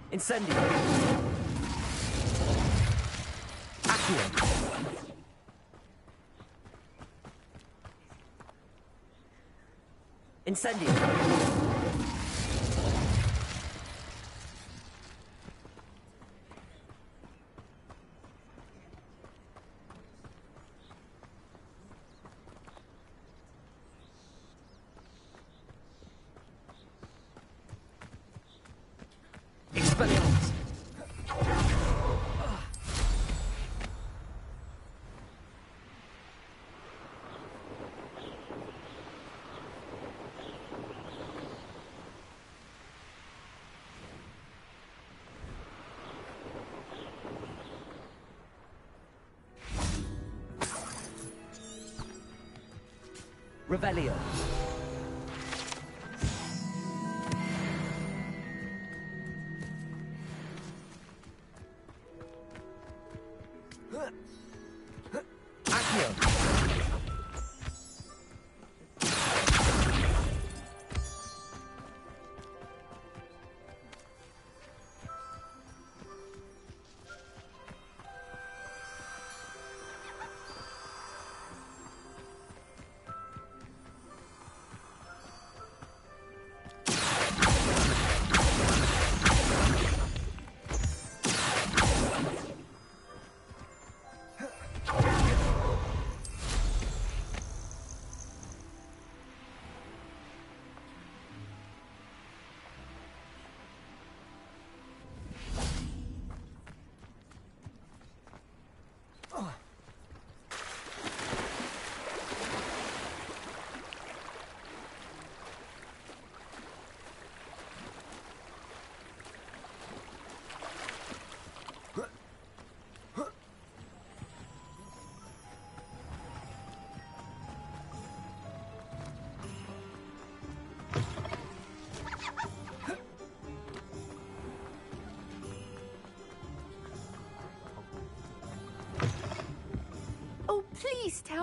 Incendio. Accio. Incendio. Expelliarmus. Revelio.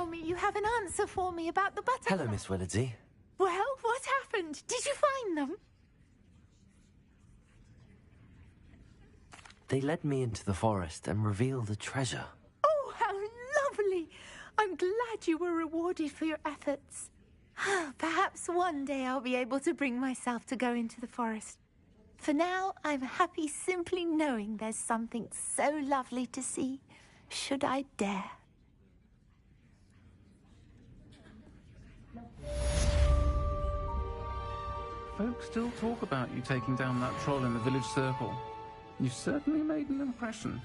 tell me you have an answer for me about the butterfly. Hello, Miss Willardsey. Well, what happened? Did you find them? They led me into the forest and revealed a treasure. Oh, how lovely! I'm glad you were rewarded for your efforts. Perhaps one day I'll be able to bring myself to go into the forest. For now, I'm happy simply knowing there's something so lovely to see, should I dare. Folks still talk about you taking down that troll in the village circle. You've certainly made an impression.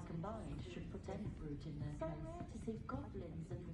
Combined should put any brute in their place. So rare to see goblins and